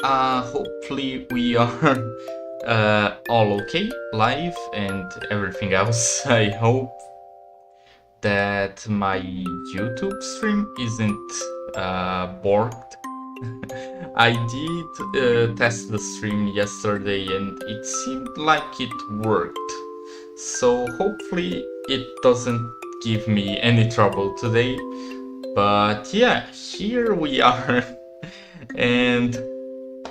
Hopefully we are all okay, live and everything else. I hope that my YouTube stream isn't borked. I did test the stream yesterday and it seemed like it worked. So hopefully it doesn't give me any trouble today. But yeah, here we are. And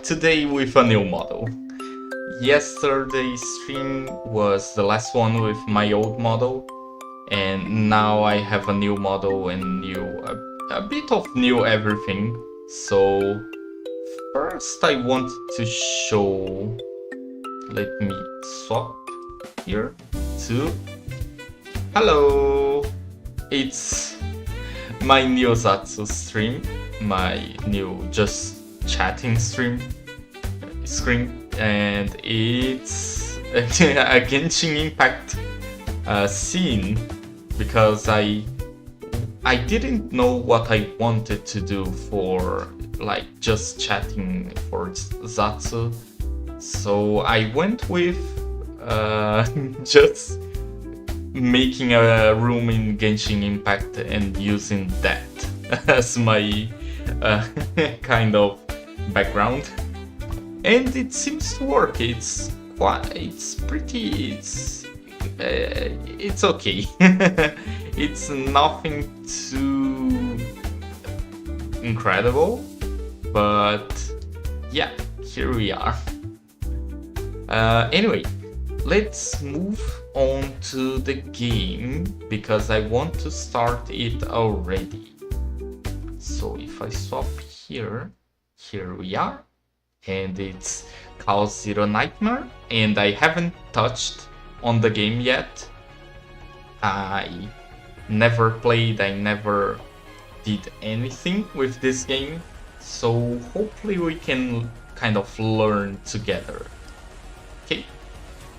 today with a new model. Yesterday's stream was the last one with my old model, and now I have a new model and a bit of new everything. So first I want to show, let me swap here to, hello, it's my new Zatsu stream, my new just chatting screen, and it's a Genshin Impact scene because I didn't know what I wanted to do for like just chatting for Zatsu, so I went with just making a room in Genshin Impact and using that as my kind of background, and it seems to work. It's okay. It's nothing too incredible, but yeah, here we are. Anyway, let's move on to the game because I want to start it already. So if I swap here we are, and it's Chaos Zero Nightmare, and I haven't touched on the game yet. I never played, I never did anything with this game, so hopefully we can kind of learn together. Okay,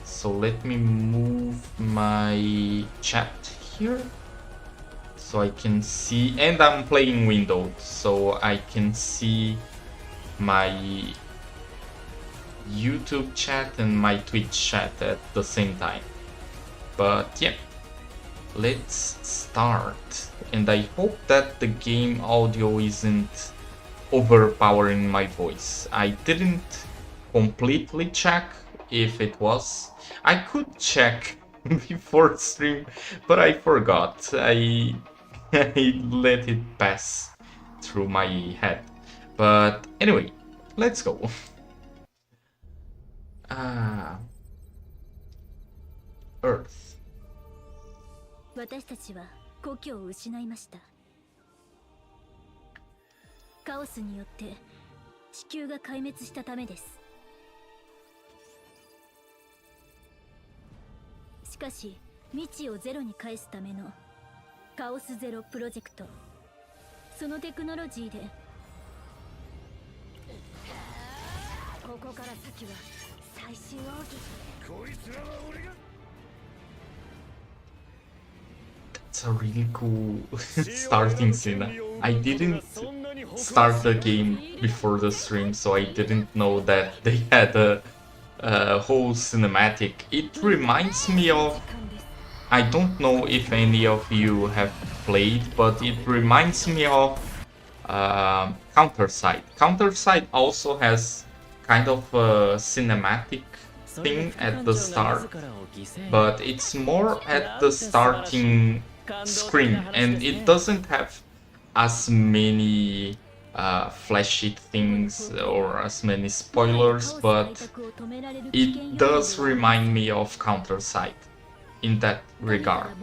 so let me move my chat here so I can see, and I'm playing Windows, so I can see my YouTube chat and my Twitch chat at the same time. But yeah, let's start, and I hope that the game audio isn't overpowering my voice. I didn't completely check if it was. I could check before stream, but I forgot. I let it pass through my head. But anyway, let's go. Earth. 私たちは故郷を失いました。カオスによって地球が壊滅したためです。しかし未知をゼロに返すためのカオスゼロプロジェクト、そのテクノロジーでここから先は最終奥義。こいつらは俺が。 It's a really cool starting scene. I didn't start the game before the stream, so I didn't know that they had a whole cinematic. It reminds me of, I don't know if any of you have played, but it reminds me of Counterside. Counterside also has kind of a cinematic thing at the start, but it's more at the starting screen, and it doesn't have as many flashy things or as many spoilers, but it does remind me of Counterside in that regard.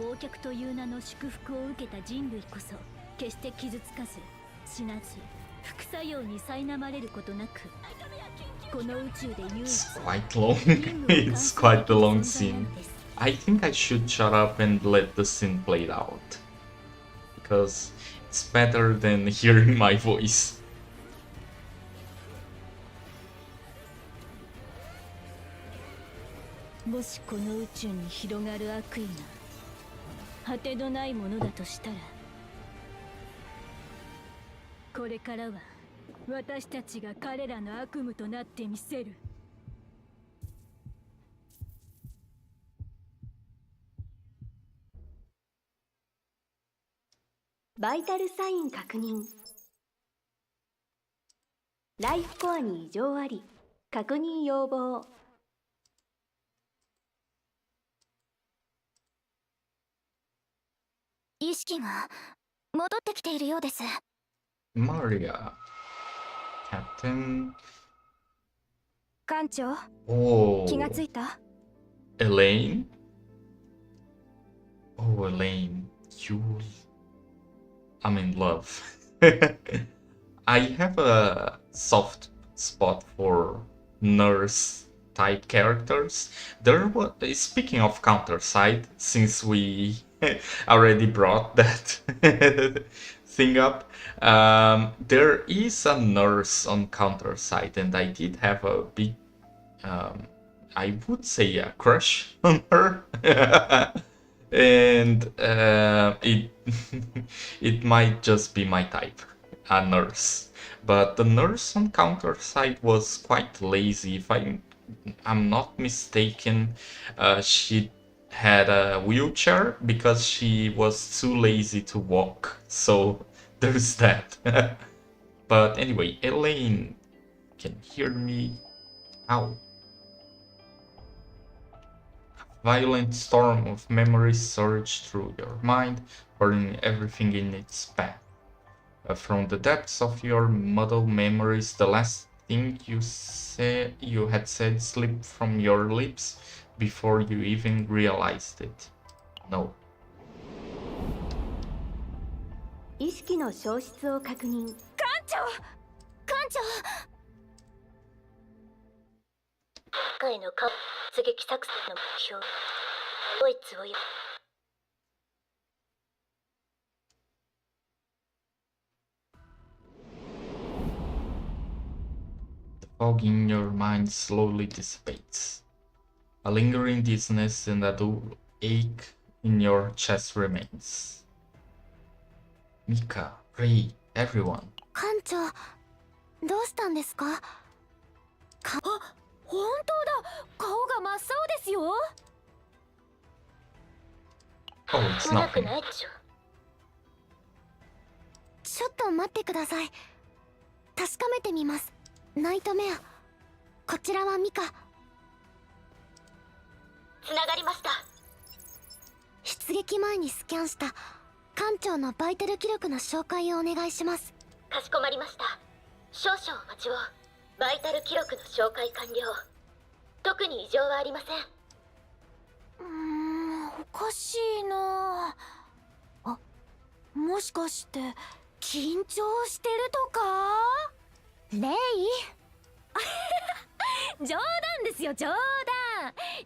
It's quite long. It's quite a long scene. I think I should shut up and let the scene play out, because it's better than hearing my voice. もしこの宇宙に広がる悪意が果てのないものだとしたら、これからは私たちが彼らの悪夢となってみせる。バイタルサイン確認。ライフコアに異常あり。確認要望。意識が戻ってきているようです。Maria. Captain. 艦長、気が Oh, ついた？ Elaine? Oh, Elaine. I'm in love. I have a soft spot for nurse type characters. There was, speaking of counter side, since we already brought that thing up, there is a nurse on counter side, and I did have a big, I would say, a crush on her. And it it might just be my type, a nurse. But the nurse on counter side was quite lazy. If I'm not mistaken, she had a wheelchair because she was too lazy to walk. So there's that. But anyway, Elaine can hear me. Ow. Violent storm of memories surged through your mind, burning everything in its path. From the depths of your muddled memories, the last thing you had said slipped from your lips before you even realized it. No. 意識の消失を確認。艦長、艦長。今回の突撃作戦の目標、ドイツをよ。The fog in your mind slowly dissipates. A lingering dizziness and a dull ache in your chest remains. Mika, Ray, everyone. 艦長、どうしたんですか？本当だ、顔が真っ青ですよ。Oh, it's 危なく nothing. ないでしょ。ちょっと待ってください。確かめてみます。ナイトメア、こちらはミカ。つながりました。出撃前にスキャンした艦長のバイタル記録の紹介をお願いします。かしこまりました。少々お待ちを。バイタル記録の紹介完了。特に異常はありません。おかしいなあ。もしかして緊張してるとか？レイ冗談ですよ、冗談。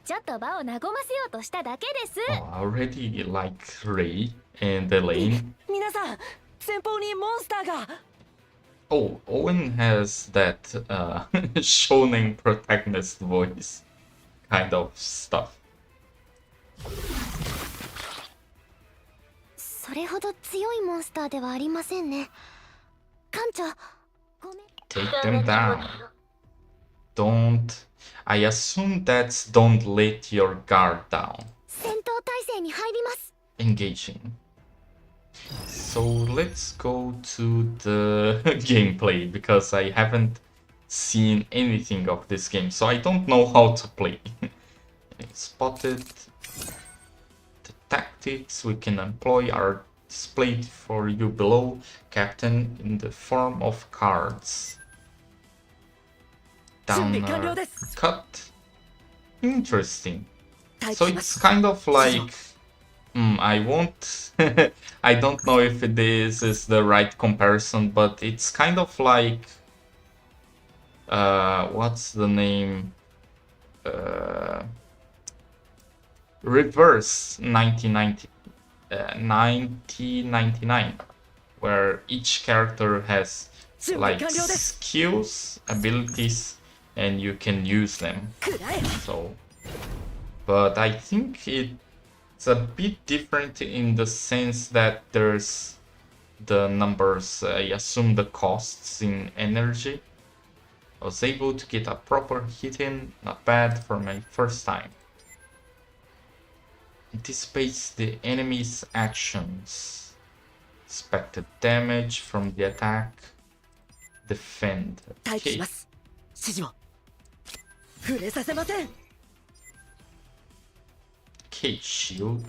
ちょっと場を和ませようとしただけです。Oh, I already like Ray and Elaine. 皆さん、前方にモンスターが。Oh, Owen has that shonen protagonist voice kind of stuff. それほど強いモンスターではありませんね。艦長、ごめん。 Take them down. Don't. I assume that's don't let your guard down. 戦闘態勢に入ります。 Engaging. So let's go to the gameplay because I haven't seen anything of this game, so I don't know how to play. Spotted. The tactics we can employ are displayed for you below, Captain, in the form of cards. Downer cut. Interesting. So it's kind of like I won't I don't know if this is the right comparison, but it's kind of like what's the name? Reverse 1999, where each character has like skills, abilities, and you can use them. So, but I think it's a bit different in the sense that there's the numbers, I assume the costs in energy. I was able to get a proper hit in, not bad for my first time. Anticipates the enemy's actions. Expected damage from the attack. Defend. 待機し Okay. ます指示を触れさせません Okay, shield.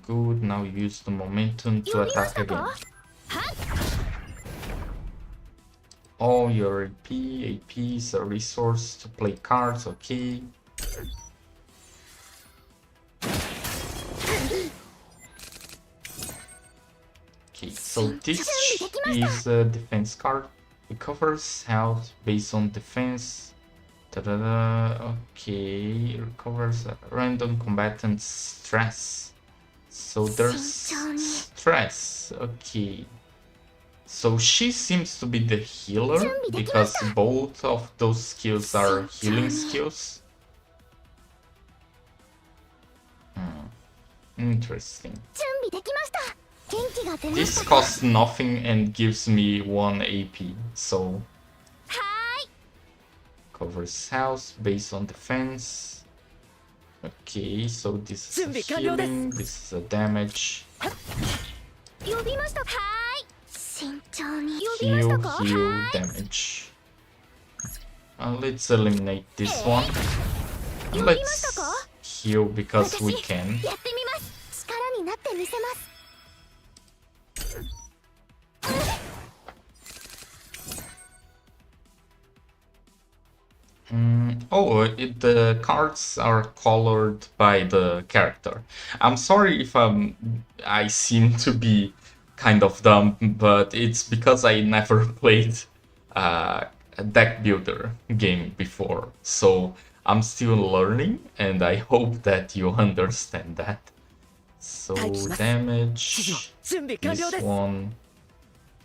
Good, now use the momentum to attack again. All your AP is a resource to play cards, okay. Okay, so this is a defense card. Recovers health based on defense. Okay, recovers a random combatant stress. So there's stress. Okay. So she seems to be the healer because both of those skills are healing skills. Interesting. 準備できました元気が出ま This したか costs nothing and gives me 1 AP, so は covers health based on defense. Okay, so this is a 準備完了です。 healing, this is a damage. ーい呼びましたはーい慎重に呼び Heal, ましたか heal, damage. Let's eliminate this one. 呼びましたか Let's heal because we can. やってみます力になってみせます The cards are colored by the character. I'm sorry if I seem to be kind of dumb, but it's because I never played a Deckbuilder game before. So I'm still learning, and I hope that you understand that. So damage, 準備完了 this です one,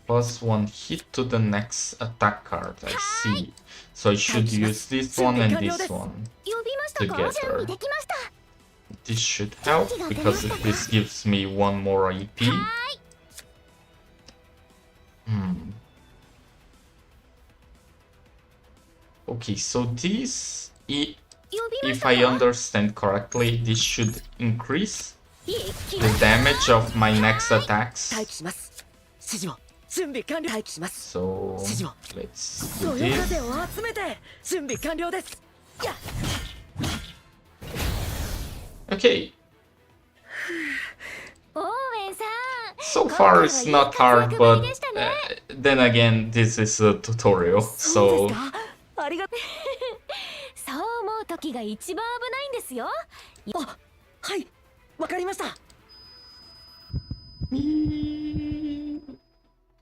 +1 hit to the next attack card, I see. So I should use this one and this one 呼びましたか together. 準備できました This should help because this gives me 1 more AP. Okay, so this, 呼びまし if た I か understand correctly, this should increase いい気 the damage of my next attacks. 待機します指示を準備完了待機します So 指示を let's そ do よ this. 風を集めて準備完了ですや Okay, オーウェンさん so far it's not hard, but then again, this is a tutorial, そう so ですかありがとそう思う時が一番危ないんですようあはいわかりました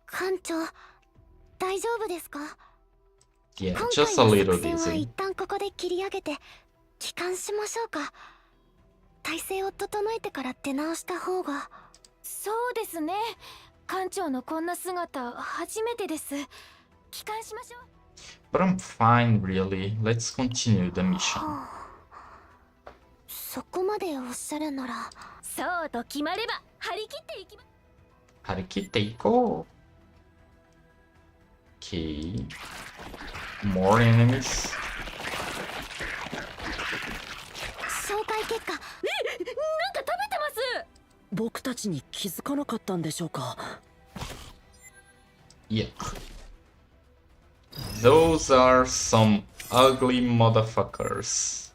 艦長大丈夫ですか yeah, 今 just 回 a の little 作戦は dizzy. 一旦ここで切り上げて帰還しましょうか体勢を整えてから出直した方がそうですね艦長のこんな姿初めてです帰還しましょう But I'm fine, really. Let's continue the mission. そこまでおっしゃるならそうと決まれば張り切っていきます Harikite go. Okay. More enemies. 紹介結果なんか食べてます僕たちに気づかなかったんでしょうか Yeah. Those are some ugly motherfuckers.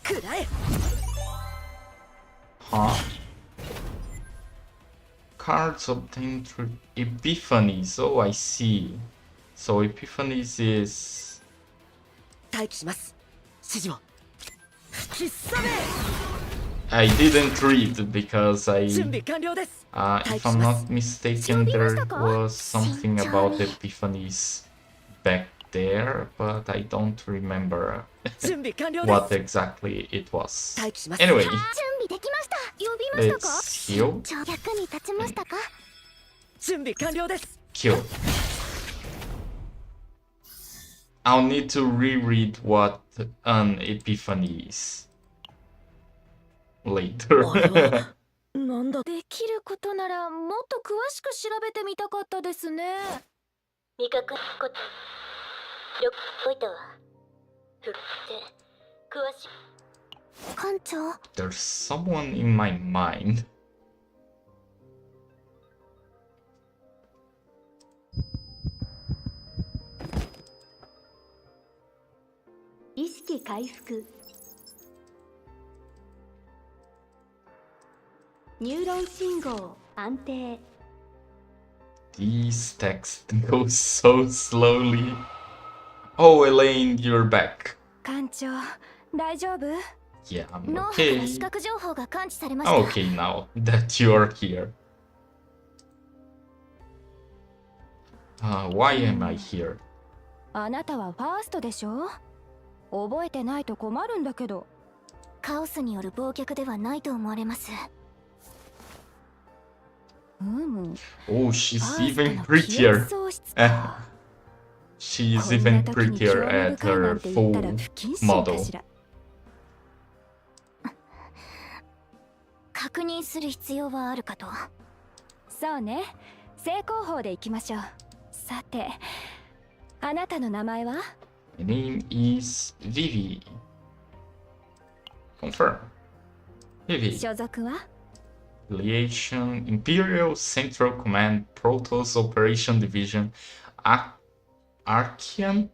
くらえ Huh? Cards obtained through Epiphanies. Oh, I see. So Epiphanies is... 待機します指示を吹きすさめ I didn't read because 準備完了です if I'm not mistaken, there was something about Epiphanies back there, but I don't remember 準備完了です what exactly it was. 待機します Anyway, 準備できました呼びましたか let's heal. 役に立ちましたか準備完了です Kill. I'll need to reread what an epiphany is later. なんだ。できることならもっと詳しく調べてみたかったですね。味覚ことよくおいたわ。ふって詳しい。館長、 There's someone in my mind. 意識回復。ニューロン信号安定。 These texts go so slowly. Oh, Elaine, you're back. 館長、大丈夫？ Yeah, I'm 脳波から視 okay. 覚情報が感知されました。 I'm okay now that you're here. Why am I here? あなたはファーストでしょ？覚えてないと困るんだけど。カオスによる忘却ではないと思われます。Oh, she's ファースト even の記憶 prettier. 喪失 Eh, か。 she's こんな even 時に興 prettier 味 at 深いな her んて言ったら full 不謹慎か model. しら。確認する必要はあるかと。そうね、正攻法でいきましょう。さて、あなたの名前は？ My name is Vivi. Confirm. Vivi. 所属は？ Affiliation Imperial Central Command Protoss Operation Division Archeanon.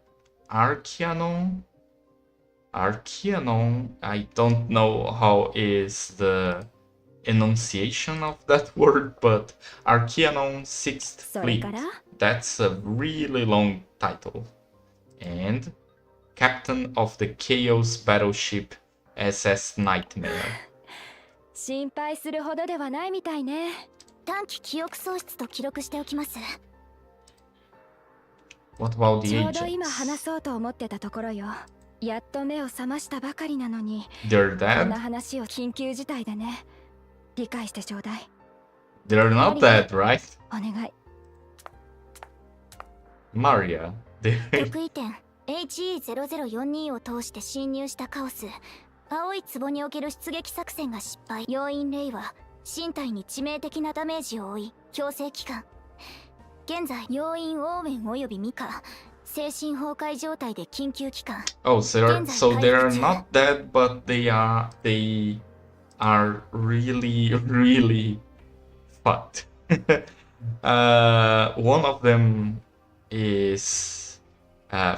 I don't know how is the enunciation of that word, but Archeanon 6th それ Fleet. から？ That's a really long title. And Captain of the Chaos Battleship SS Nightmare. 心配するほどではないみたいね。短期記憶喪失と記録しておきます。 What about ち the ょうど今話 agents? そうと思ってたところよ。やっと目を覚ましたばかりなのに、 They're こんな dead? 話を緊急事態でね。理解してちょうだい。 They're not dead, right? お願い。 Maria. They... 得意点 HE0042 を通して侵入したカオス。青い壺における出撃作戦が失敗。要因レイは身体に致命的なダメージを負い、強制帰還。現在要因オーウェンおよびミカ、精神崩壊状態で緊急帰還。 Oh, so they're not dead, but they are really, really fucked. One of them is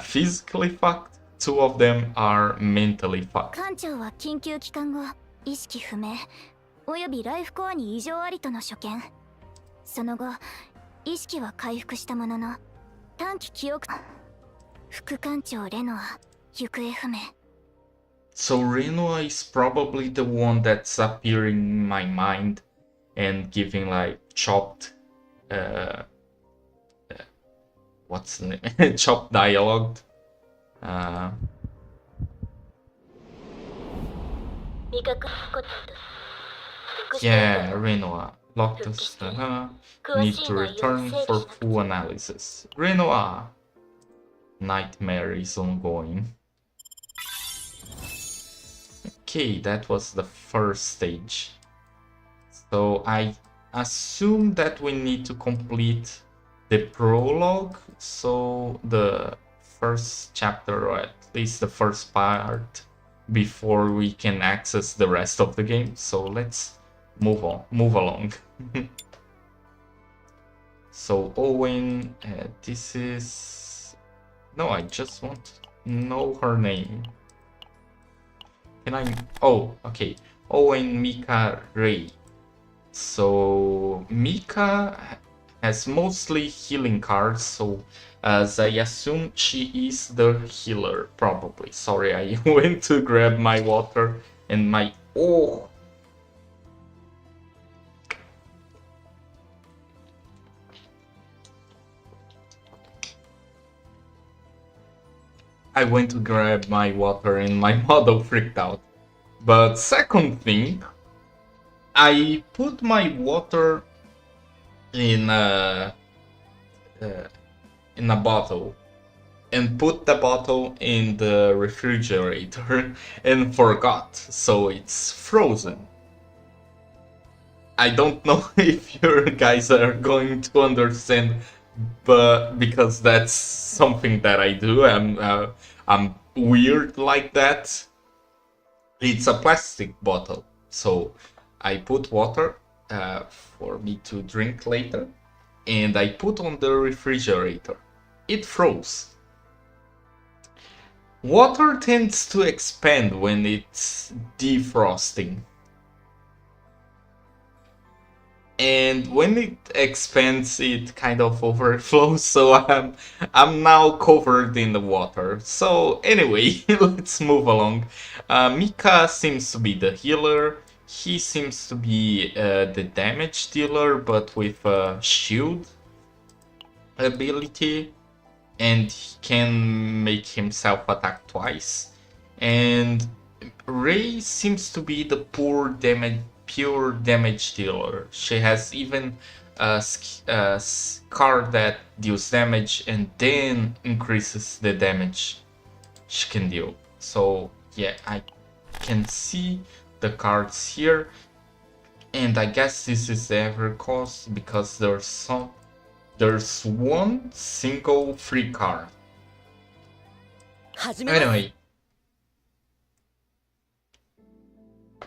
physically fucked. Two of them are mentally fucked. 艦長は緊急帰還後、意識不明およびライフコアに異常ありとの所見。その後、意識は回復したものの、短期記憶。副艦長レノア、行方不明。 So Renoa is probably the one that's appearing in my mind and giving like chopped, what's the name? Chopped dialogue. Yeah, Renoa. Locked us. Need to return for full analysis. Renoa. Nightmare is ongoing. Okay, that was the first stage. So I assume that we need to complete the prologue. So the first chapter, or at least the first part, before we can access the rest of the game. So let's move along. So Owen, this is... No, I just want to know her name. Can I... Oh, okay. Owen, Mika, Ray. So Mika has mostly healing cards, so as I assume she is the healer, probably. Sorry, I went to grab my water and my... Oh! I went to grab my water and my model freaked out. But second thing, I put my water in a bottle and put the bottle in the refrigerator and forgot, so it's frozen. I don't know if you guys are going to understand, but because that's something that I do, I'm weird like that. It's a plastic bottle, so I put water for me to drink later, and I put on the refrigerator. It froze. Water tends to expand when it's defrosting. And when it expands, it kind of overflows, so I'm now covered in the water. So anyway, let's move along. Mika seems to be the healer. He seems to be the damage dealer, but with a shield ability, and he can make himself attack twice. And Ray seems to be the pure damage dealer. She has even a scar that deals damage and then increases the damage she can deal. So yeah, I can see the cards here, and I guess this is the ever cost because there's one single free card. Anyway,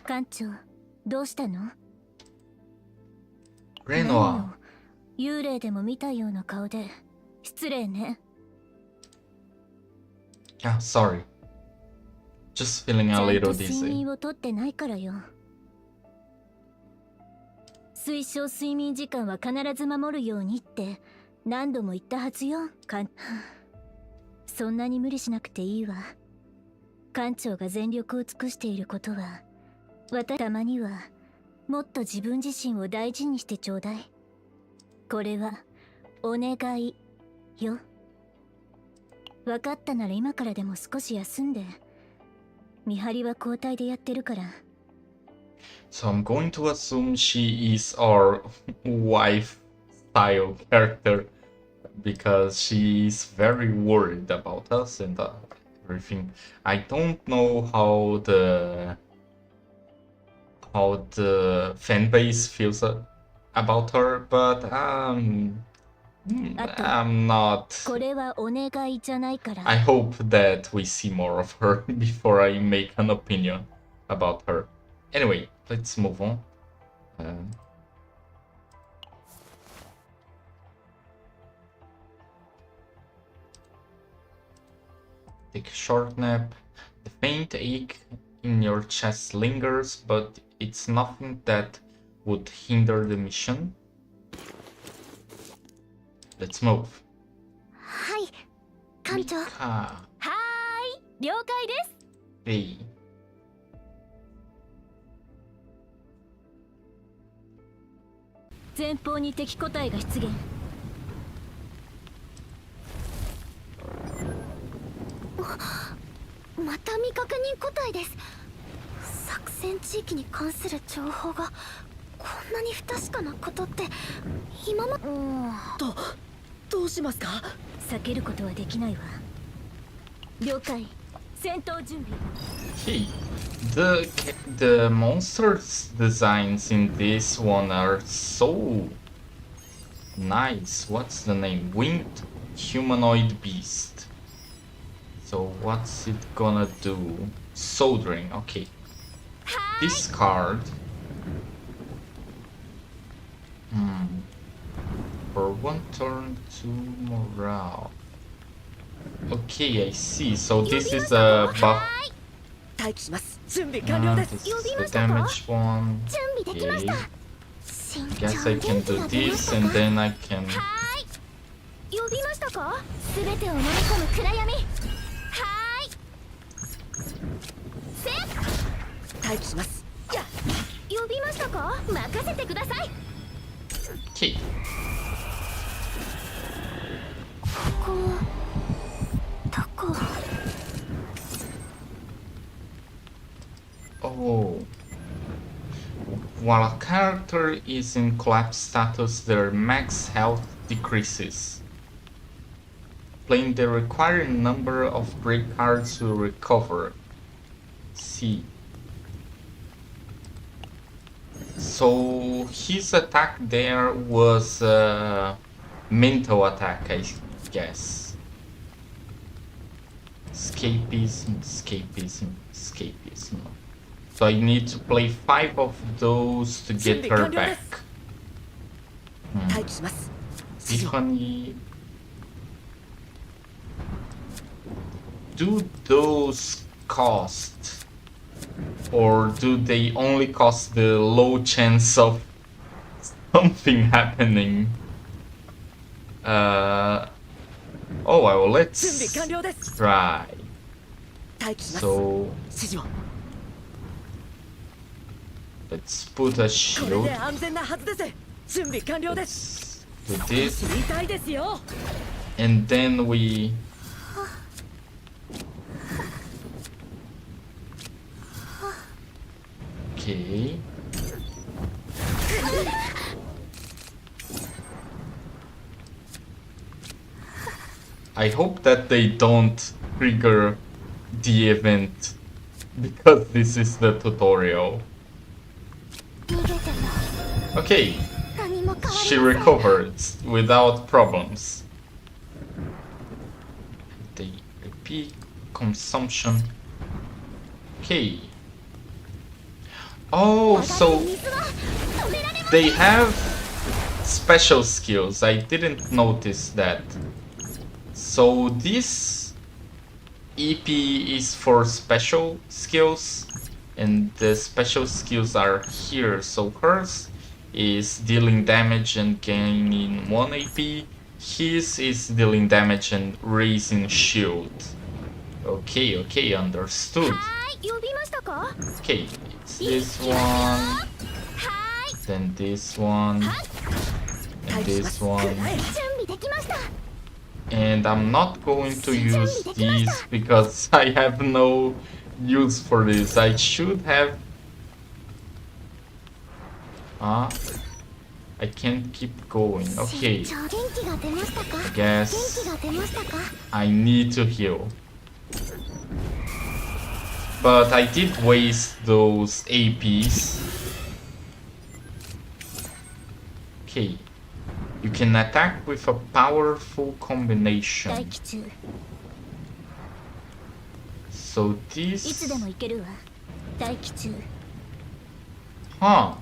艦長どうしたの？ Renoir. 幽霊でも見たような顔で失礼ね。 Ah, sorry. Just feeling ち a ゃん little と睡 dizzy. 眠をとってないからよ。推奨睡眠時間は必ず守るようにって何度も言ったはずよ。そんなに無理しなくていいわ。艦長が全力を尽くしていることは、たまにはもっと自分自身を大事にしてちょうだい。これはお願いよ。分かったなら今からでも少し休んで。見張りは交代でやってるから。 So I'm going to assume she is our wife style character because she is very worried about us and everything. I don't know how the fan base feels about her, but I'm not. これはお願いじゃないから。 I hope that we see more of her before I make an opinion about her. Anyway, let's move on. Take a short nap. The faint ache in your chest lingers, but it's nothing that would hinder the mission. Let's move. はい、艦長。 Mika. はーい、了解です。 Hey. 前方に敵個体が出現。また未確認個体です。作戦地域に関する情報がこんなに不確かなことって今まどうしますか？避けることはできないわ。了解。戦闘準備。 Hey, the monsters designs in this one are so nice. What's the name? Winged humanoid beast. So what's it gonna do? Soldering. Okay. Discard. For one turn to morale. Okay, I see. So this is a buff. 待機します。準備完了で This す。 is the damage one. 準備できま Okay. した。 Guess I can do this and then I can. 呼びましたか？すべてを飲み込む暗闇。はーい。待機します。呼びましたか？任せてください。 Okay. ここどこ？ Oh. While a character is in collapse status, their max health decreases. Playing the required number of break cards to recover. See. So his attack there was a mental attack, I guess. Escapism, escapism, escapism. So I need to play 5 of those to get her back. Tiffany. Do those cost? Or do they only cost the low chance of something happening? Oh well, let's try. So let's put a shield. Let's do this. And then we... Okay. I hope that they don't trigger the event because this is the tutorial. Okay, she recovered without problems. The repeat consumption. Okay. Oh, so they have special skills. I didn't notice that. So this EP is for special skills, and the special skills are here. So hers is dealing damage and gaining 1 AP. His is dealing damage and raising shield. Okay, okay, understood. Okay, it's this one, then this one, and this one. And I'm not going to use these because I have no use for this. I should have... I can't keep going. Okay. I guess I need to heal. But I did waste those APs. Okay. You can attack with a powerful combination. So this... Huh.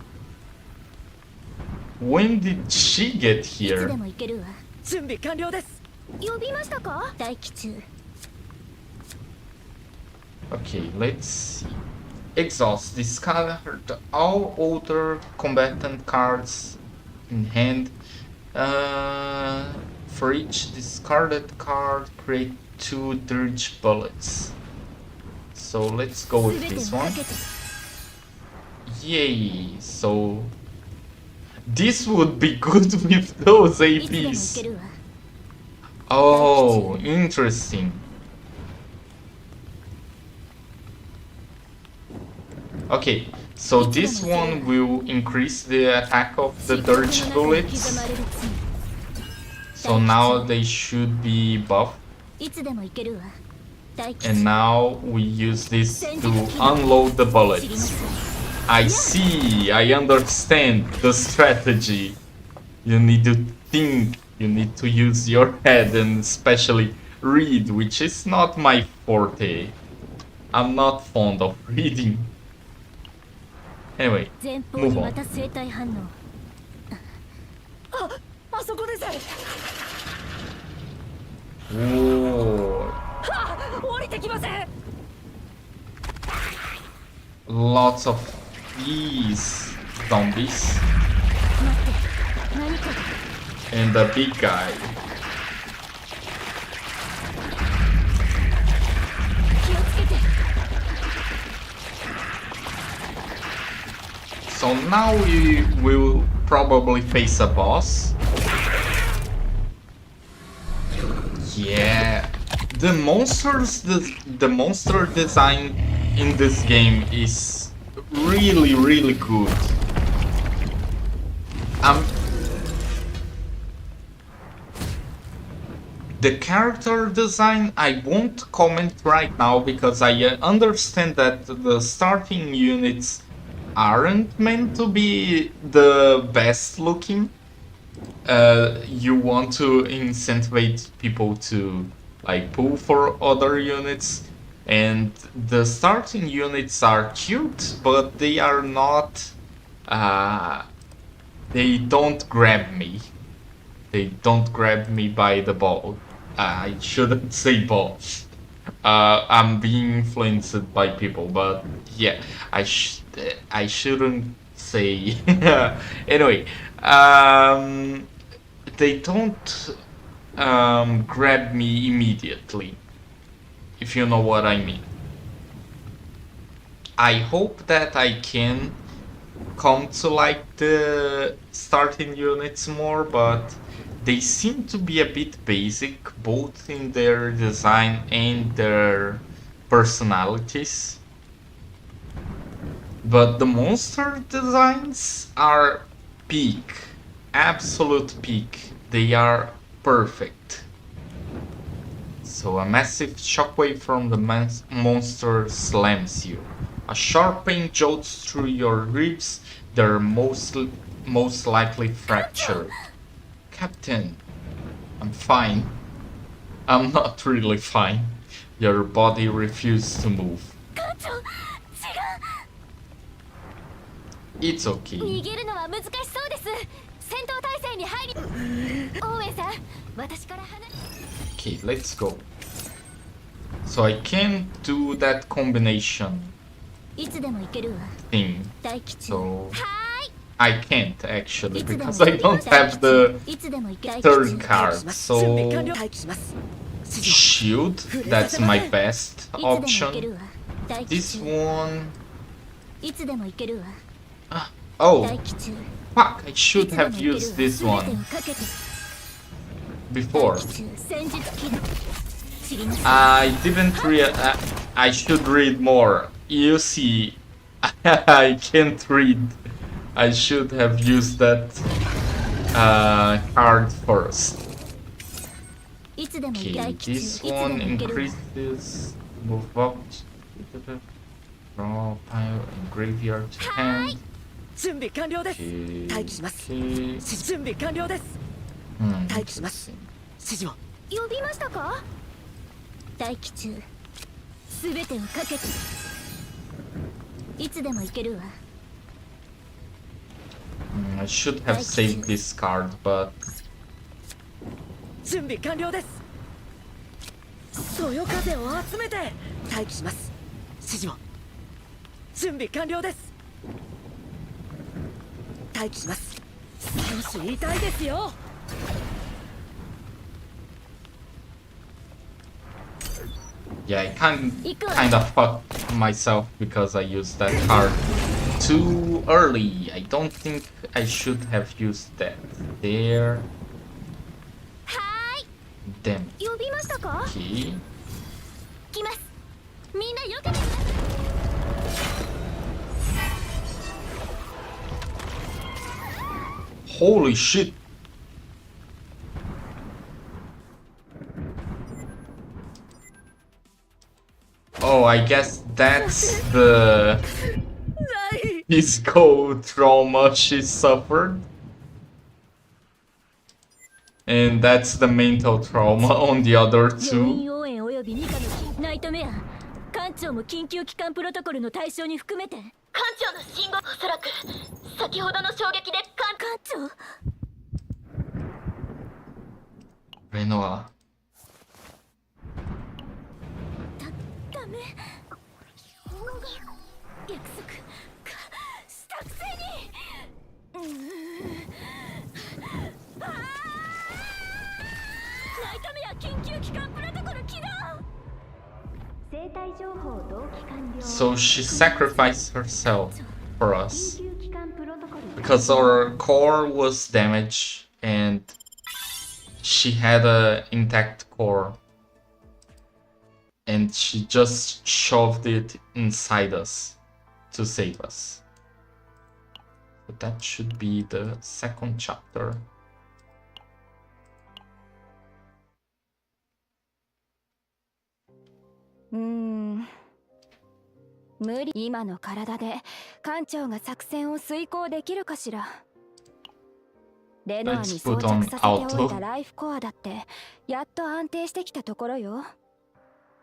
When did she get here? Okay, let's see. Exhaust. Discard all other combatant cards in hand. For each discarded card, create 2 dirge bullets. So let's go with this one. Yay! So this would be good with those APs. Oh, interesting. Okay, so this one will increase the attack of the dirge bullets. So now they should be buffed. And now we use this to unload the bullets. I see, I understand the strategy. You need to think, you need to use your head and especially read, which is not my forte. I'm not fond of reading. Anyway, move on. Whoa. Lots of these zombies. And the big guy. So now we will probably face a boss. Yeah, the monsters, the monster design in this game is really good. The character design I won't comment right now because I understand that the starting units aren't meant to be the best looking. You want to incentivize people to like pull for other units, and the starting units are cute, but they are not. They don't grab me. They don't grab me by the ball. I shouldn't say ball. I'm being influenced by people, but yeah, I shouldn't say. Anyway, they don't grab me immediately, if you know what I mean. I hope that I can come to like the starting units more, but they seem to be a bit basic, both in their design and their personalities. But the monster designs are peak, absolute peak. They are perfect. So a massive shockwave from the monster slams you. A sharp pain jolts through your ribs. They're most likely fractured. Captain, I'm fine. I'm not really fine. Your body refuses to move. It's okay. 逃げるのは難しそうです。戦闘態勢に入り。オーウェンさん、私から離れ。Okay, let's go. So I can't do that combination いつでも行けるわ。 thing. 待機中。 So は I can't actually い。いつでも because I don't have the いつでも行け。 third card. 準 So 備完了。待機します。指示 shield, that's my best いつでも行け option. るわ。待機 This 中。 one, いつでも行けるわ。 oh 待機中。 fuck! I い should つでも have 行けるわ。 used this 全てを one かけて。 before. 待機中。戦術起動。知りなさい。 I didn't read. I should read more. You see, I can't read. I should have used that card first. いつでも Okay, 待機中。い this つでも one 行けるわ。 increases move up. Draw pile and graveyard to hand. 準備完了です。 Okay. 待機します。 Okay. 指示準備完了です。 待機します。 Interesting. 指示を。呼びましたか？待機中。すべてをかけて。いつでも行けるわ。 I should have saved this card, but 準備完了です。そよ風を集めて。待機します。指示を。準備完了です。待機します。少し痛いですよ。 yeah, I kind of fucked myself because I used that card too early. I don't think I should have used that there. はーい。 Damn. 呼びましたか？ Okay. 来ます。みんなよけて。 Holy shit. Oh, I guess that's the physical trauma she suffered. And that's the mental trauma on the other 病 two. 院応援および2課のナイトメア艦長も緊急帰還プロトコルの対象に含めて。艦長の信号、おそらく先ほどの衝撃で艦長。 Renoir. ダメ。約束したくせに。あーナイトメア緊急帰還プロトコル起動。生体情報同期完了。 So she sacrificed herself for us 緊急帰還プロトコル because our core was damaged and she had a intact core and she just shoved it inside us to save us. But that should be the second chapter. 無理。今の体で艦長が作戦を遂行できるかしら。レノアに装着させておいたライフコアだってやっと安定してきたところよ。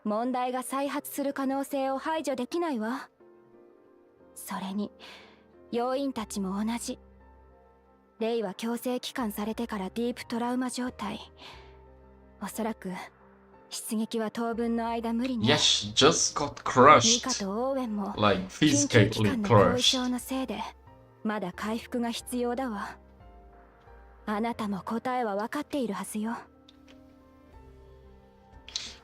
問題が再発する可能性を排除できないわ。それに要員たちも同じ。レイは強制帰還されてからディープトラウマ状態。おそらく出撃は当分の間無理ね。Yeah, she just got ミカ crushed. とオーウェンも Like 緊急期 physically 間の後遺 crushed. 症のせいでまだ回復が必要だわ。あなたも答えは分かっているはずよ。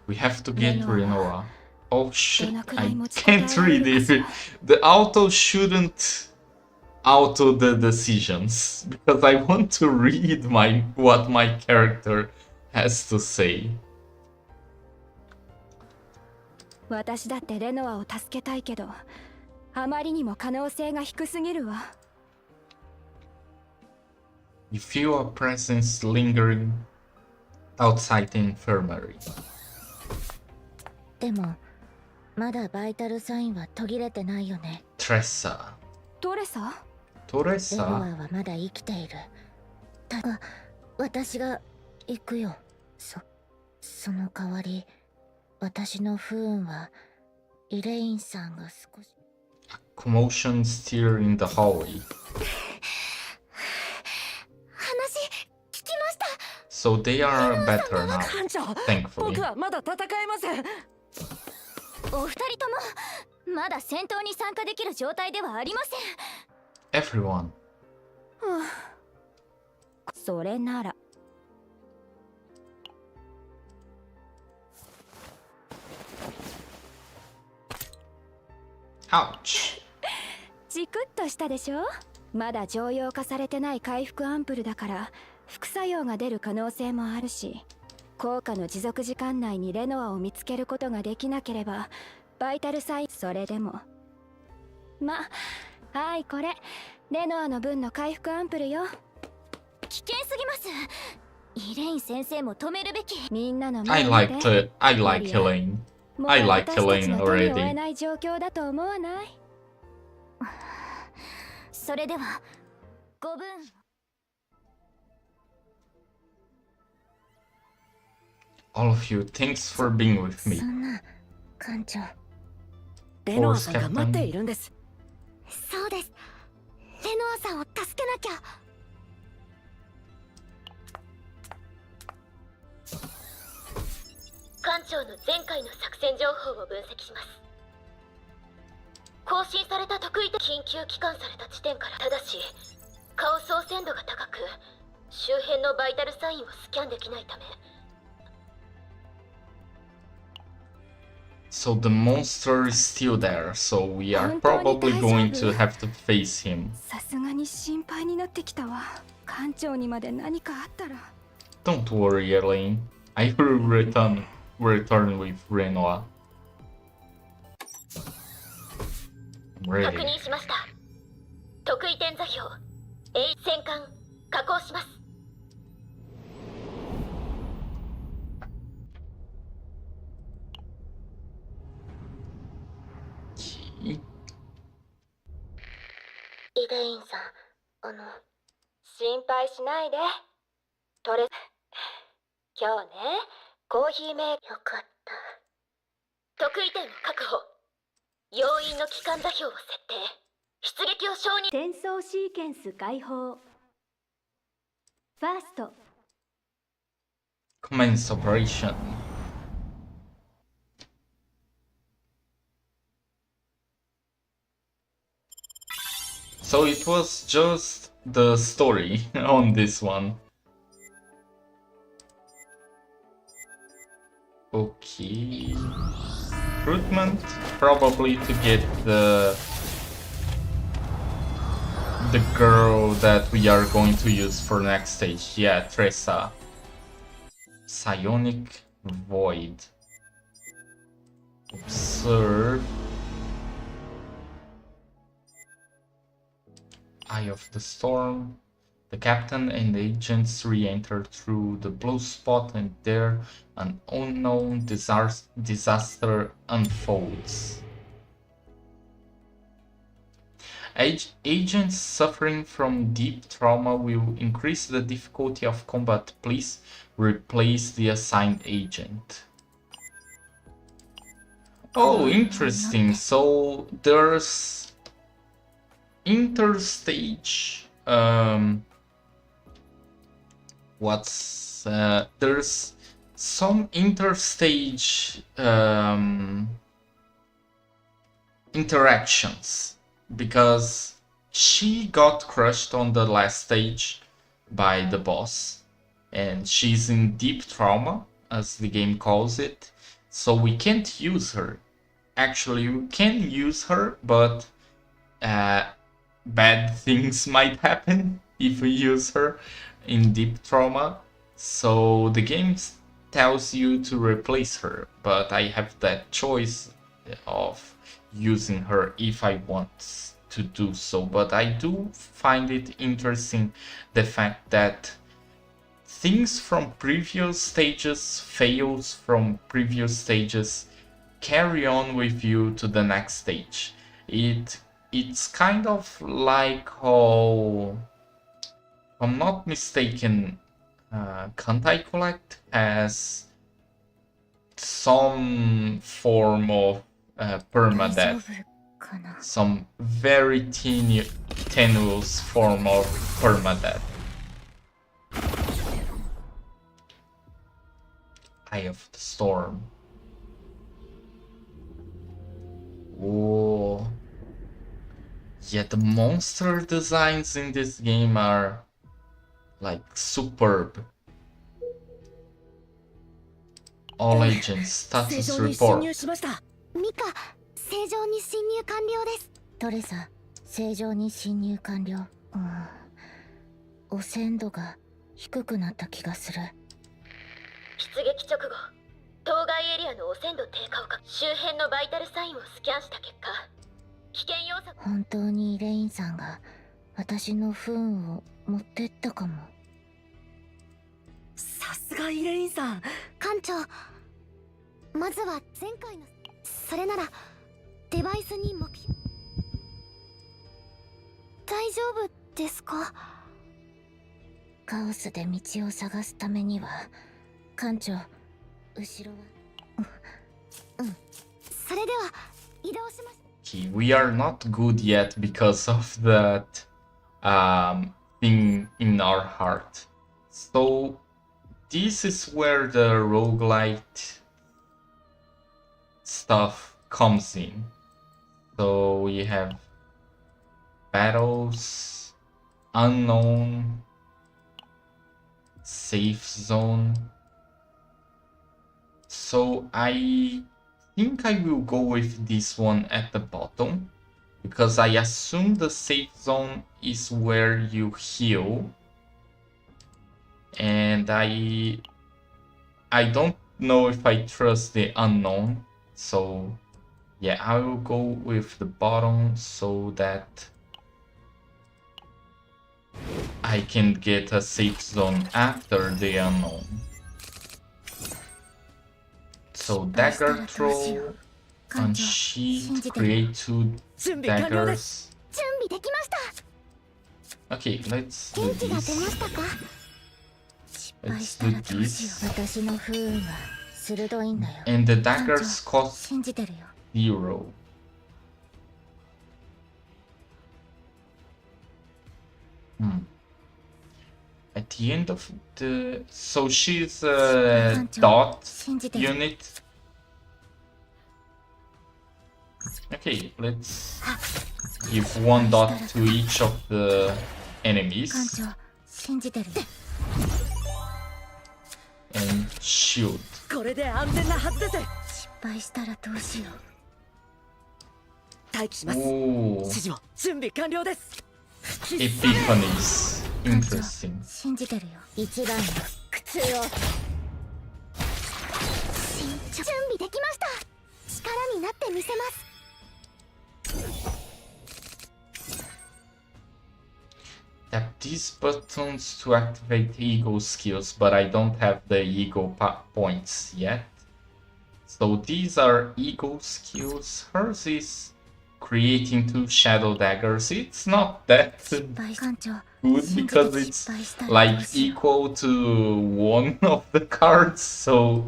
We have to get Renoa. Oh shit, どのくらい I 持ちこたえ can't られる read かし it. ら。 The auto shouldn't auto the decisions because I want to read what my character has to say. 私だってレノアを助けたいけど、あまりにも可能性が低すぎるわ。You feel a presence lingering outside the infirmary. でもまだバイタルサインは途切れてないよね。 Tressa. トレサ？レノ Toressa? アはまだ生きている。ただ私が行くよ。その代わり私の不運はイレインさんが少し Commotion still in the hallway. 話聞きました。 So they are better now, 艦長、 thankfully. 僕はまだ戦えません。お二人ともまだ戦闘に参加できる状態ではありません。 Everyone. それなら。Ouch. チクッとしたでしょ。まだ常用化されてない回復アンプルだから副作用が出る可能性もあるし、効果の持続時間内にレノアを見つけることができなければバイタルサイン。それでもはい、これレノアの分の回復アンプルよ。危険すぎます。イレイン先生も止めるべき。みんなの I 前 like で I like Elaine. もう I like 私たち Elaine の手に負え already. ない状況だと思わない？それではご分。All of you, thanks for being with me. そんな艦長。レノアさんが待っているんです。そうです。レノアさんを助けなきゃ。艦長の前回の作戦情報を分析します。更新された得意で緊急帰還された地点から、ただしカオス汚染度が高く周辺のバイタルサインをスキャンできないため。 So the monster is still there, so we are probably going to have to face him. さすがに心配になってきたわ。艦長にまで何かあったら。 Don't worry, Elaine. I will return with Renoa. I'm 確 ready. 認しました。得意点座標 A 戦艦加工します。イレインさん、心配しないで。今日ね、コーヒーメーカーよかった。得意点を確保。要員の機関座標を設定。出撃を承認。転送シーケンス解放。ファースト。 Commence operation. So it was just the story on this one. Okay. Recruitment, probably to get the girl that we are going to use for next stage. Yeah, Tressa. Psionic Void. Observe. Eye of the Storm. The captain and the agents re-enter through the blue spot, and there an unknown disaster unfolds. Agents suffering from deep trauma will increase the difficulty of combat. Please replace the assigned agent. Oh, interesting. So there's interstage. There's some interstage interactions, because she got crushed on the last stage by the boss, and she's in deep trauma, as the game calls it, so we can't use her. Actually, we can use her, but bad things might happen if we use her in deep trauma, so the game tells you to replace her, but I have that choice of using her if I want to do so. But I do find it interesting, the fact that things from previous stages, fails from previous stages, carry on with you to the next stage. It's kind of like how, if I'm not mistaken, Kantai Collect has some form of permadeath, かな。 some very tenuous form of permadeath. Eye of the Storm. Oh, yeah, the monster designs in this game are like superb. All agents, 正 status 常に侵 report. 入しました。ミカ、正常に侵入完了です。トレサ、正常に侵入完了。汚染度が低くなった気がする。出撃直後、当該エリアの汚染度低下を周辺のバイタルサインをスキャンした結果、危険要素。本当にレインさんが私の不運を持ってったかも。さすがイレインさん。艦長、まずは前回の、それならデバイスに目標。大丈夫ですか？カオスで道を探すためには、艦長、後ろは。それでは移動します。Okay, we are not good yet because of that thing in our heart. So this is where the roguelite stuff comes in. So we have battles, unknown, safe zone. So I think I will go with this one at the bottom, because I assume the safe zone is where you heal, and I don't know if I trust the unknown, so yeah, I will go with the bottom so that I can get a safe zone after the unknown. So dagger throw, unsheath, create 2 準備完了で daggers. す。準備できました。 Okay, let's do 元気が出ま this. したか？失敗 Let's した do らどうしよ this. う。私の不運は鋭いんだよ。 And the 艦長 daggers cost 信じてるよ。 0. At the end of the... So she's a dot 信じてる。 unit. Okay, let's give 1 dot to each of the 艦 enemies 長信じてるよ。 and shield. これで安全なはずです。失敗したらどうしよう。待機します。 Oh, 指示を準備完了です。 epiphanies. 艦長 Interesting. 信じてるよ。一番の苦痛を。準備できました。力になってみせます。 Tap these buttons to activate ego skills, but I don't have the ego points yet. So these are ego skills. Hers is creating 2 shadow daggers. It's not that 敗艦長 good 信じて because 失 it's 敗したらどう like しよう equal to one of the cards, so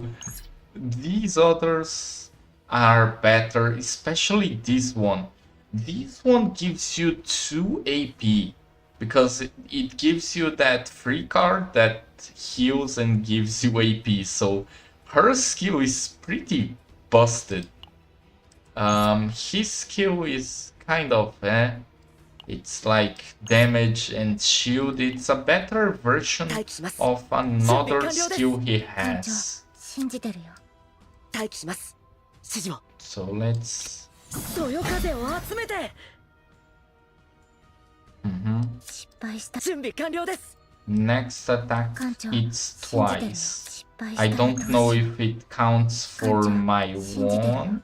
these others are better, especially this one. This one gives you 2 AP because it gives you that free card that heals and gives you AP, so her skill is pretty busted. His skill is kind of it's like damage and shield. It's a better version 待機します of another skill he has. 信じてるよ待機します指示を So let's そよ風を集めて失敗した 準備完了です next attack 艦長 hits 信じてるよ twice. 失敗した I らどう don't し know よう if it counts for 艦長 my 信じてるよ one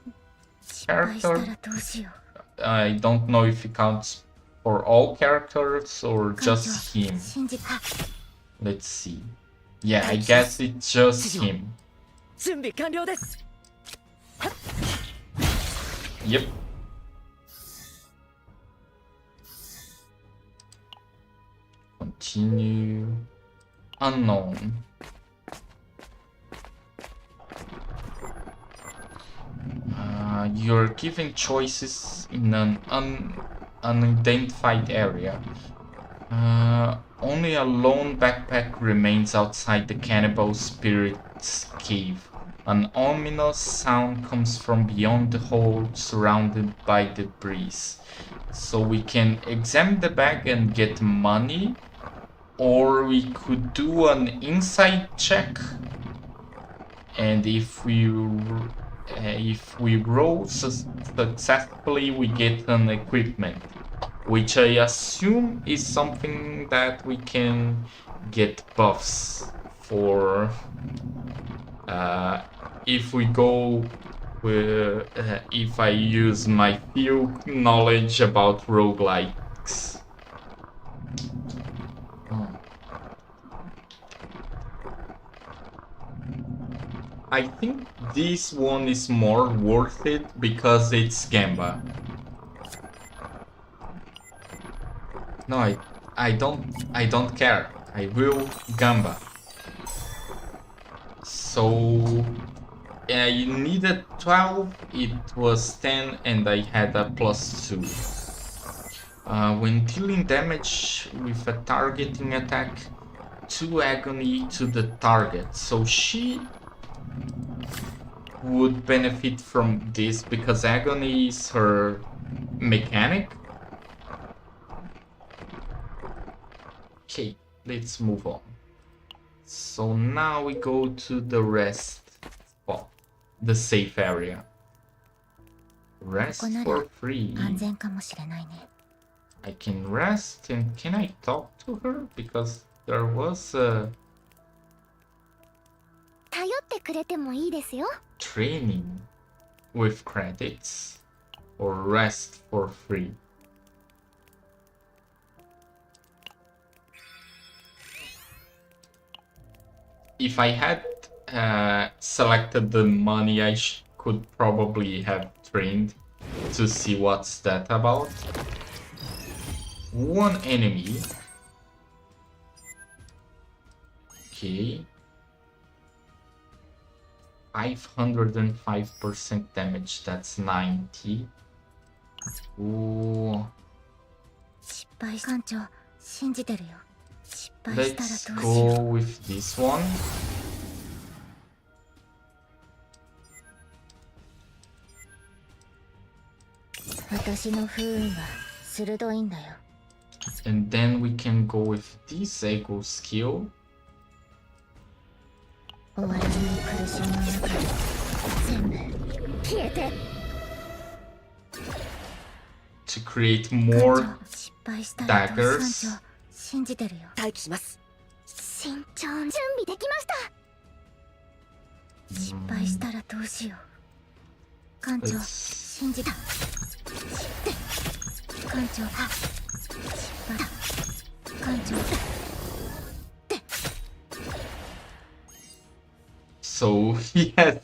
失敗したら character. どうしよう I don't know if it counts for all characters or 艦長 just him. 信じて Let's see. Yeah, I guess it's just him. 準備完了です Yep. Continue. Unknown. You're given choices in an unidentified area. Only a lone backpack remains outside the cannibal spirit's cave. An ominous sound comes from beyond the hole, surrounded by debris. So we can examine the bag and get money, or we could do an insight check. And if we roll successfully, we get an equipment, which I assume is something that we can get buffs for. If we go with, if I use my few knowledge about roguelikes. I think this one is more worth it because it's Gamba. No, I don't care. I will Gamba. So I needed 12, it was 10, and I had a +2. When dealing damage with a targeting attack, 2 agony to the target. So she would benefit from this because agony is her mechanic. Okay, let's move on. So now we go to the rest spot, the safe area. Rest ここなら for free. 安全かもしれないね I can rest and can I talk to her? Because there was a 頼ってくれてもいいですよ training with credits or rest for free. If I had selected the money, I could probably have trained to see what's that about. One enemy. Okay. 505% damage, that's 90. Ooh. 失敗艦長信じてるよ失敗した Let's らどうしよ go with this one. う私の不運は鋭いんだよ And then we can go with this ego skill. 終わらない苦しみの中で全部消えて To create 艦 more 長失敗したらどうし daggers. 艦長信じてるよ待機します慎重に準備できました失敗したらどうしよう艦長 Let's 信じた艦長失敗だ艦長 So he has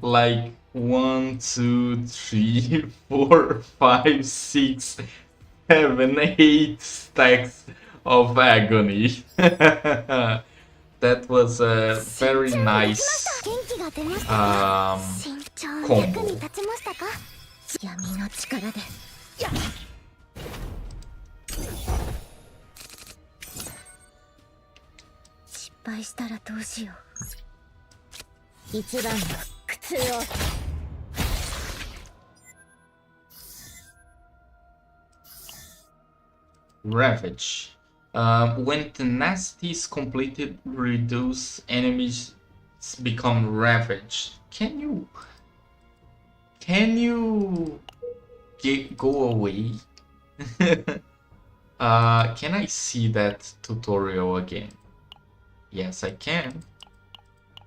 like 1, 2, 3, 4, 5, 6, 7, 8 stacks of agony. That was a very nice 元気が出ました um, 慎重に combo. 役に立ちましたか闇の力で失敗したらどうしよう。一番の苦痛を。Ravage. When tenacity is completed, reduce enemies become ravaged. Can you go away? Can I see that tutorial again? Yes, I can.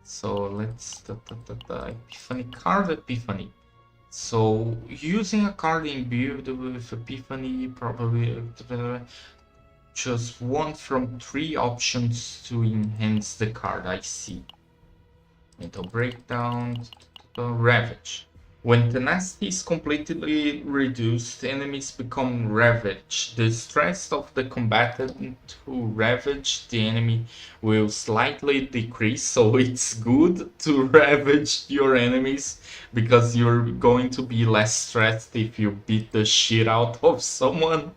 So let's Epiphany card Epiphany. So using a card imbued with Epiphany, probably just one from 3 options to enhance the card. I see. Mental breakdown, ravage. When tenacity is completely reduced, enemies become ravaged. The stress of the combatant who ravaged the enemy will slightly decrease, so it's good to ravage your enemies because you're going to be less stressed if you beat the shit out of someone.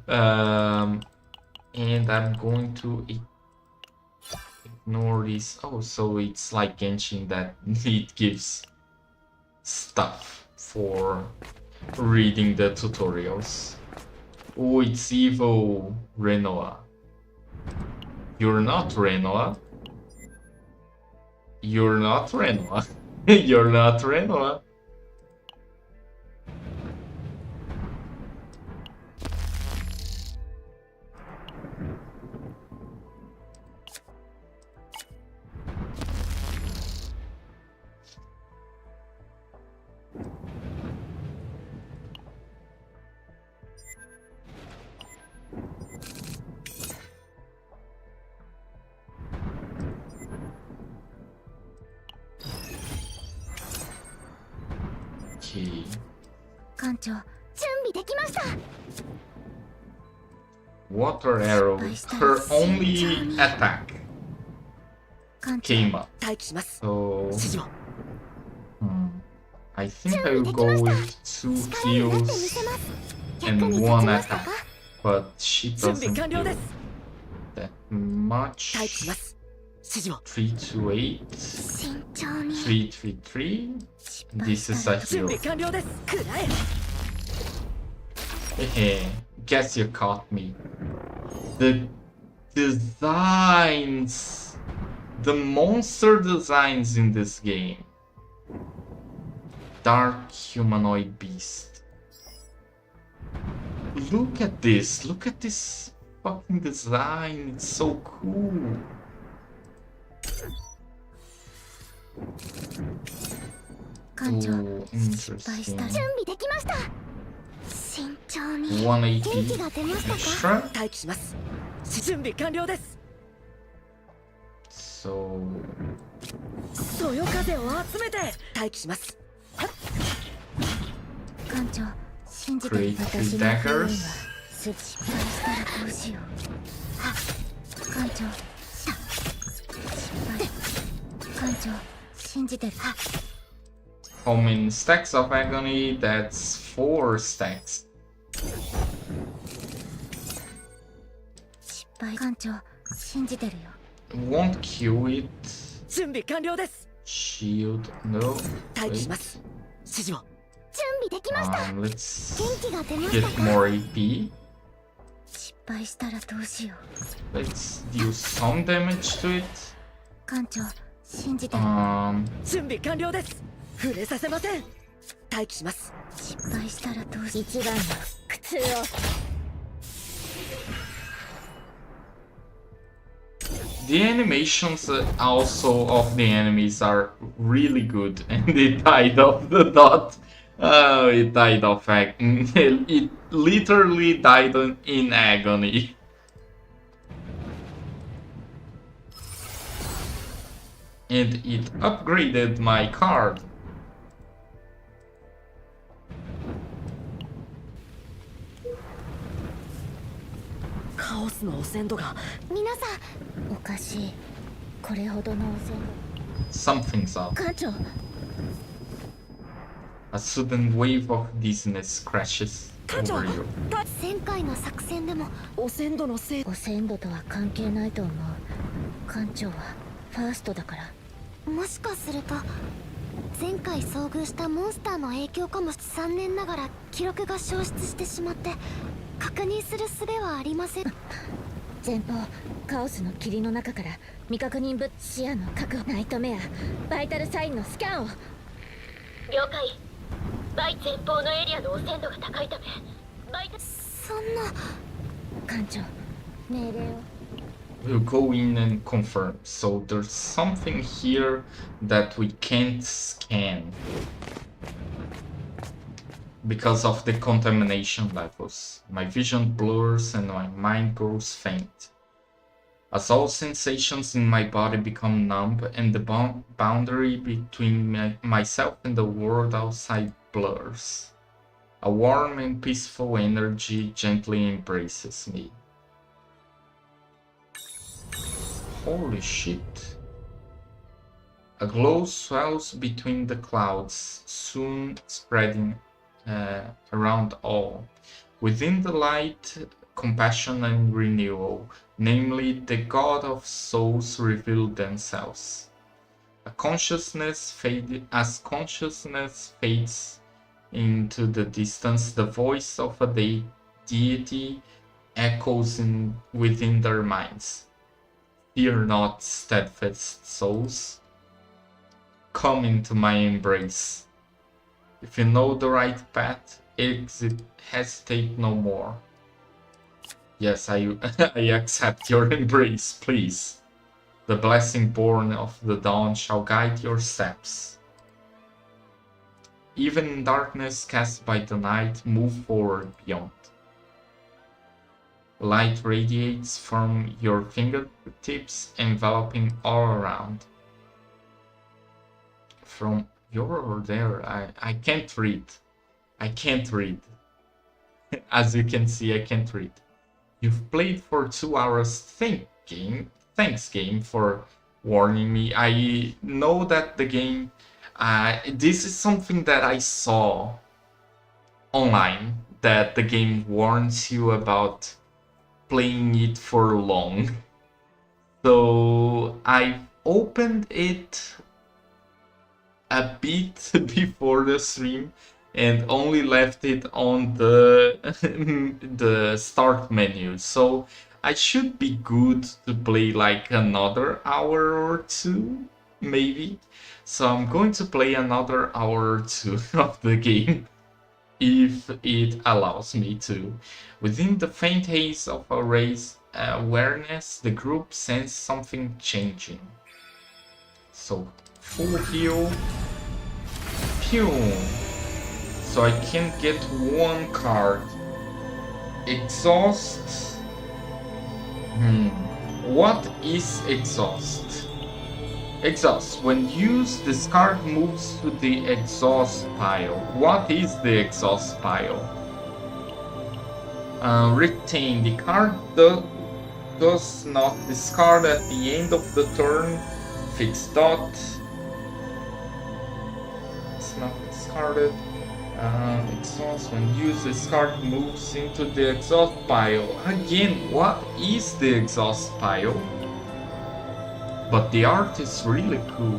And I'm going to ignore this. Oh, so it's like Genshin that it gives stuff for reading the tutorials. Oh, it's evil Renoa. You're not Renoa. You're not Renoa. You're not Renoa. Okay. 艦長、準備できました Water arrow. Her only attack 艦長、 came up. 待機します So 指示を I think I will go with 2 heals 役に and 立ち 1 ました attack. か But she 準備 doesn't 完了で heal す that much. 待機します指示を 3 to 8. 慎重に 3 3 3. This is a 準 heal. 備完了ですくらえ Hehe, guess you caught me. The designs, the monster designs in this game. Dark humanoid beast. Look at this fucking design, it's so cool. 艦長、 Ooh, 失敗した interesting. 準備できました慎重に1元気 AP が出ましたか extra. 待機します準備完了です So そよ風を集めて待機します艦長、信じて create 私 3 の不運は daggers. 失敗したらどうしよう。艦長、失敗。艦長、信じてる。 How many stacks of agony? That's 4 stacks. 失敗。艦長、信じてるよ。 Won't kill it. 準備完了です Shield. No. 待機 Wait. します指示を準備できました Let's 元気が出ま get したか more AP. 失敗したらどうしよう。 Let's do some damage to it. 艦長、信じてる。準備完了です触れさせません待機します失敗したらどうしよう。一番の苦痛を。 The animations also of the enemies are really good, and it died off the dot. Oh, it died off it literally died in agony. And it upgraded my card. Chaos の汚染度が皆さんおかしい。これほどの汚染 Something's up. 艦長 A sudden wave of dizziness crashes over you. 前回の作戦でも汚染度のせい。汚染度とは関係ないと思う。艦長はファーストだから。もしかすると前回遭遇したモンスターの影響かも。残念ながら記録が消失してしまって確認する術はありません。前方カオスの霧の中から未確認物視野の確保。ナイトメアバイタルサインのスキャンを。了解。バイ前方のエリアの汚染度が高いためバイタ。そんな。艦長命令を。 We'll go in and confirm. So there's something here that we can't scan because of the contamination levels. My vision blurs and my mind grows faint. As all sensations in my body become numb and the boundary between myself and the world outside blurs, a warm and peaceful energy gently embraces me. Holy shit. A glow swells between the clouds, soon spreading around all. Within the light, compassion and renewal, namely the God of souls reveal themselves. As consciousness fades into the distance, the voice of a deity echoes within their minds. Fear not, steadfast souls. Come into my embrace. If you know the right path, hesitate no more. Yes, I accept your embrace, please. The blessing born of the dawn shall guide your steps. Even in darkness cast by the night, move forward beyond. Light radiates from your fingertips, enveloping all around. From your or there, I can't read. I can't read. As you can see, I can't read. You've played for 2 hours thinking. Thanks, game, for warning me. I know that the game... this is something that I saw online, that the game warns you about playing it for long. So I opened it a bit before the stream and only left it on the the start menu. So I should be good to play like another hour or two, maybe. So I'm going to play another hour or two of the game, if it allows me to. Within the faint haze of a raised awareness, the group sensed something changing. So, full heal. Pew! So I can get one card. Exhaust. What is exhaust? Exhaust. When used, this card moves to the exhaust pile. What is the exhaust pile? Retain. The card does not discard at the end of the turn. Fixed dot. It's not discarded. Exhaust. When used, this card moves into the exhaust pile. Again, what is the exhaust pile? But the art is really cool.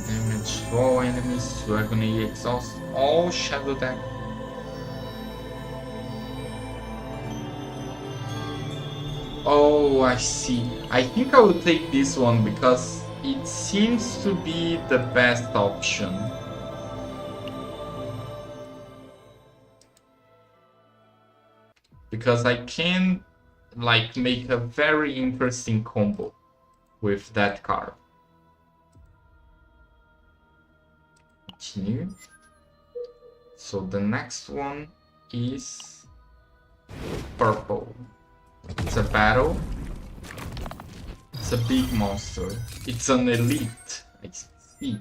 Damage to all enemies to agony, exhaust all shadow deck. Oh, I see. I think I will take this one because it seems to be the best option. Because I can like make a very interesting combo with that card. Continue. So the next one is purple. It's a battle. It's a big monster. It's an elite. I see.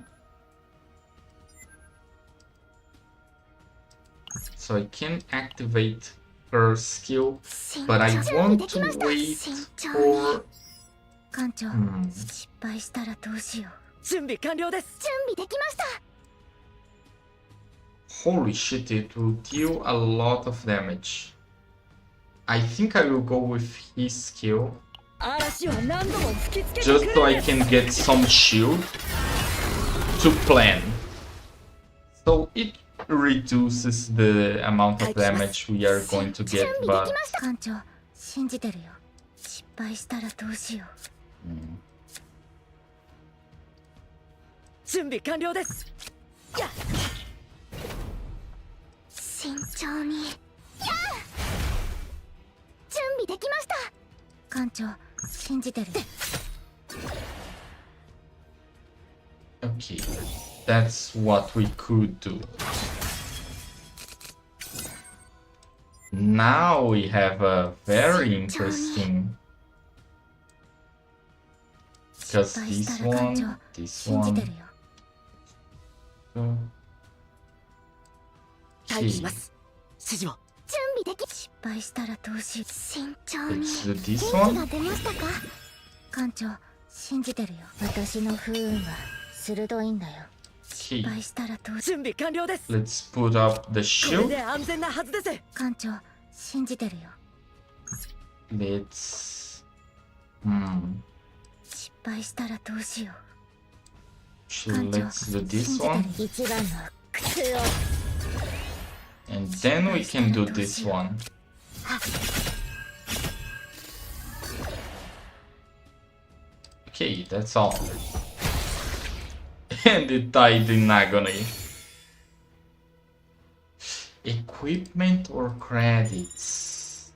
So I can activate her skill, but I want to wait for... 艦長、失敗したらどうしよう。準備完了です。準備できました。 Holy shit, it will deal a lot of damage. I think I will go with his skill. 嵐は何度も吹きつけて Just so I can get some shield to plan. So it reduces the amount of damage we are going to get, but... 艦長、信じてるよ。失敗したらどうしよう。準備完了です。やっ慎重に。準備できました。艦長、信じてる。Okay, that's what we could do. Now we have a very interesting... Because this one, this one... 待機します。指示を。準備でき。失敗したらどうしよう。慎重に。 Let's do 元 this 気 one. が出ましたか。艦長、信じてるよ。私の不運は鋭いんだよ。失敗したらどうしよ準備完了です。こ Let's put up the れ shield. で安全なはずです。う。艦長、信じてるよ。 Let's... 失敗したらどうしよう。 Actually, let's do this one. 一番の苦痛を。 And then we can do this one. Okay, that's all. And it died in agony. Equipment or credits?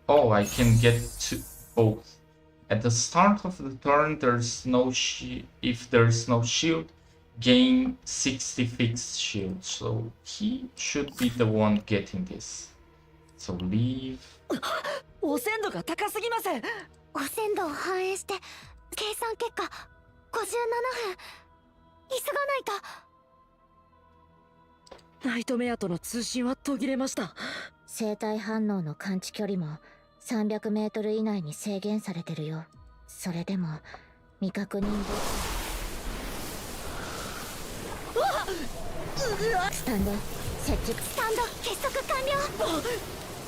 Oh, I can get to both. At the start of the turn, there's no shield. If there's no shield, gain 60 fixed shield. So he should be the one getting this. So leave. 汚染度が高すぎます。汚染度を反映して計算結果57分。急がないと。ナイトメアとの通信は途切れました。生体反応の感知距離も300メートル以内に制限されてるよ。それでも未確認でスタンド設置。スタンド結束完了。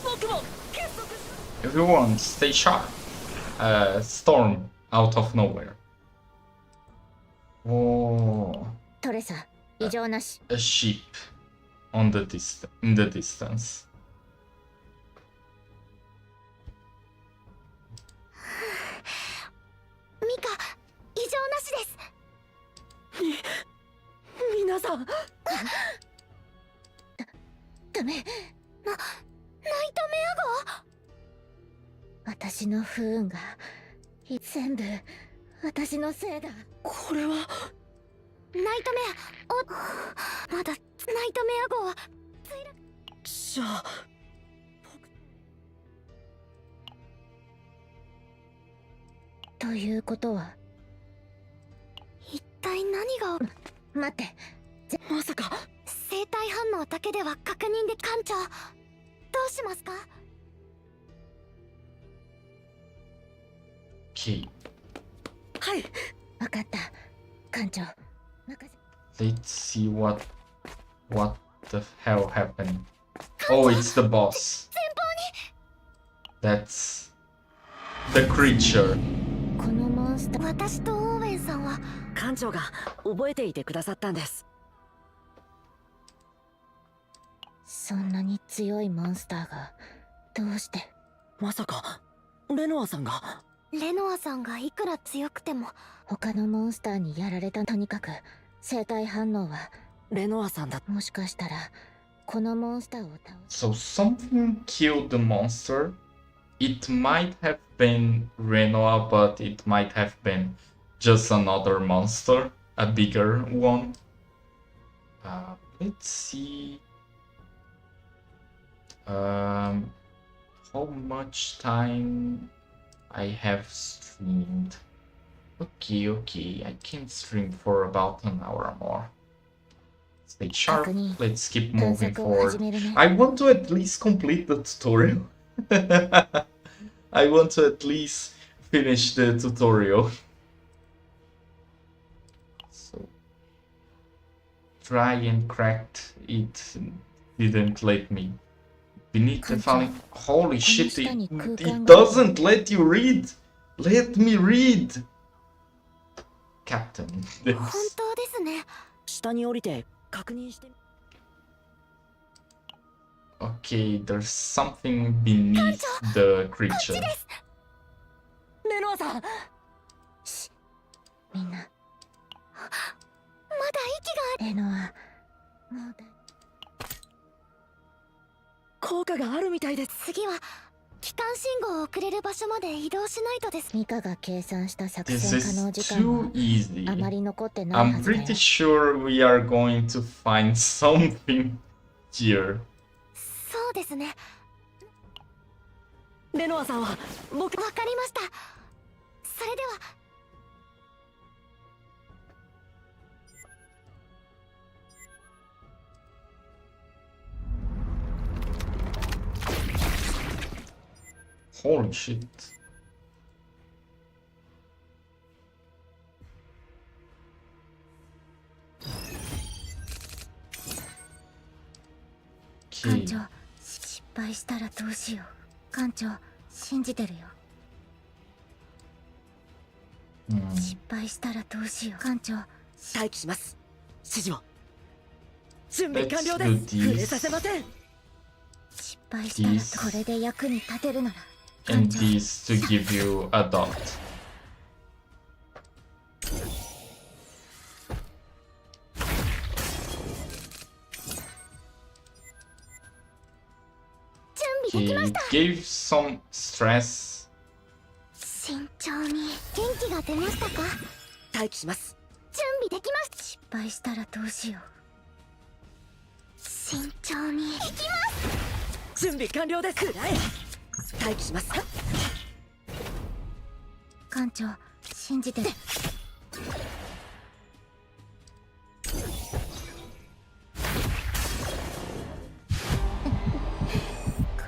僕も結束。 Everyone, stay sharp. Storm out of nowhere. Oh, トレサ異常なし。 a ship on the in the distance. ミカ異常なしです。皆さん。ダメ。ナイトメア号。私の不運が全部私のせいだ。これはナイトメア。まだナイトメア号はじゃあということは一体何が。待って。まさか生体反応だけでは確認で。艦長どうしますか。 Okay, はい。分かった艦長。任せ。 let's see what the hell happened. Oh, it's the boss. That's the creature. このモンスター。私とオーウェンさんは艦長が覚えていてくださったんです。そんなに強いモンスターがどうして。まさかレノアさんが。レノアさんがいくら強くても他のモンスターにやられた。とにかく生体反応はレノアさんだ。もしかしたらこのモンスターを倒す。 So something killed the monster. It might have been Renoa, but it might have been just another monster, a bigger one. Let's see. how much time I have streamed. Okay, I can stream for about an hour more. Stay sharp, let's keep moving forward. I want to at least complete the tutorial. I want to at least finish the tutorial. So, try and cracked, it didn't let me. Beneath the falling... Holy shit, it doesn't let you read! Let me read! Captain, this... 本当ですね。下に降りて確認して。 Okay, there's something beneath the creature. レノアさん。みんな、まだ息がレノア、もうだ。効果があるみたいです。次は機関信号を送れる場所まで移動しないとです。ミカが計算した作 This 戦可 is 能時間 too は easy. あまり残ってないは I'm ずだよ。 pretty sure we are going to find something here. そうですね。レノアさんは僕。わかりました。それでは。 Holy shit. Okay. 艦長、失敗したらどうしよう。艦長、信じてるよ。失敗したらどうしよう。艦長、待機します。指示を。準備完了 Let's で do す。触れ this. させません。失敗したらこれで役に立てるなら。 And these to give you a dot. 準備できま He した。 gave some stress. 慎重に。元気が出ましたか。待機します。準備できました。失敗したらどうしよう。慎重に。行きます。準備完了です。暗い。待機します。艦長、信じてる。こ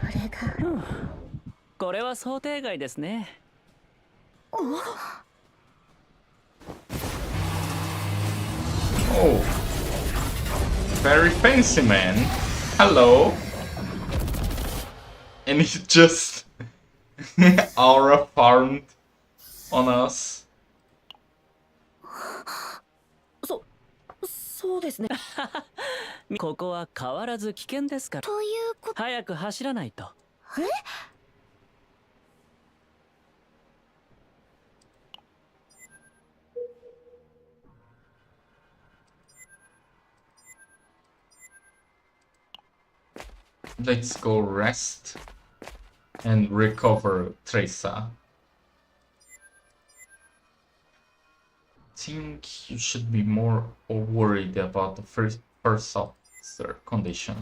れが。これは想定外ですね。Oh. Very fancy, man. Hello. And he just aura farmed on us. そうですね。ここは変わらず危険ですから。ということ。早く走らないと。Let's go rest and recover Tresa. Think you should be more worried about the first officer condition.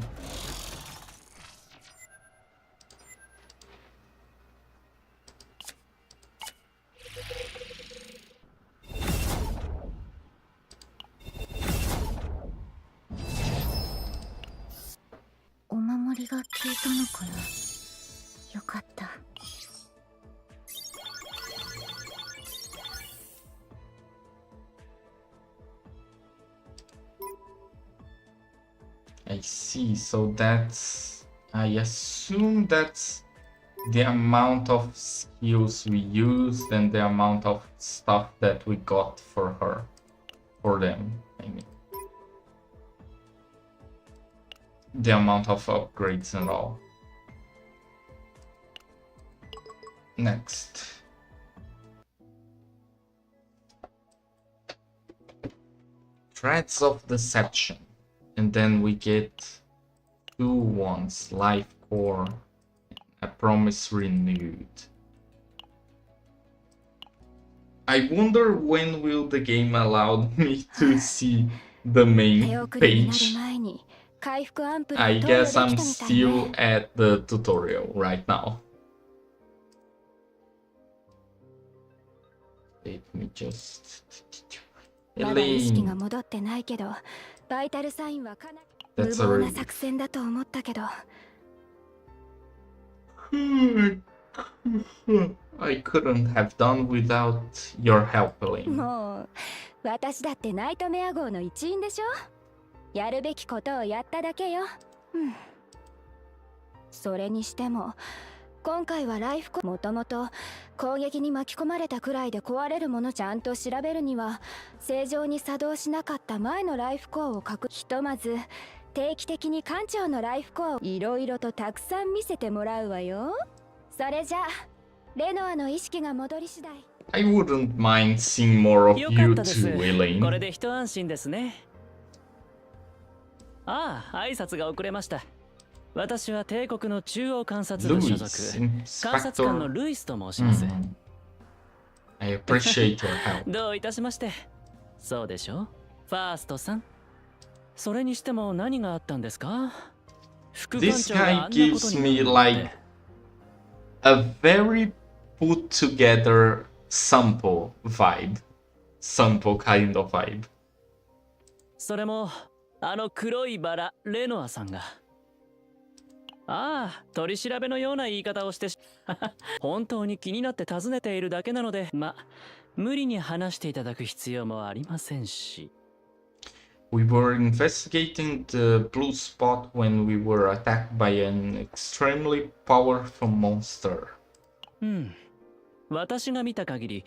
I see, so that's... I assume that's the amount of skills we used and the amount of stuff that we got for her. For them, I mean. The amount of upgrades and all. Next. Threads of Deception. And then we get 2 ones, Life Core, A Promise Renewed. I wonder when will the game allow me to see the main page. I guess I'm still at the tutorial right now. Let me just. まだ意識 Elaine. が戻ってないけど、バイタルサインはかなり無 That's a 謀な relief. 作戦だと思ったけど、 I couldn't have done without your help, Elaine. もう私だってナイトメア号の一員でしょ。やるべきことをやっただけよ。それにしても今回はライフコもともと攻撃に巻き込まれたくらいで壊れるものちゃんと調べるには正常に作動しなかった前のライフコアをひとまず定期的に艦長のライフコアをいろいろとたくさん見せてもらうわよ。それじゃあレノアの意識が戻り次第。 I wouldn't mind seeing more of よか you ったです。 too, これ Elaine. で一安心ですね。ああ、挨拶が遅れました。私は帝国の中央監察部所属 Luis, 監察官の Inspector. ルイスと申します。 I appreciate your help. どういたしまして。そうでしょ、ファーストさん。それにしても何があったんですか？副官 This 長があん guy なこと gives に me なるなんて like a very put together sample vibe. Sample kind of vibe. それもあの黒いバラレノアさんが。ああ、取り調べのような言い方をして本当に気になって尋ねているだけなので、無理に話していただく必要もありませんし。We were investigating the blue spot when we were attacked by an extremely powerful monster. 私が見た限り、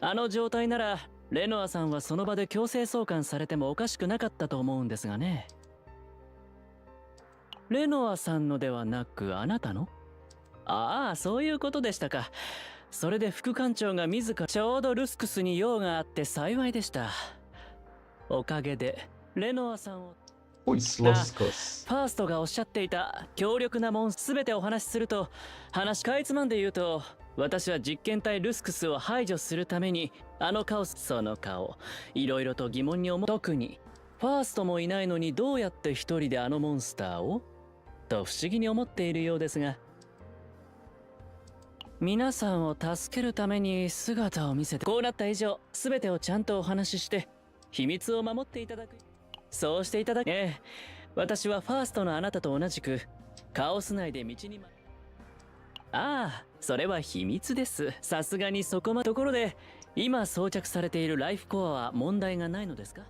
あの状態ならレノアさんはその場で強制送還されてもおかしくなかったと思うんですがね。レノアさんのではなくあなたの？ああ、そういうことでしたか。それで副官長が自らちょうどルスクスに用があって幸いでした。おかげでレノアさんを。Who is Loscos? ファーストがおっしゃっていた強力なもんすべてお話しすると、話かいつまんで言うと、私は実験体ルスクスを排除するためにあのカオス、その顔いろいろと疑問に思う。特にファーストもいないのにどうやって一人であのモンスターをと不思議に思っているようですが、皆さんを助けるために姿を見せて、こうなった以上全てをちゃんとお話しして秘密を守っていただく。そうしていただけ。私はファーストのあなたと同じくカオス内で道にああ、それは秘密です。さすがにそこまで。ところで今装着されているライフコアは問題がないのですか？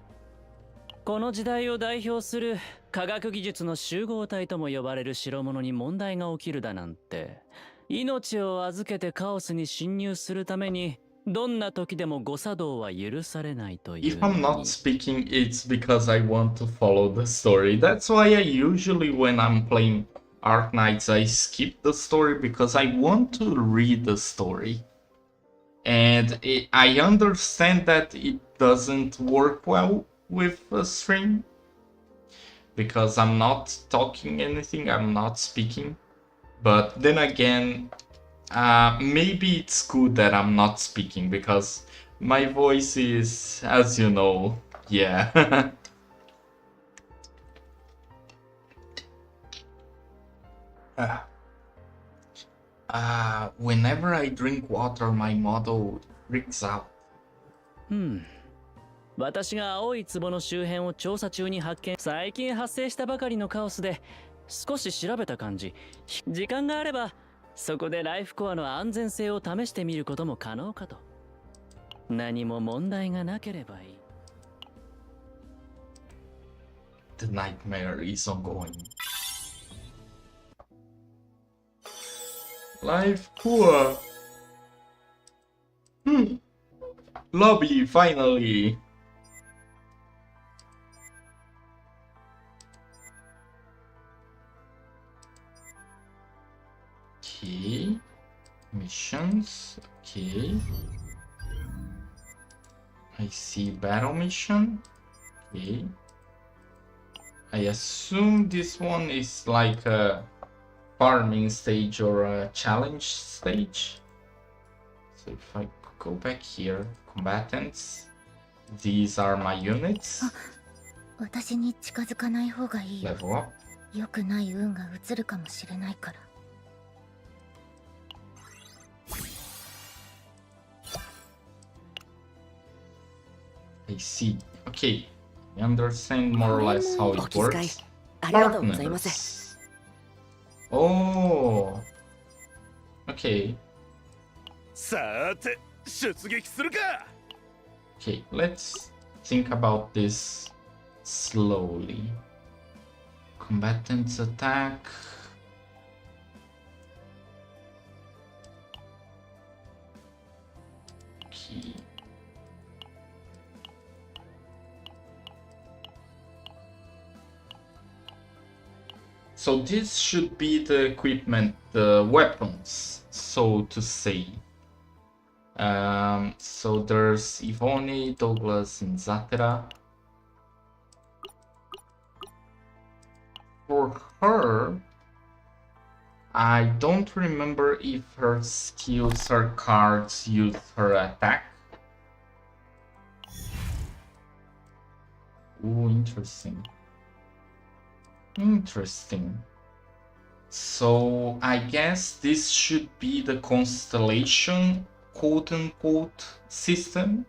この時代を代表する科学技術の集合体とも呼ばれる代物に問題が起きるだなんて、命を預けてカオスに侵入するためにどんな時でも誤作動は許されないという If の I'm に。 not speaking, it's because I want to follow the story. That's why I usually, when I'm playing Arc Knights, I skip the story because I want to read the story. And I understand that it doesn't work well with a stream because I'm not talking anything, I'm not speaking. But then again, maybe it's good that I'm not speaking because my voice is, as you know, yeah. Whenever I drink water, my model freaks out. 私が青い壺の周辺を調査中に発見。最近発生したばかりのカオスで少し調べた感じ。時間があればそこでライフコアの安全性を試してみることも可能かと。何も問題がなければいい。 The nightmare is ongoing. Life poor. Lobby, finally. Okay. Missions. Okay. I see battle mission. Okay. I assume this one is like a farming stage or a challenge stage. So if I go back here, combatants, these are my units. 私に近づかない方がいいよ。 Level up. 良くない運が移るかもしれないから。I see. Okay, I understand more or less how it works. ありがとうございます。 Partners. Oh. Okay. さて出撃するか。 Okay, let's think about this slowly. Combatants attack. Okay. So this should be the equipment, the weapons, so to say. So there's Ivone, Douglas, and Zatera. For her, I don't remember if her skills or cards use her attack. Ooh, interesting. Interesting. So I guess this should be the constellation quote-unquote system.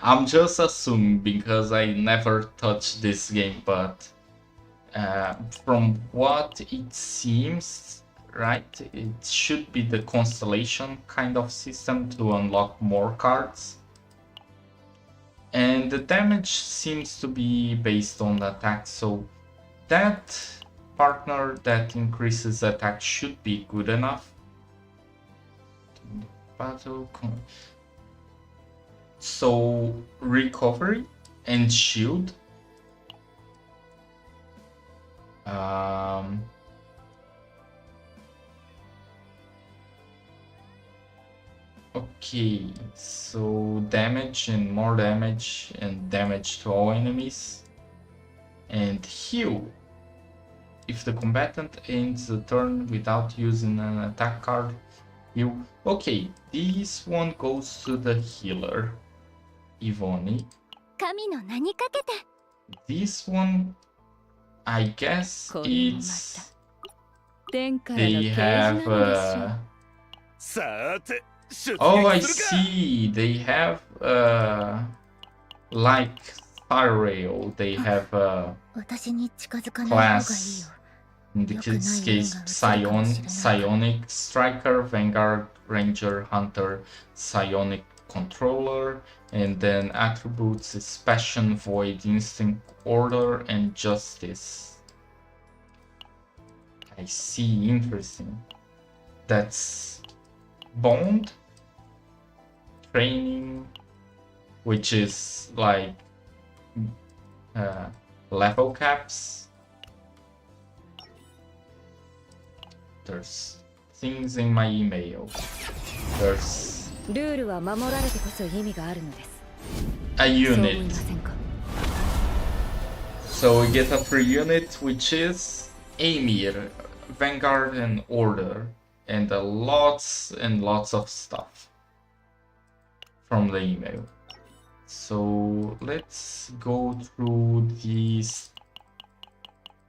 I'm just assuming because I never touched this game, but from what it seems, right, it should be the constellation kind of system to unlock more cards. And the damage seems to be based on the attack, so that partner that increases attack should be good enough. Battle. So recovery and shield. Okay, so damage and more damage and damage to all enemies. And heal. If the combatant ends the turn without using an attack card, heal. Okay, this one goes to the healer, Ivone. 神の名にかけて This one, I guess これもまた it's 天からの they 啓示な have のでしょう。さて出撃 oh, I するか。 see. They have like Star Rail. They have 私に近づかない方がいいよ。 class. In this Yokunai case, Rengaが映るかもしれない。 Psionic Striker, Vanguard, Ranger, Hunter, Psionic Controller, and then attributes is Passion, Void, Instinct, Order, and Justice. I see, interesting. That's Bond, Training, which is like level caps. There's things in my email. There's ルールは守られてこそ意味があるのです。 a そう思い unit. ませんか？ So we get a free unit, which is Amir, Vanguard, and Order, and lots and lots of stuff from the email. So let's go through these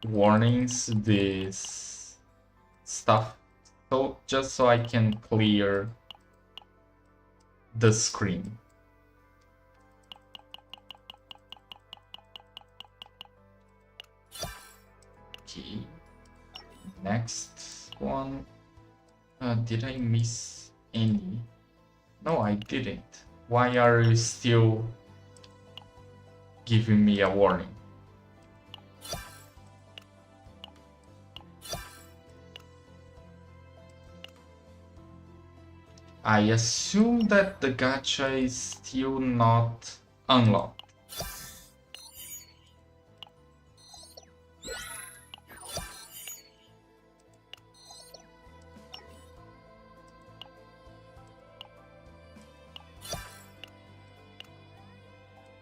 warnings, this stuff, so just so I can clear the screen. Okay, next one. Did I miss any? No, I didn't. Why are you still giving me a warning? I assume that the gacha is still not unlocked.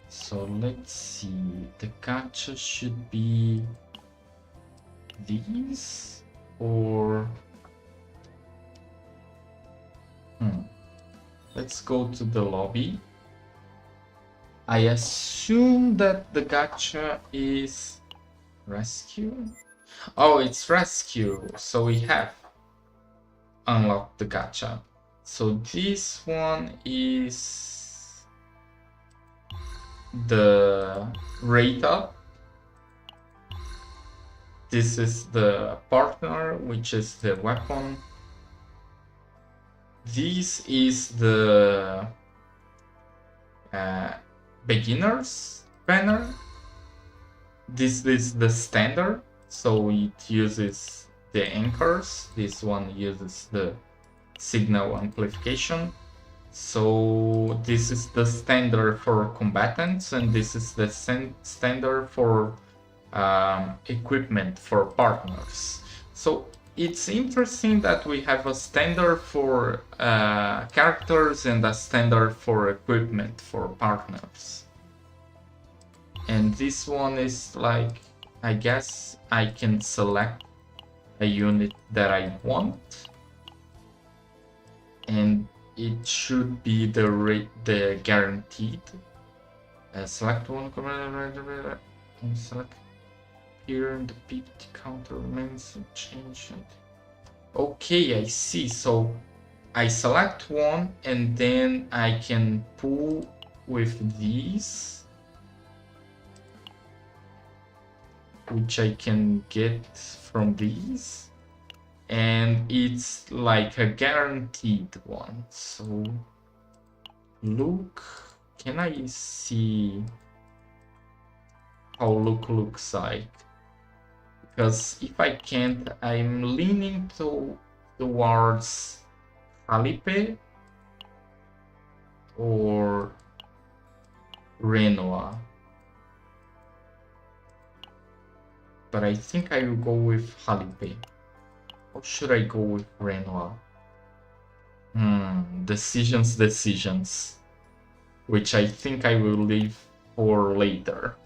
So let's see, the gacha should be these or let's go to the lobby. I assume that the gacha is rescue. Oh, it's rescue, so we have unlocked the gacha. So this one is the rate up. This is the partner, which is the weapon. This is the beginners banner. This is the standard, so it uses the anchors. This one uses the signal amplification. So this is the standard for combatants, and this is the standard for equipment for partners. So it's interesting that we have a standard for characters and a standard for equipment for partners. And this one is like, I guess I can select a unit that I want, and it should be the guaranteed. Select one and select here, and the PPT counter remains unchanged. Okay, I see. So I select one, and then I can pull with these, which I can get from these, and it's like a guaranteed one. So look, can I see how look looks like? Because if I can't, I'm leaning towards Felipe or Renoir. But I think I will go with Felipe. Or should I go with Renoir? Decisions. Which I think I will leave for later,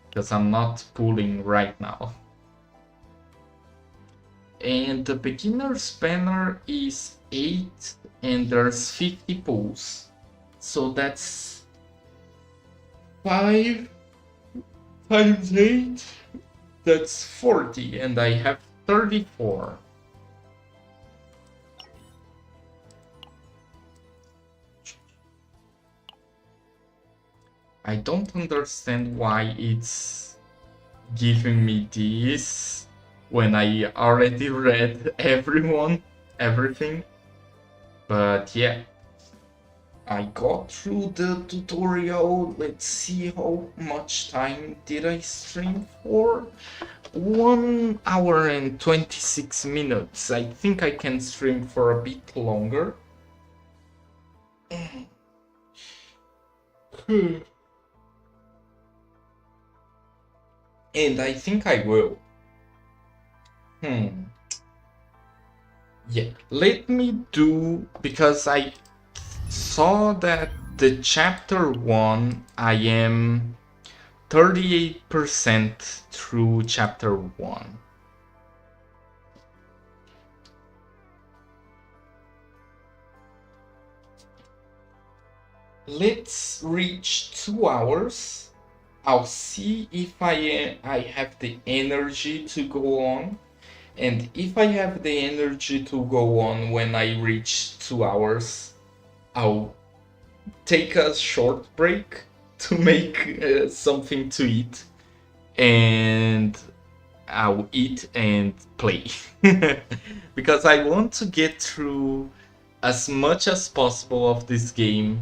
because I'm not pulling right now. And the beginner's banner is 8, and there's 50 pulls. So that's 5 times 8. That's 40, and I have 34. I don't understand why it's giving me this when I already read everything. But yeah, I got through the tutorial. Let's see how much time did I stream for. 1 hour and 26 minutes. I think I can stream for a bit longer. And I think I will. Yeah, let me do, because I saw that the chapter 1, I am 38% through chapter 1. Let's reach 2 hours. I'll see if I have the energy to go on. And if I have the energy to go on when I reach 2 hours, I'll take a short break to make something to eat. And I'll eat and play. Because I want to get through as much as possible of this game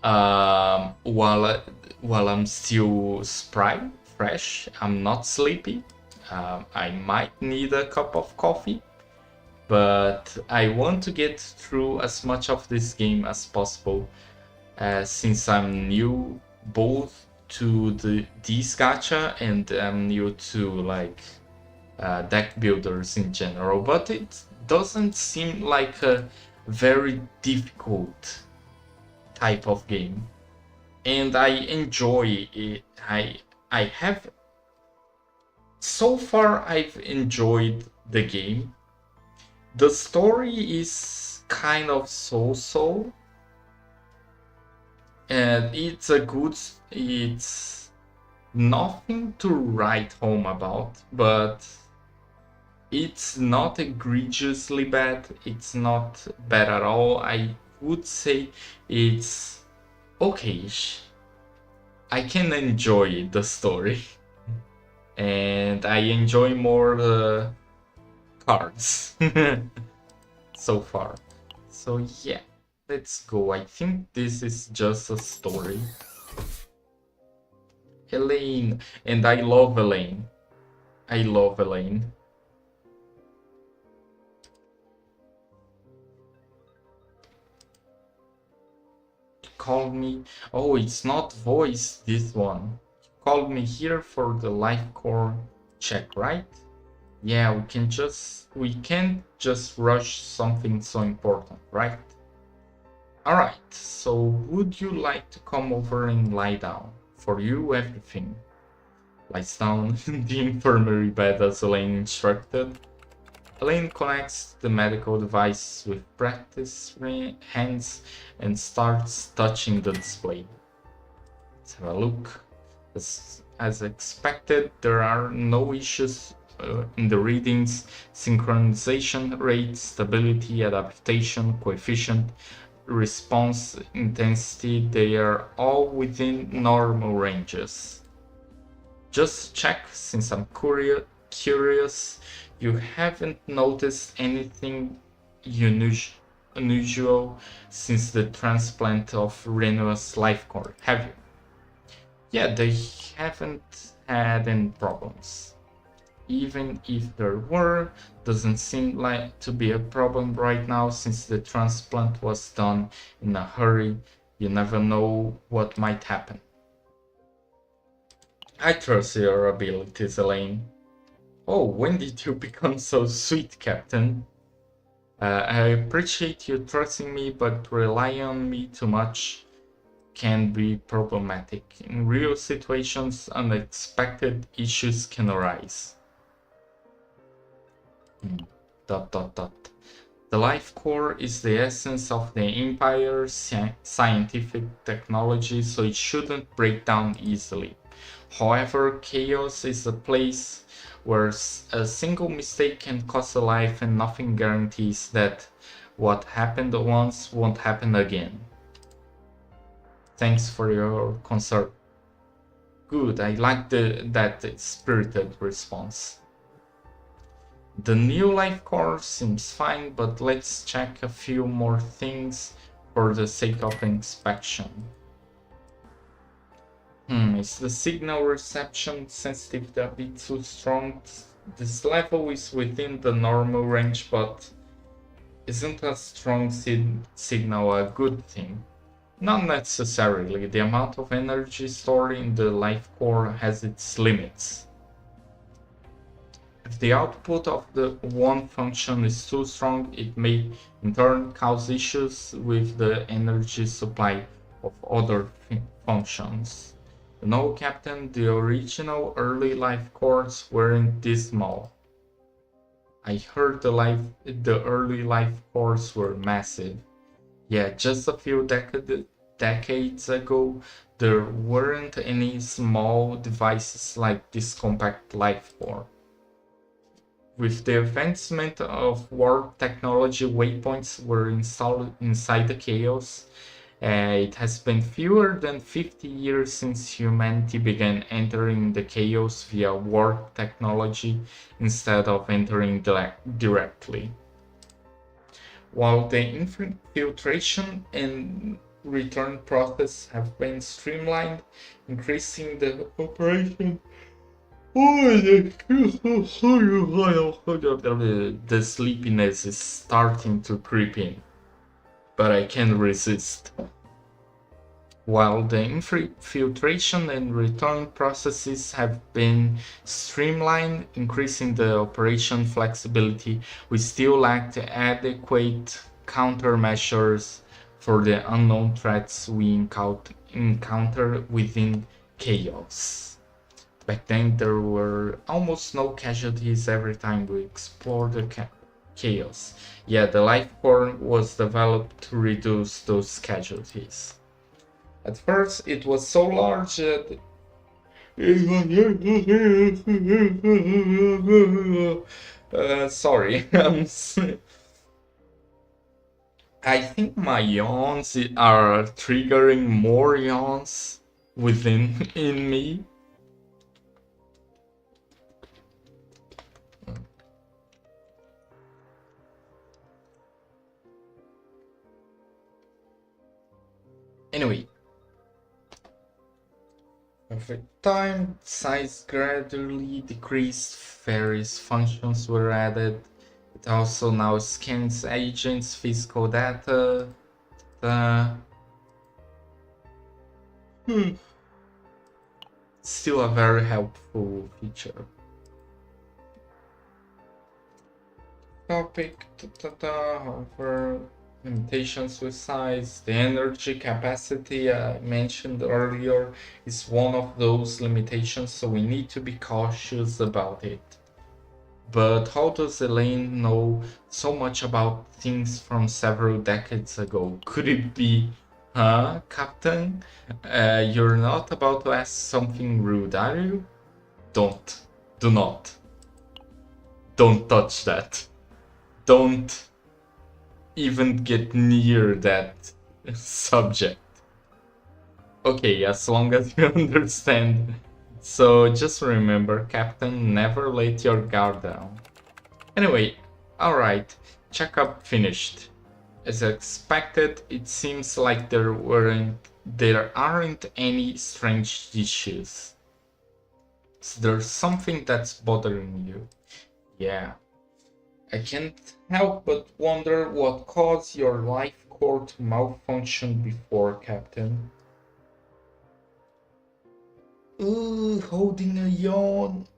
while I'm still fresh. I'm not sleepy. I might need a cup of coffee, but I want to get through as much of this game as possible, since I'm new both to this gacha and I'm new to like deck builders in general. But it doesn't seem like a very difficult type of game, and I enjoy it. I have so far I've enjoyed the game. The story is kind of so-so, and it's nothing to write home about, but it's not egregiously bad. It's not bad at all. I would say it's okayish. I can enjoy the story. And I enjoy more the cards so far. So yeah, let's go. I think this is just a story. Elaine, and I love Elaine. I love Elaine. Called me. Oh, it's not voice, this one. You called me here for the life core check, right? Yeah, we can't just rush something so important, right? Alright, so would you like to come over and lie down? For you, everything. Lies down in the infirmary bed as Elaine instructed. Elaine connects the medical device with practice hands and starts touching the display. Let's have a look. As expected, there are no issues in the readings. Synchronization rate, stability, adaptation, coefficient, response intensity, they are all within normal ranges. Just check, since I'm curious, you haven't noticed anything unusual since the transplant of Renua's life core, have you? Yeah, they haven't had any problems. Even if there were, doesn't seem like to be a problem right now since the transplant was done in a hurry. You never know what might happen. I trust your abilities, Elaine. Oh, when did you become so sweet, Captain? I appreciate you trusting me, but relying on me too much can be problematic. In real situations, unexpected issues can arise. The life core is the essence of the Empire's scientific technology, so it shouldn't break down easily. However, chaos is a place where a single mistake can cost a life, and nothing guarantees that what happened once won't happen again. Thanks for your concern. Good, I like that spirited response. The new life core seems fine, but let's check a few more things for the sake of inspection. Is the signal reception sensitivity a bit too strong? This level is within the normal range, but isn't a strong signal a good thing? Not necessarily. The amount of energy stored in the life core has its limits. If the output of the one function is too strong, it may in turn cause issues with the energy supply of other functions. No, Captain, the original early life cores weren't this small. I heard the early life cores were massive. Yeah, just a few decades ago, there weren't any small devices like this compact life core. With the advancement of warp technology, waypoints were installed inside the chaos. It has been fewer than 50 years since humanity began entering the chaos via warp technology instead of entering directly. While the infiltration and return process have been streamlined, increasing the operation. The sleepiness is starting to creep in, but I can't resist. While the infiltration and return processes have been streamlined, increasing the operation flexibility, we still lack the adequate countermeasures for the unknown threats we encounter within chaos. Back then, there were almost no casualties every time we explored the chaos. Yeah, the life core was developed to reduce those casualties. At first, it was so large that sorry, I think my yawns are triggering more yawns. within in me. Anyway, over time, size gradually decreased, various functions were added. It also now scans agents' physical data. Still a very helpful feature. Topic, however, limitations with size. The energy capacity I mentioned earlier is one of those limitations, so we need to be cautious about it. But how does Elaine know so much about things from several decades ago? Could it be, Captain? You're not about to ask something rude, are you? Don't. Do not. Don't touch that. Don't even get near that subject. Okay, as long as you understand. So just remember, Captain, never let your guard down. Anyway, alright, checkup finished. As expected, it seems like there aren't any strange issues. So there's something that's bothering you. Yeah. I can't help but wonder what caused your life core to malfunction before, Captain. Ooh, holding a yawn.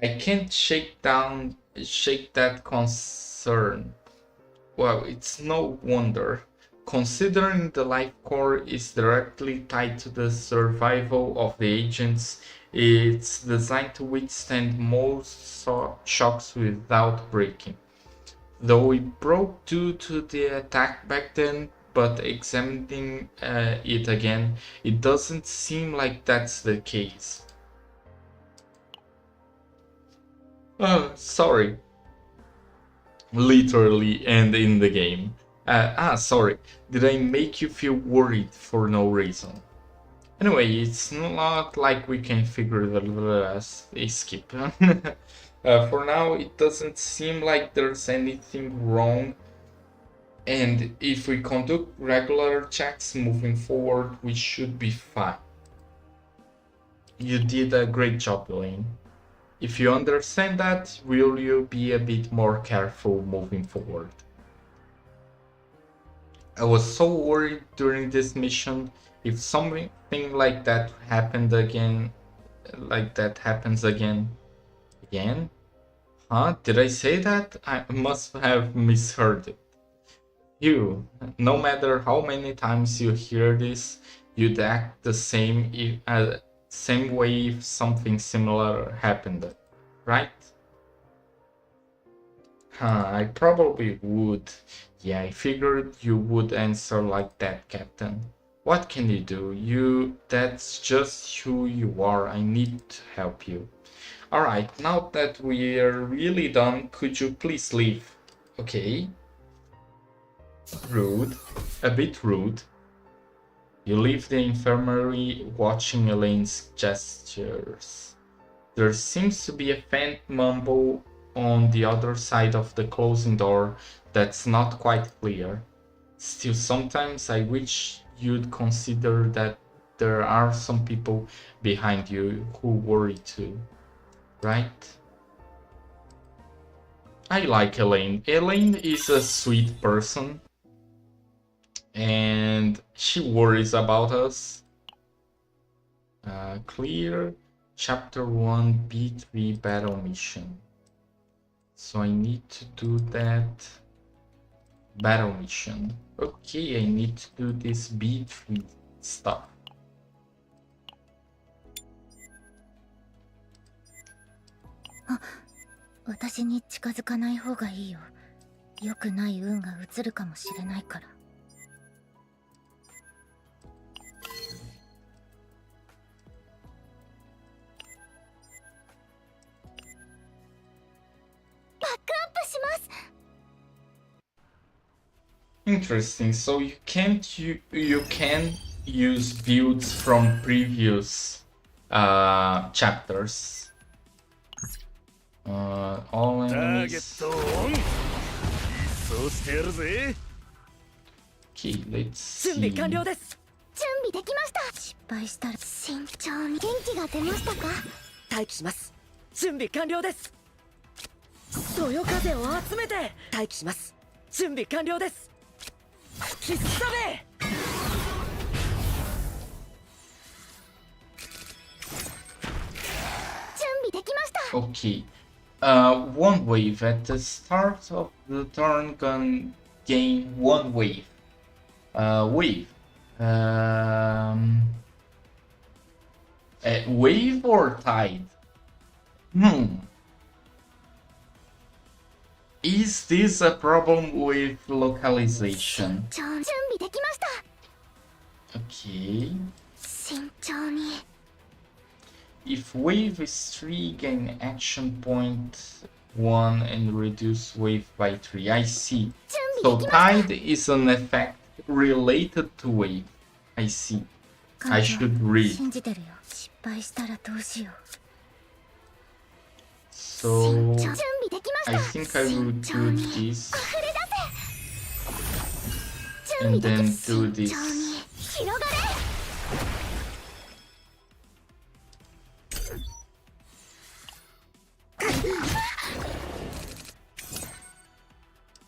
I can't shake that concern. Well, it's no wonder, considering the life core is directly tied to the survival of the agents. It's designed to withstand most shocks without breaking. Though it broke due to the attack back then, but examining it again, it doesn't seem like that's the case. Oh, sorry. Literally and in the game. Sorry. Did I make you feel worried for no reason? Anyway, it's not like we can figure the skip. For now, it doesn't seem like there's anything wrong. And if we conduct regular checks moving forward, we should be fine. You did a great job, Elaine. If you understand that, will you be a bit more careful moving forward? I was so worried during this mission. If something like that happened again, again? Huh? Did I say that? I must have misheard it. You, no matter how many times you hear this, you'd act the same way if something similar happened, right? I probably would. Yeah, I figured you would answer like that, Captain. What can you do? That's just who you are. I need to help you. Alright, now that we're really done, could you please leave? Okay. Rude. A bit rude. You leave the infirmary watching Elaine's gestures. There seems to be a faint mumble on the other side of the closing door that's not quite clear. Still, sometimes I wish you'd consider that there are some people behind you who worry too, right? I like Elaine. Elaine is a sweet person. And she worries about us. Clear chapter 1 B3 battle mission. So I need to do that battle mission. Okay, I need to do this B3 stuff. Ah, 私に近づかない方がいいよ。良くない運が移るかもしれないから。Interesting. So you can use builds from previous chapters. All ターゲ enemies. ットオン。一掃してやるぜ。 Okay, let's 準備 see. 完了です。準備できました。失敗したら慎重に。元気が出ましたか？待機します。準備完了です。そよ風を集めて待機します。準備完了です。吹きすさめ。準備できました。 Okay. One wave at the start of the turn can gain one wave. Wave. Wave or tide? Is this a problem with localization? 準備できました。 Okay. 慎重に。 If wave is 3, gain action point 1 and reduce wave by 3. I see. 準 So 備できました。 tide is an effect related to wave. I see. I should read. 信じてるよ。失敗したらどうしよう。 So 準備できました。 I think I will 慎 do 重に。 this 溢れ出せ。準備 and でき then ま do 慎重 this. に。広がれ。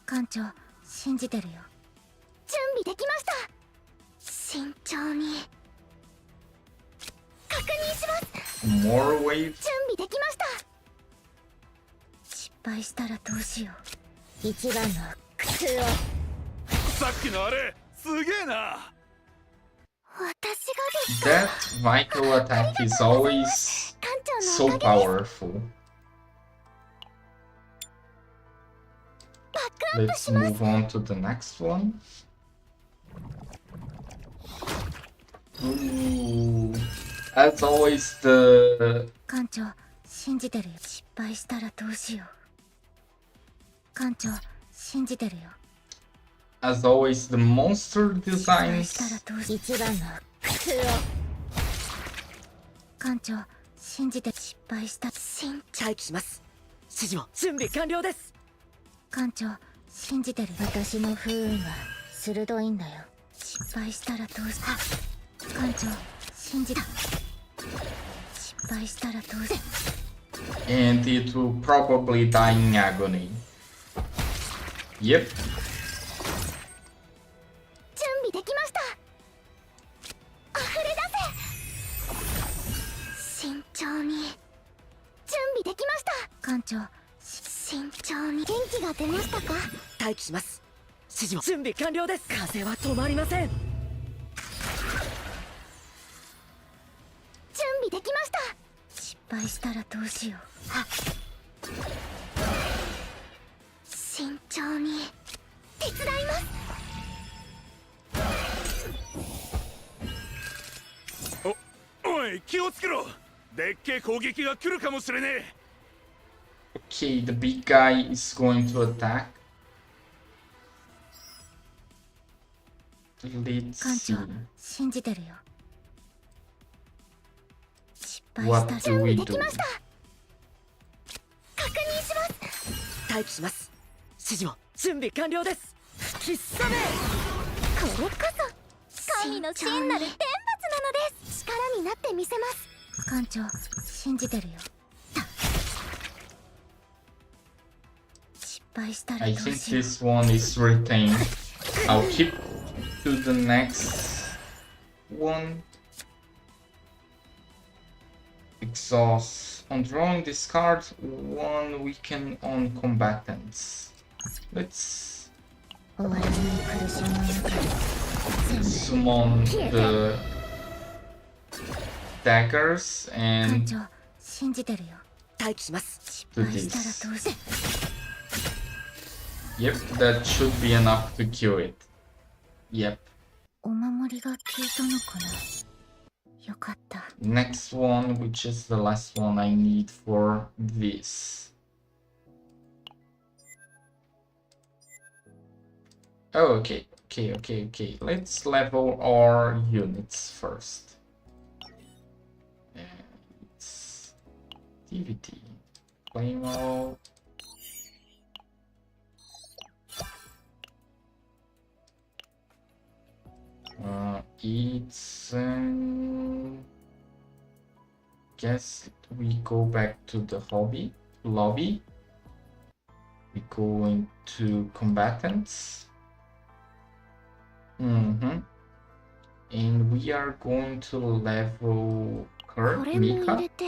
艦長、信じてるよ。準備できました。慎重に。確認します。 More wave. 準備できました。失敗したらどうしよう。一番の苦痛を。さっきのあれすげえな。私がですか？ That vital attack is always 艦長 so のおかげです。 powerful. バックアップ Let's します。 move on to the next one. Ooh. As always, the 艦長、信じてるよ。失敗したらどうしよう。艦長、信じてるよ。 as always the monster 失敗したら designs どうしよう。一番の苦痛を。艦長、信じて失敗した。待機します。指示を。準備完了です。艦長、信じてる。私の不運は鋭いんだよ。失敗したらどうしよう。艦長、信じた。失敗したらどうしよ and it will probably die in agony. Yep. 準備できました。溢れ出せ。慎重に。準備できました。う。艦長、慎重に。元気が出ましたか？待機します。指示を。準備完了です。風は止まりません。準備できました。失敗したらどうしよ慎重に。手伝います。おい気をつけろ。でっけえ攻撃が来るかもしれねえ。 Okay, the big guy is going to attack. う。 Let's 艦長 see. 信じてるよ。失敗し What た。 do 準備 we で do? きました。確認します。待機します。指示を。準備完了です。吹きすさめ。これこそ神の真なる天罰なのです。力になってみせます。艦長、信じてるよ。失敗したら I どう think しよう。 this one is retained. I'll keep to the next one. Exhaust. On drawing this card, one weaken on combatants. Let's 終わらない苦しみの中で全部 summon the daggers 艦 and 長、信じてるよ。待機します。失敗したらどうしよ yep, that should be enough to kill it. Yep. う。お守りが効いたのかな。よかった。 Next one, which is the last one I need for this. Oh, okay. Okay. Let's level our units first. It's activity. Play mode. It's guess we go back to the lobby. We go into combatants. And we are going to level her, これも入 Mika. れて、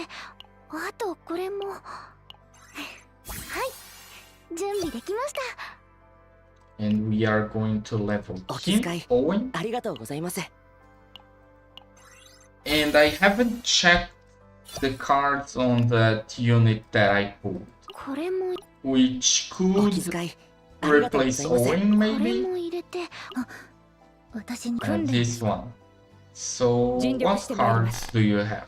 あとこれも。はい、準備できました。 And we are going to level お気 Kim, 遣い Owen. ありがとうございます。 And I haven't checked the cards on that unit that I pulled, これも、 which お気 could 遣いありがとうご replace ざいます。 Owen これ maybe. も入れて、あ、私に訓練。 This one. So 尽力 what してまいります。 cards do you have?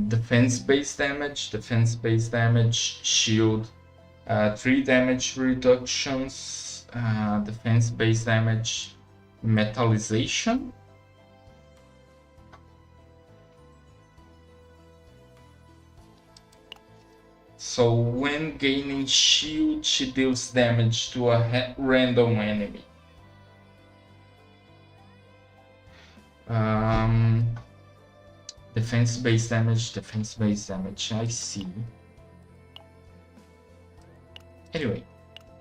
Defense-based damage, shield, 3 damage reductions, defense-based damage, metallization. So when gaining shield, she deals damage to a random enemy. Defense-based damage, I see. Anyway,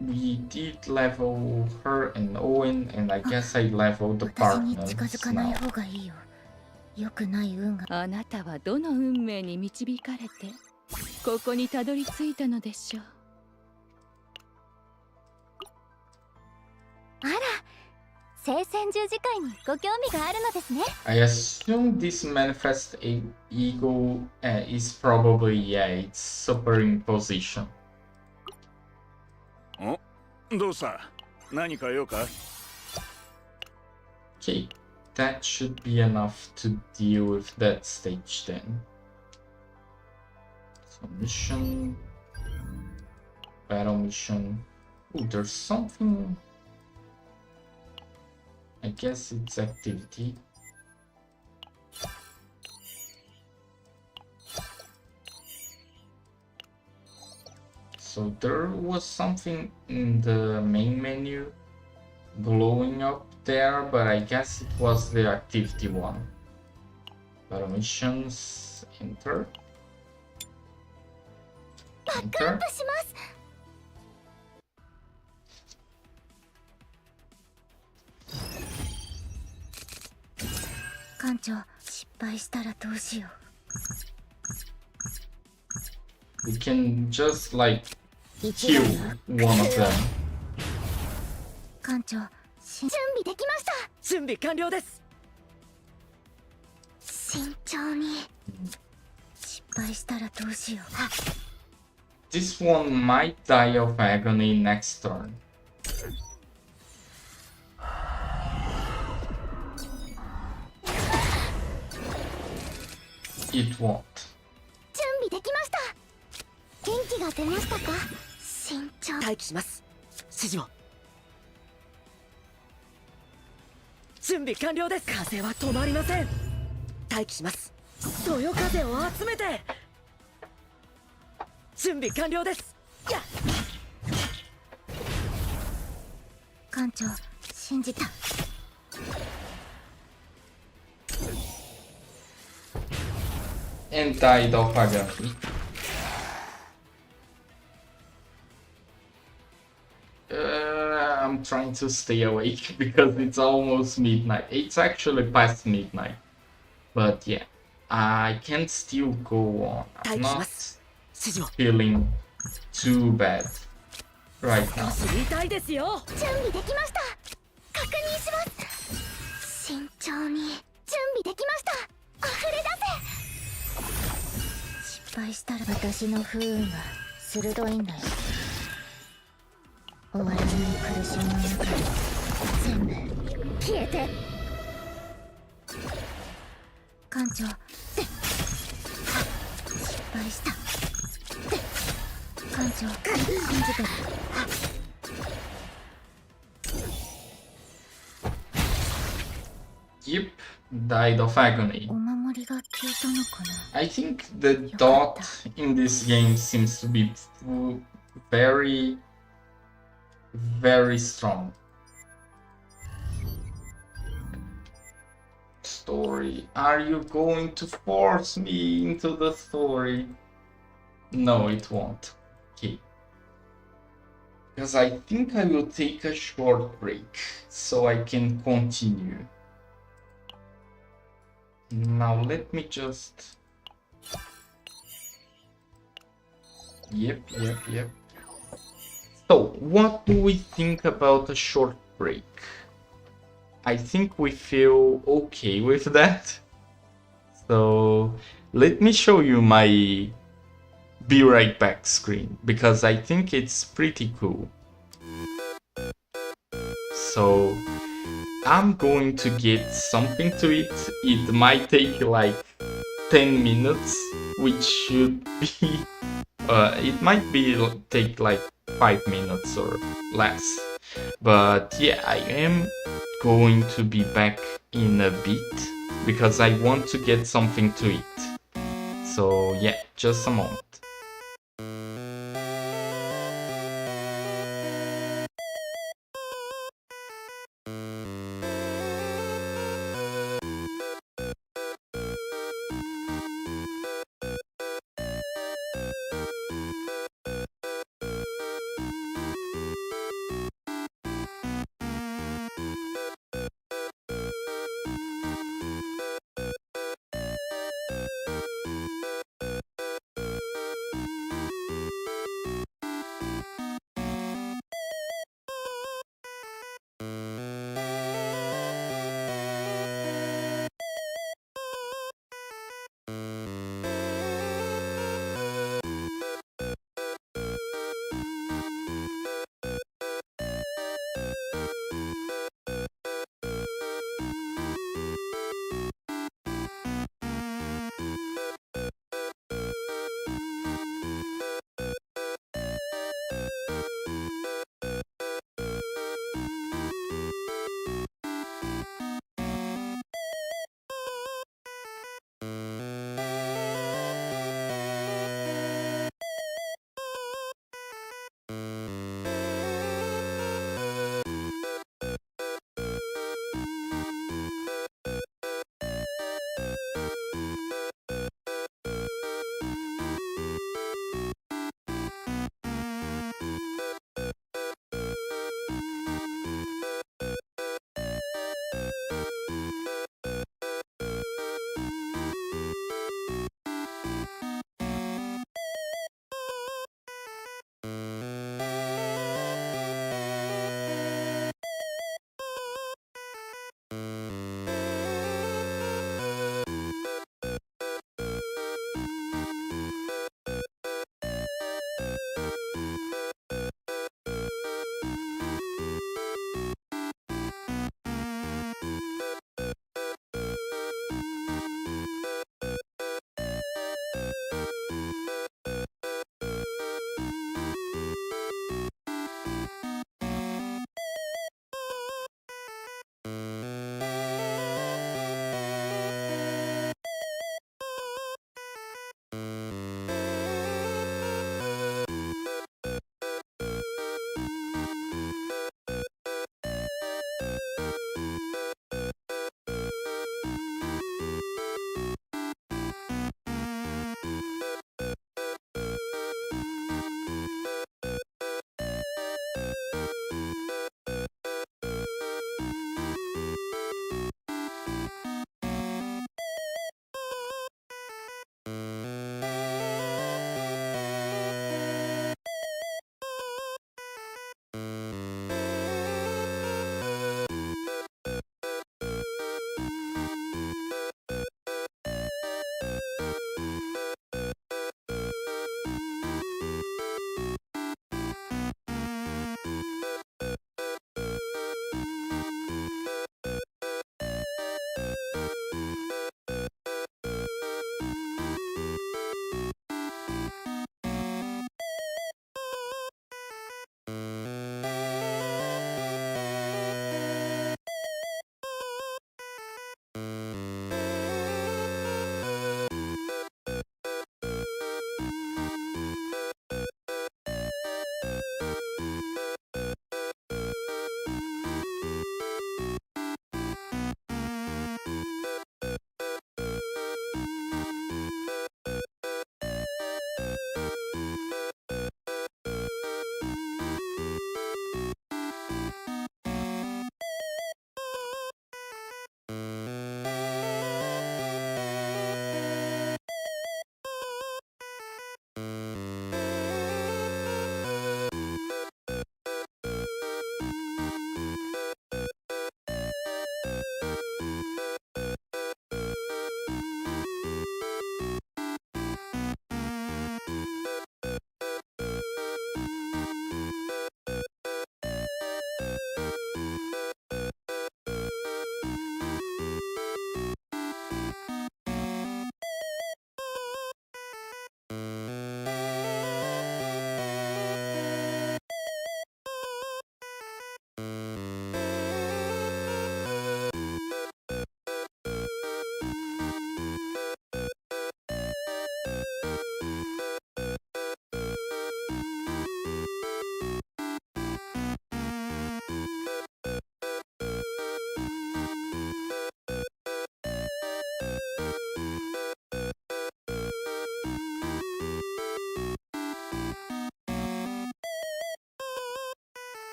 we did level her and Owen, and I guess I leveled the 私に partners 近づかない now. 方がいいよ。良くない運が。あなたはどの運命に導かれてここにたどり着いたのでしょう。あら、聖戦十字会にご興味があるのですね。 I assume this manifest ego is probably, yeah, it's superimposition. どうさ何か用か Okay, that should be enough to deal with that stage then. So mission, battle mission. Oh, there's something. I guess it's activity. So there was something in the main menu glowing up there, but I guess it was the activity one. Battle missions, enter. バックアッ Enter. プします。艦長、失敗したらどうしよ We can just like う。一 kill 番は one of them. 艦長、準備できました。準備完了です。慎重に。失敗したらどうしよう。 This one might die of agony next turn. It won't. 準備できました。元気が出ましたか。慎重。待機します。指示を。準備完了です。風は止まりません。待機します。そよ風を集めて。準備完了です。やっ。艦長、信じた。 And died of agony. I'm trying to stay awake because it's almost midnight. It's actually past midnight. But yeah, I can still go on. I'm not 指示を。 feeling too bad right now. 少し痛いですよ。準備できました。確認します。慎重に。準備できました。溢れ出せ。失敗したら私の不運は鋭いんだよ。終わらない苦しみの中で全部消えて。艦長、失敗した。艦長、信じてる。Yep, died of agony. お守りが消えたのかな。 I think the dot in this game seems to be very, very strong. Story. Are you going to force me into the story? No, it won't. Okay. Because I think I will take a short break so I can continue. Now let me just... Yep. So, what do we think about a short break? I think we feel okay with that. So, let me show you my be right back screen, because I think it's pretty cool. So, I'm going to get something to eat. It might take like 10 minutes, which should be... it might be take like 5 minutes or less. But yeah, I am going to be back in a bit because I want to get something to eat. So yeah, just a moment.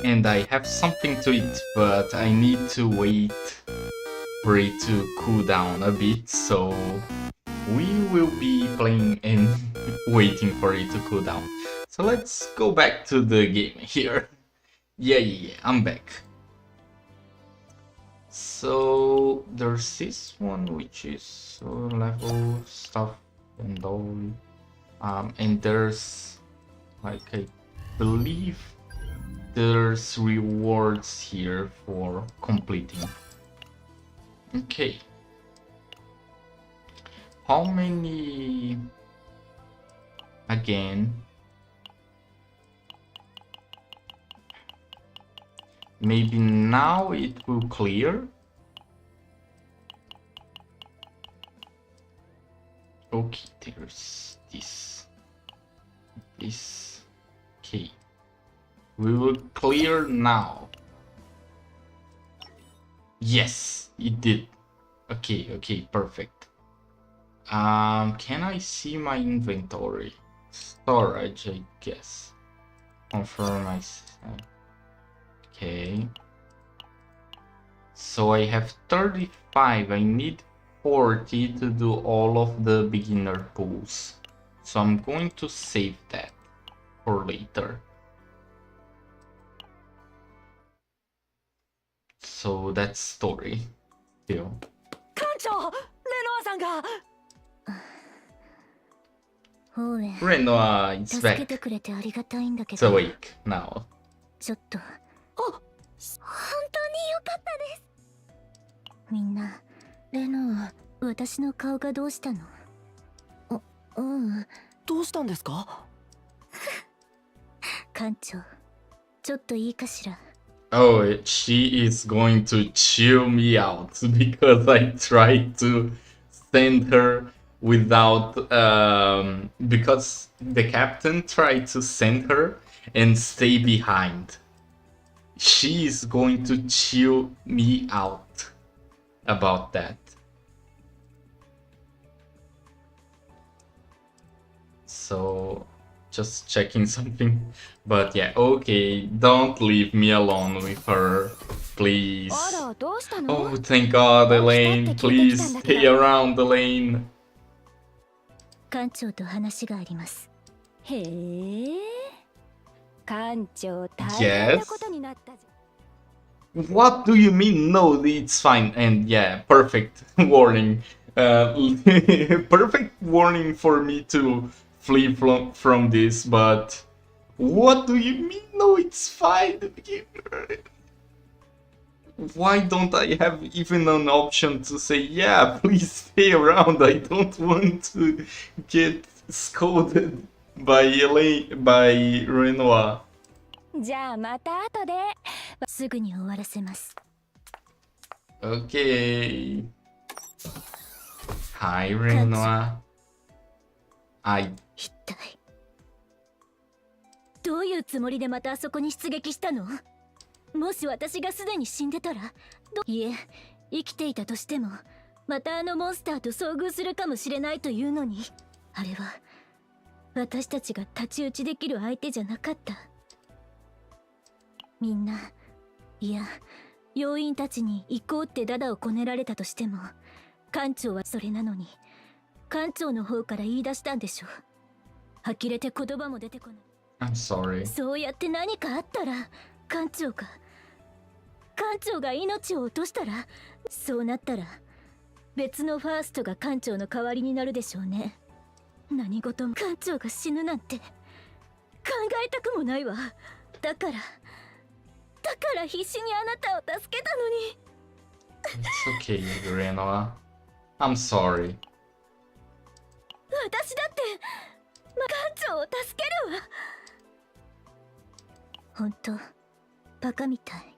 And I have something to eat, but I need to wait for it to cool down a bit, so we will be playing and waiting for it to cool down. So let's go back to the game here. Yeah, I'm back. So there's this one which is level stuff and all, and there's like, I believe there's rewards here for completing. Okay. How many again? Maybe now it will clear. Okay, there's this. Okay. We will clear now. Yes, it did. Okay, perfect. Can I see my inventory? Storage, I guess. Confirm myself. Okay. So I have 35. I need 40 to do all of the beginner pools. So I'm going to save that for later. So that's story. Still. 艦長レノアさんが オーウェン Renoa is 助け back. てくれてありがたいんだけ It's ど awake now. ちょっと本当に良かったです。みんなレノ、私の顔がどうしたの？うん。どうしたんですか？館長、ちょっといいかしら。Oh, she is going to chill me out because I tried to send her without because the captain tried to send her and stay behind. She is going to chill me out about that. So just checking something, but yeah, okay, don't leave me alone with her, please. あら、どうしたの？ Oh, thank God, Elaine, please stay around, Elaine. 館長と話があります。へえ。館長大変なことになったじゃん。 What do you mean? No, it's fine. And yeah, perfect warning. Perfect warning for me to flee from this, but what do you mean? No, it's fine. Why don't I have even an option to say, yeah, please stay around? I don't want to get scolded by Renoir. じゃあまた後で。すぐに終わらせます。Okay. Hi, Renoir. 一体どういうつもりでまたあそこに出撃したの？もし私がすでに死んでたら、いえ、生きていたとしてもまたあのモンスターと遭遇するかもしれないというのに、あれは私たちが太刀打ちできる相手じゃなかった。みんな、いや、要員たちに行こうってダダをこねられたとしても、艦長はそれなのに艦長の方から言い出したんでしょう。呆れて言葉も出てこない。I'm sorry. そうやって何かあったら艦長が命を落としたら、そうなったら別のファーストが艦長の代わりになるでしょうね。何事も艦長が死ぬなんて考えたくもないわ。だから必死にあなたを助けたのに。 It's okay, Renoir. I'm sorry. 私だって艦長を助けるわ。本当バカみたい。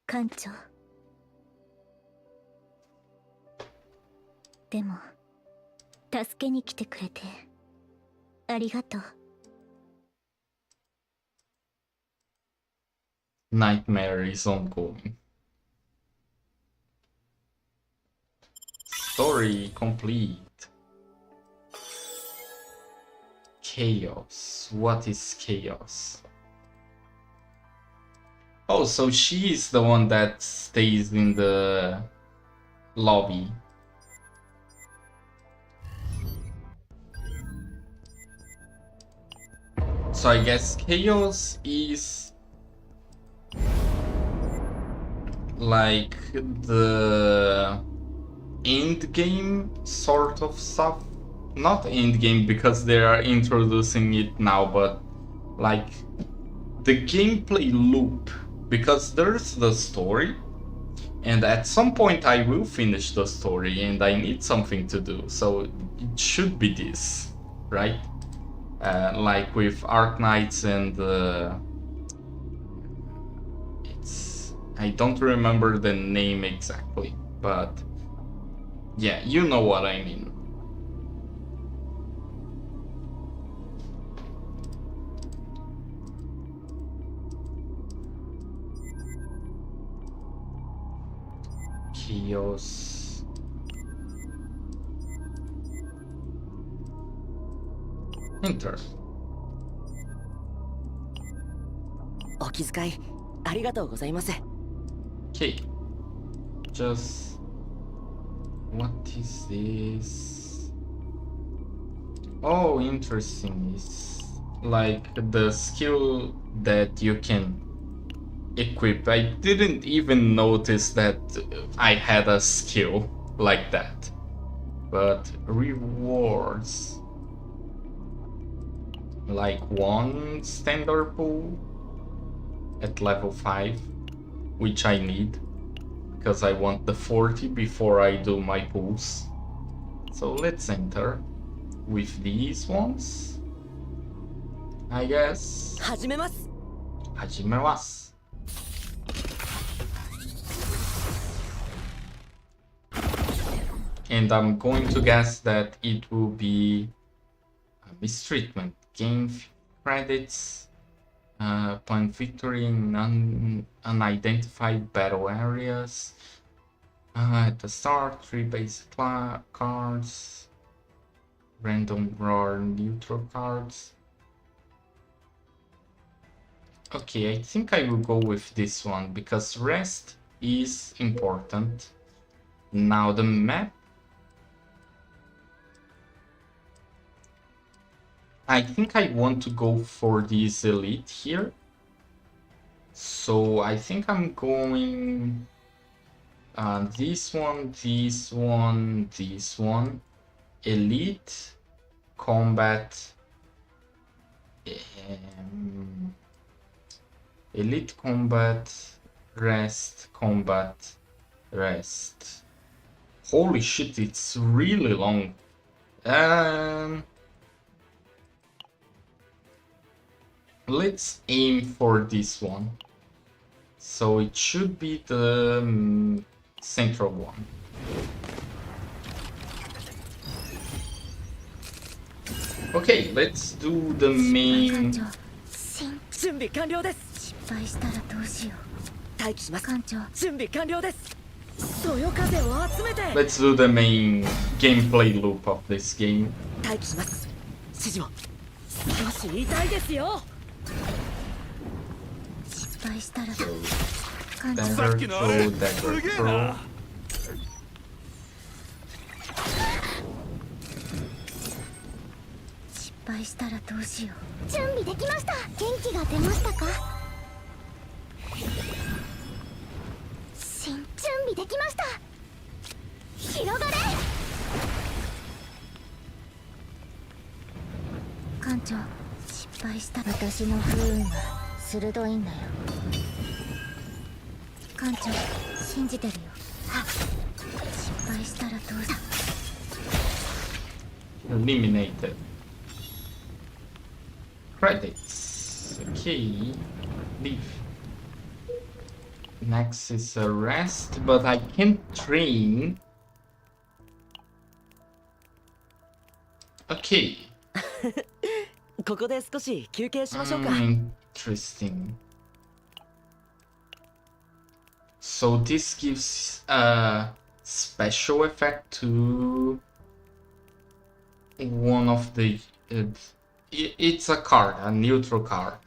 艦長、でも助けに来てくれてありがとう。Nightmare is ongoing. Story complete. Chaos. What is chaos? Oh, so she is the one that stays in the lobby. So I guess chaos is like the end game sort of stuff. Not end game because they are introducing it now, but like the gameplay loop, because there's the story and at some point I will finish the story and I need something to do, so it should be this, right? Like with Arknights and I don't remember the name exactly, but yeah, you know what I mean. Chaos. Enter. お気遣いありがとうございます。Okay. Just what is this? Oh, interesting. It's like the skill that you can equip. I didn't even notice that I had a skill like that. But rewards. Like one standard pool at level 5, which I need. because I want the 40 before I do my pulls. So let's enter with these ones, I guess. 始めます。始めます. And I'm going to guess that it will be a mistreatment. Gain credits upon victory in unidentified battle areas. At the start, 3 basic cards, random or neutral cards. Okay, I think I will go with this one because rest is important. Now the map. I think I want to go for this elite here. So I think I'm going this one, this one, this one. Elite, combat, elite, combat, rest, combat, rest. Holy shit, it's really long. Let's aim for this one. So it should be the central one. Okay, let's do the main. 準備完了です。失敗したらどうしよう。待機します。艦長。準備完了です。そよ風を集めて。Let's do the main gameplay loop of this game. 待機します。指示を。少し痛いですよ。失敗したら。 Dagger throw, dagger throw. 失敗したらどうしよう。準備できました。元気が出ましたか？準備できました。広がれ。艦長、失敗した。私の不運は鋭いんだよ。艦長、信じてるよ。失敗したらどうだ。 Eliminated. Credits. Okay. Leave. Next is a rest, but I can't train. Okay. ここで少し休憩しましょうか。Interesting. So this gives a special effect to one of the. It's a card, a neutral card.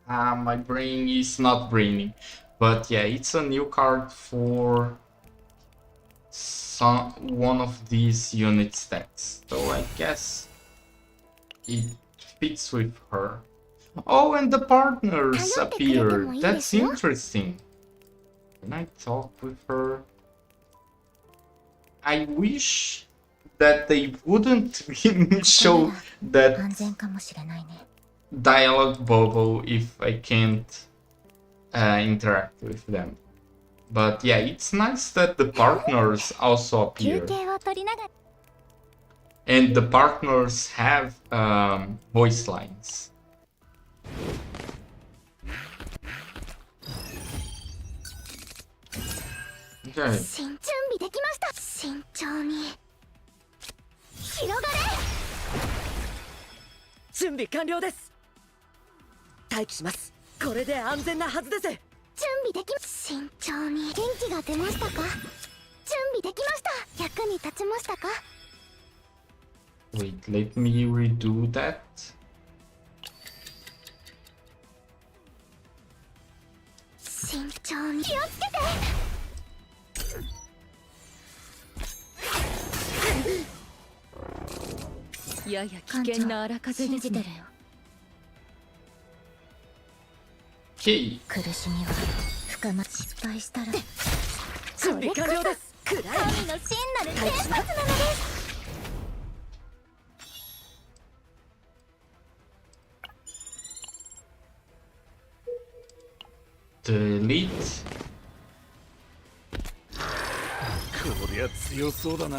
My brain is not braining, but yeah, it's a new card for one of these unit stats. So I guess it fits with her. Oh, and the partners appeared. That's interesting. Can I talk with her? I wish that they wouldn't show that dialogue bubble if I can't interact with them. But yeah, it's nice that the partners also appear. And the partners have voice lines. Okay. 準備できました。慎重に。広がれ。準備完了です。待機します。これで安全なはずです。準備でき。慎重に。元気が出ましたか？準備できました。役に立ちましたか？ Wait, let me redo that. 慎重に。気をつけて。やや危険な荒風ですね。 Okay. 苦しみは深ま。失敗したら。準備完了です。神の真なる天罰なのです。 Delete. りゃ強そうだな。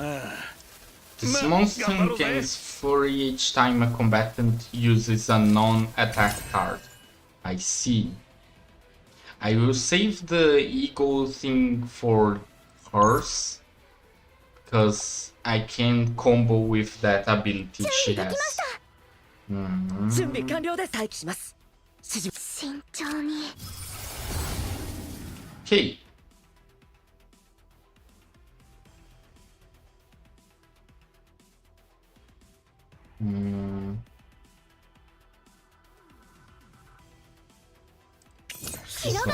This monster gains fury each time a combatant uses a non-attack card. I see. I will save the ego thing for hers, because I can combo with that ability she has. 準備完了です。待機します。指示。慎重に。 Okay. Hmm. 広がれ。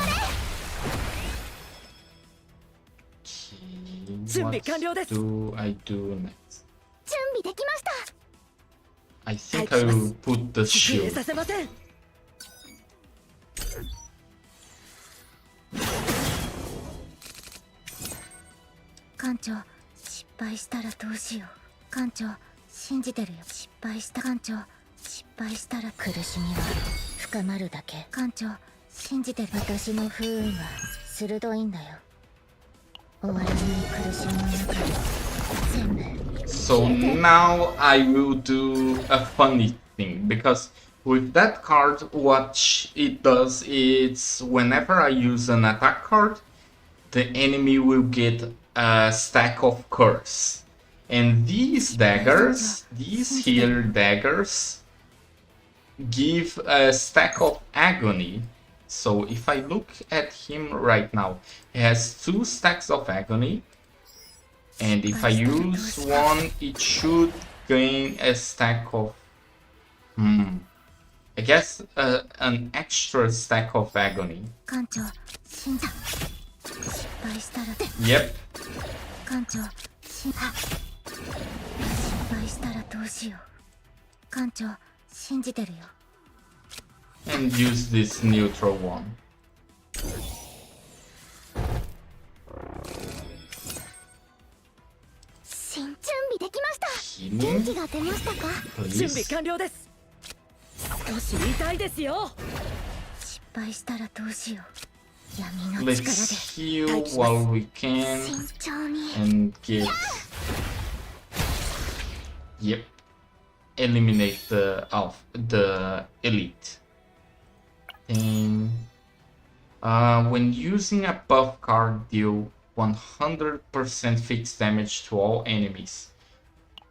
Okay. 準備 What 完了です。 do I do next? 準備できました。 I think I will put the 失礼 shield. させません。艦長、失敗したらどうしよう。艦長、信じてるよ。失敗した艦長、失敗したら苦しみは深まるだけ。艦長、信じてる。私の不運は鋭いんだよ。終わらない苦しみの中で全部。 So now I will do a funny thing, because with that card what it does is whenever I use an attack card, the enemy will get a stack of curse. And these daggers, these here daggers, give a stack of agony. So if I look at him right now, he has 2 stacks of agony. And if I use one, it should gain a stack of... I guess an extra stack of agony. 艦長、死んだ。失敗したら。 Yep. 艦長、失敗したらどうしよう。艦長、信じてるよ。 And use this neutral one. 準備できました。 Healing, 元気が出ましたか。 準備 please. 完了です。少し痛いですよ。失敗したらどうしよう。闇の力 Let's で。 heal while we can 慎重に。 and get... Yep. Eliminate the elite. And when using a buff card, deal 100% fixed damage to all enemies.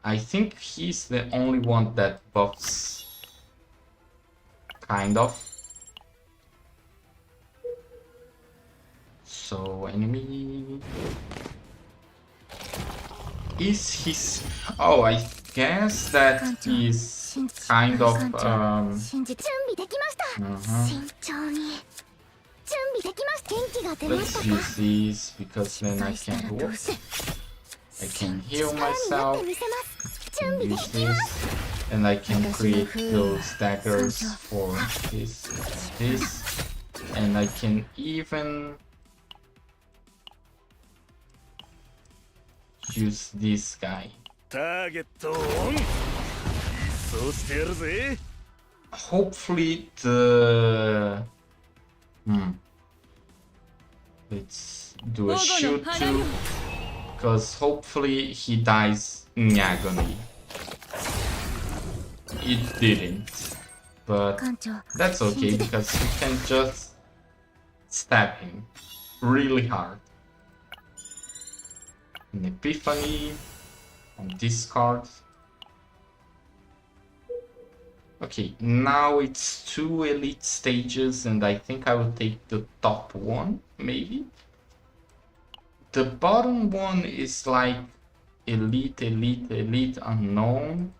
I think he's the only one that buffs. Kind of. So enemy is his... Oh, I guess that is kind of 信じ。準備できました。慎重に。準備できました。元気が出ました let's か。 use these because then I can I can heal myself 見せます。準 and 備で use きます this and I can create those daggers for this and I can even use this guy. ターゲットオン。そうしてやるぜ。 Hopefully the let's do a shoot too, because hopefully he dies in agony. It didn't, but 艦長、 that's okay because you can just stab him really hard. An epiphany on this card. Okay, now it's 2 elite stages and I think I will take the top one, maybe? The bottom one is like elite, unknown.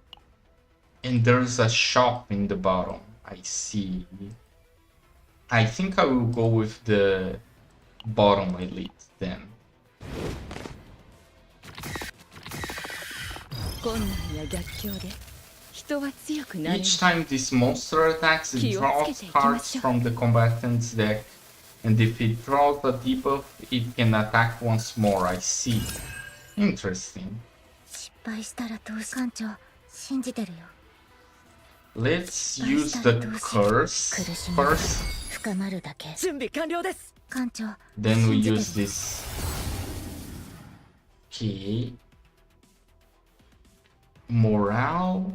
And there's a shop in the bottom, I see. I think I will go with the bottom elite then. 困難や逆境で人は強くなれる。 Each time this monster attacks, it draws cards from the combatant's deck, and if it draws a debuff, it can attack once more. I see. Interesting. 失敗したらどうし。艦長、信じてるよ。 Let's use the curse 苦しみは first, 深まるだけ。準備完了です。艦長、 then we 信じてる use this Okay. Morale.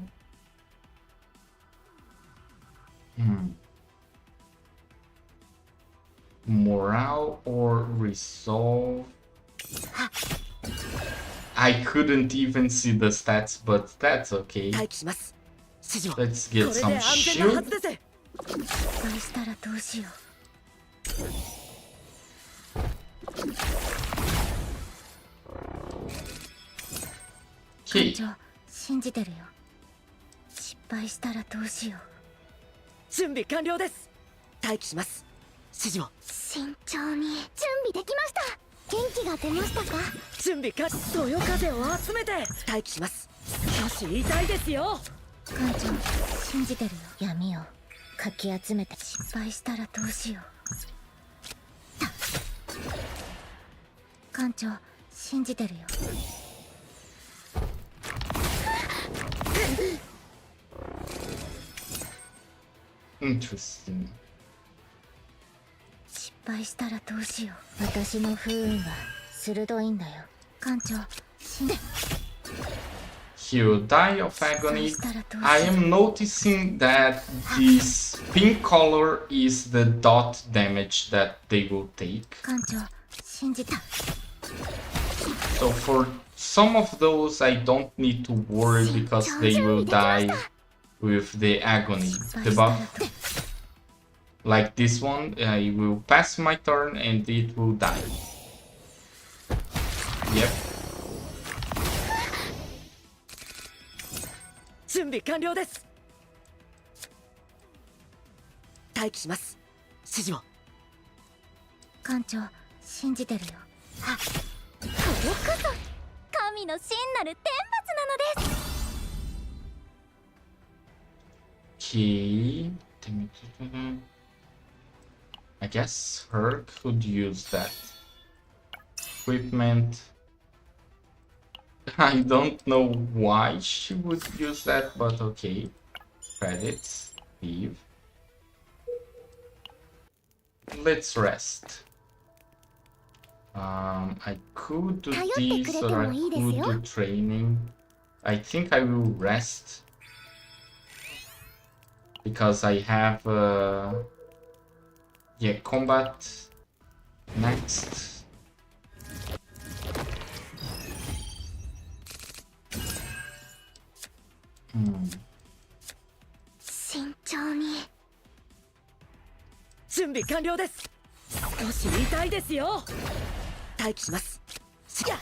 Morale or resolve. I couldn't even see the stats, but that's okay. 待機します。指示を。 Let's こ get れで some 安全なは shield. ずです。失敗したらどうしよう。 艦 Okay. 長信じてるよ。失敗したらどうしよう。 準備完了です。待機します。指示を。 慎重に。準備できました。元気が出ましたか？準備か。そよ風を集めて待機します。少し痛いですよ。 艦長信じてるよ。闇をかき集めて失敗したらどうしよう。艦長信じてるよ。 Interesting. 失敗したらどうしよう。私の不運は鋭いんだよ。艦長信じ He'll die of agony. したらどうしよう。 I am noticing that this pink color is the dot damage that they will take. 艦長信じた。 So for some of those, I don't need to worry because they will die with the agony debuff. Like this one, I will pass my turn and it will die. Yep. 準備完了です。待機します。指示を。 艦長信じてるよ。 これこそ神の真なる天罰なのです。 Okay. I guess her could use that. Equipment. I don't know why she would use that, but okay. Credits. Leave. Let's rest. I could do this or I could do training. I think I will rest. Because I have yeah, combat next. Hmm. 慎重に。準備完了です。少し痛いですよ。待機します。しや。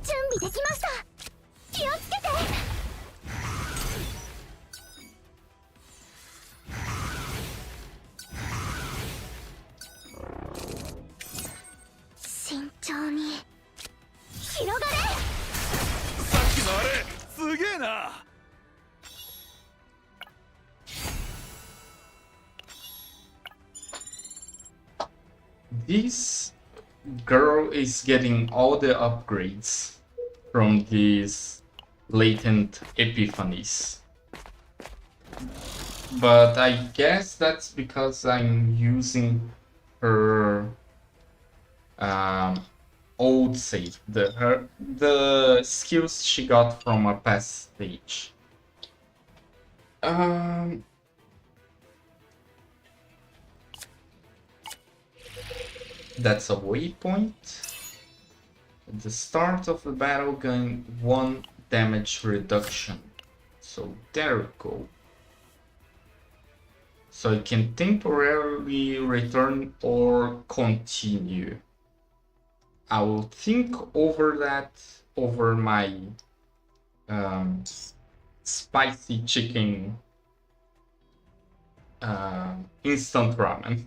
準備できました。気をつけて。慎重に。広がれ。さっきのあれすげえな。 This girl is getting all the upgrades from these latent epiphanies. But I guess that's because I'm using her old save, the skills she got from a past stage. That's a waypoint. At the start of the battle, gain 1 damage reduction. So there we go. So you can temporarily return or continue. I will think over that over my spicy chicken instant ramen.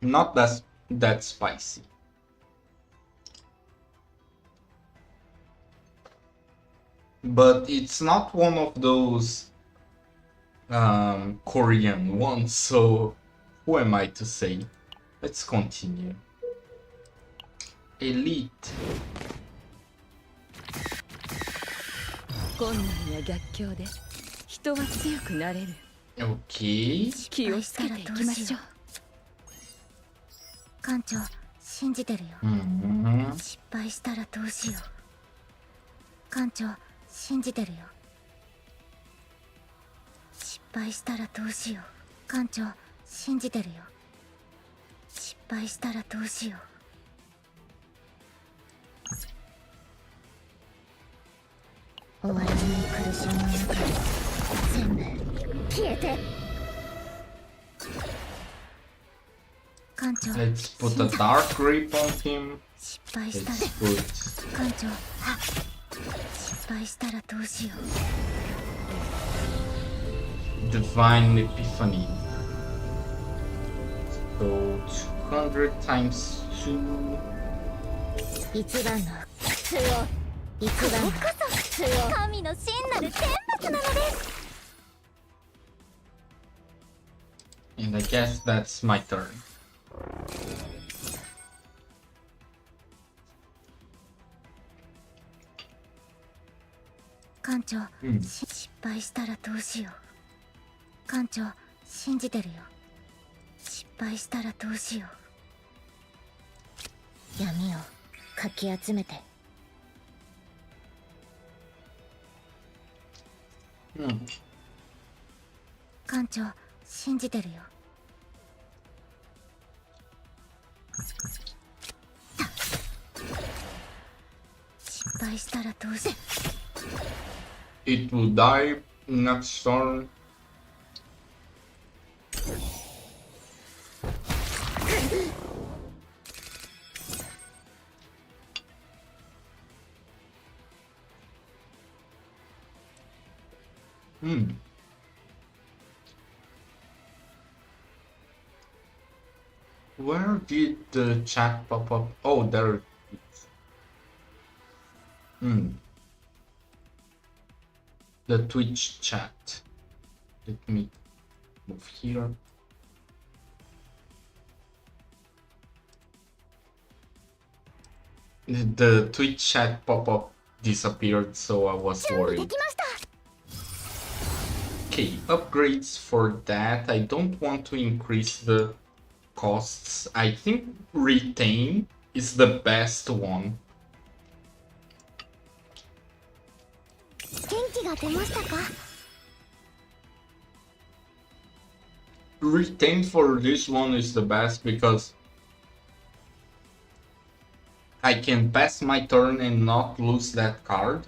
Not that spicy. But it's not one of those Korean ones, so who am I to say? Let's continue. Elite. 困難や逆境で人は強くなれる。Okay. 気をつけていきましょう。艦長信じてるよ。 Mhm. 失敗したらどうしよう。艦長信じてるよ。失敗したらどうしよう。艦長信じてるよ。失敗したらどうしよう。終わらない苦しみの中全部消えて。艦長 Let's put a dark grip on him. 失敗したら Let's put 艦長失敗したらどうしよう。 divine epiphany. So 200 times 2. 一番の苦痛を一番の苦痛を。神の真なる天罰なのです。 And I guess that's my turn. 艦長、うん失敗したらどうしよう。艦長信じてるよ。失敗したらどうしよう。闇をかき集めて。 Hmm. 艦長信じてるよ。失敗したらどうしよう。 It will die next turn. Hmm. Where did the chat pop up? Oh, there it is. Hmm. The Twitch chat. Let me move here. The Twitch chat pop-up disappeared, so I was 準備で worried. きました。 Okay, upgrades for that. I don't want to increase the costs. I think retain is the best one. 元気が出ましたか。 Retain for this one is the best because I can pass my turn and not lose that card.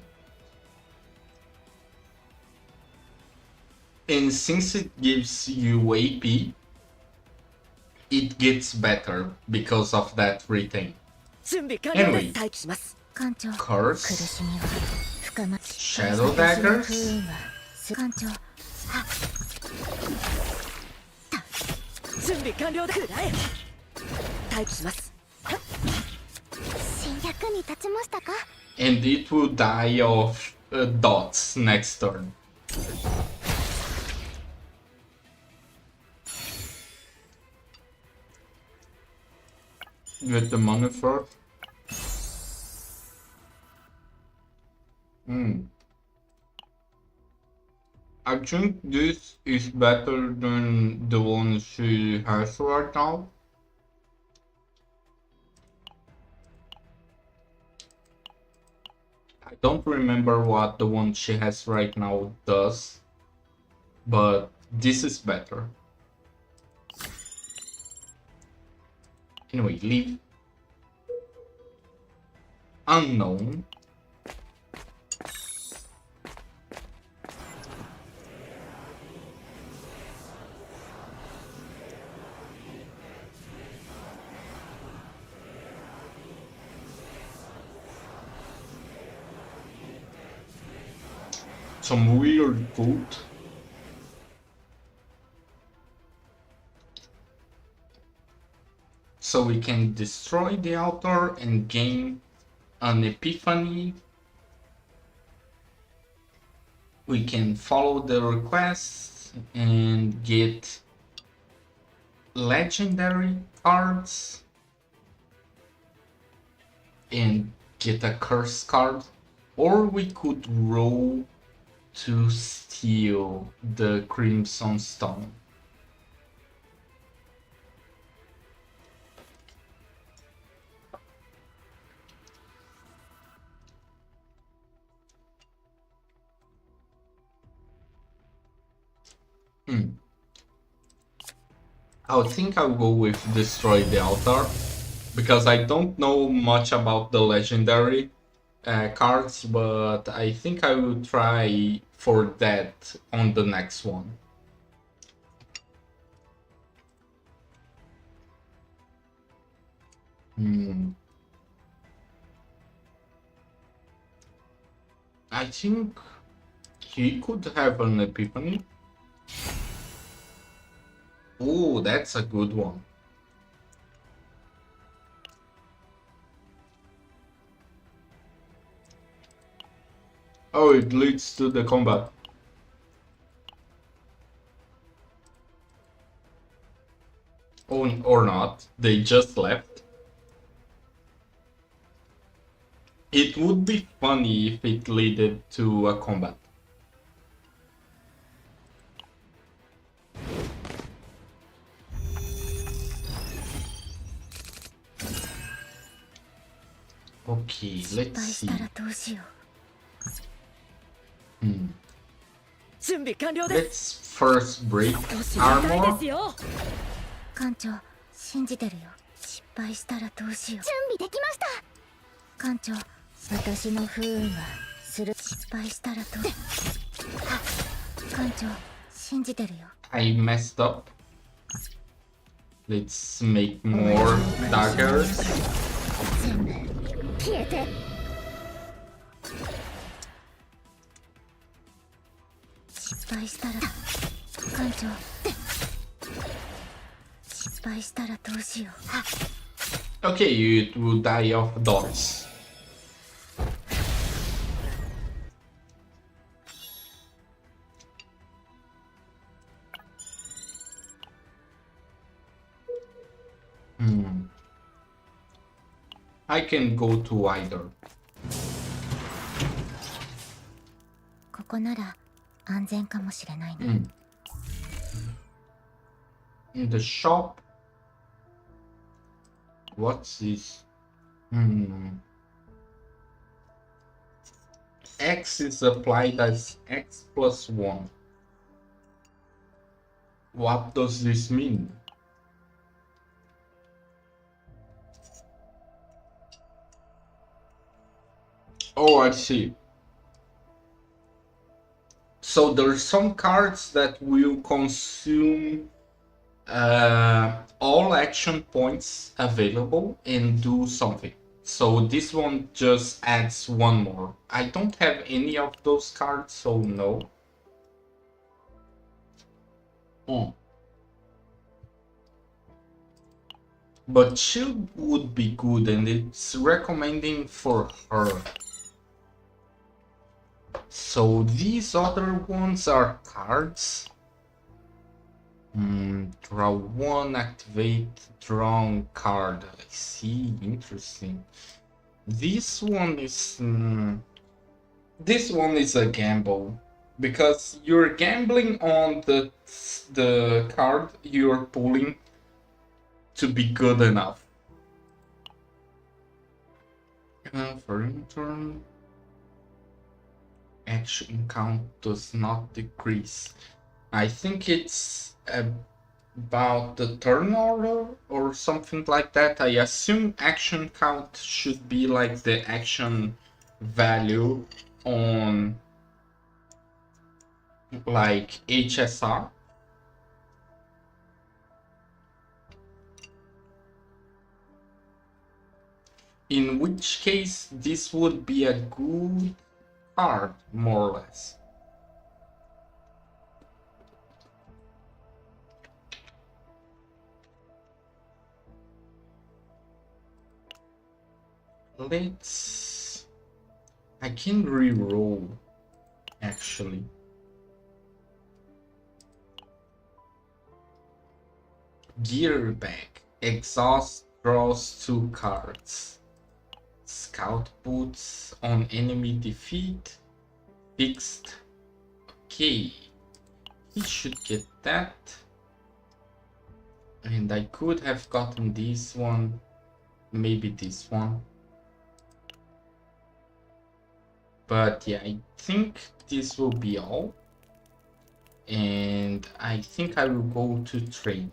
And since it gives you AP, it gets better because of that retain. 準備完了で Anyway. す。待機します。艦長苦 Curse, しみは深ま Shadow Daggers. 不運は艦長準備完了でくらえ。待機します。新役に立ちましたか。 and it will die of dots next turn. Get the money first. I think this is better than the one she has right now. I don't remember what the one she has right now does, but this is better. Anyway, leave. Unknown. Some weird food. So we can destroy the altar and gain an epiphany. We can follow the requests and get legendary cards and get a curse card, or we could roll to steal the Crimson Stone. I think I'll go with Destroy the Altar, because I don't know much about the legendary cards, but I think I will try for that on the next one. I think he could have an epiphany. Oh, that's a good one. Oh, it leads to the combat. Oh, or not. They just left. It would be funny if it led to a combat. Okay, let's see. 準備完了です Let's first break 少し長いで armor. すよ艦長信じてるよ。失敗したらどうしよう。準備できました。艦長私の不運はする。失敗したらどう。艦長信じてるよ。 I messed up. Let's make more daggers. 全部消えて。失敗したら艦長失敗したらどうしよう。 Okay, it will die of dots. I can go to either. ここなら安全かもしれないね。In the shop. What's this? X is applied as X plus 1. What does this mean? Oh, I see. So there's some cards that will consume all action points available and do something. So this one just adds one more. I don't have any of those cards, so no. But shield would be good, and it's recommending for her. So these other ones are cards. Draw one, activate drawn card. I see, interesting. This one is a gamble, because you're gambling on the card you're pulling to be good enough. For in turn, action count does not decrease. I think it's about the turn order or something like that. I assume action count should be like the action value on like HSR. In which case this would be a good card, more or less. I can re-roll, actually. Gear bag. Exhaust draws 2 cards. Scout boots on enemy defeat. Fixed Okay, he should get that. And I could have gotten this one, maybe this one. But yeah, I think this will be all. And I think I will go to training.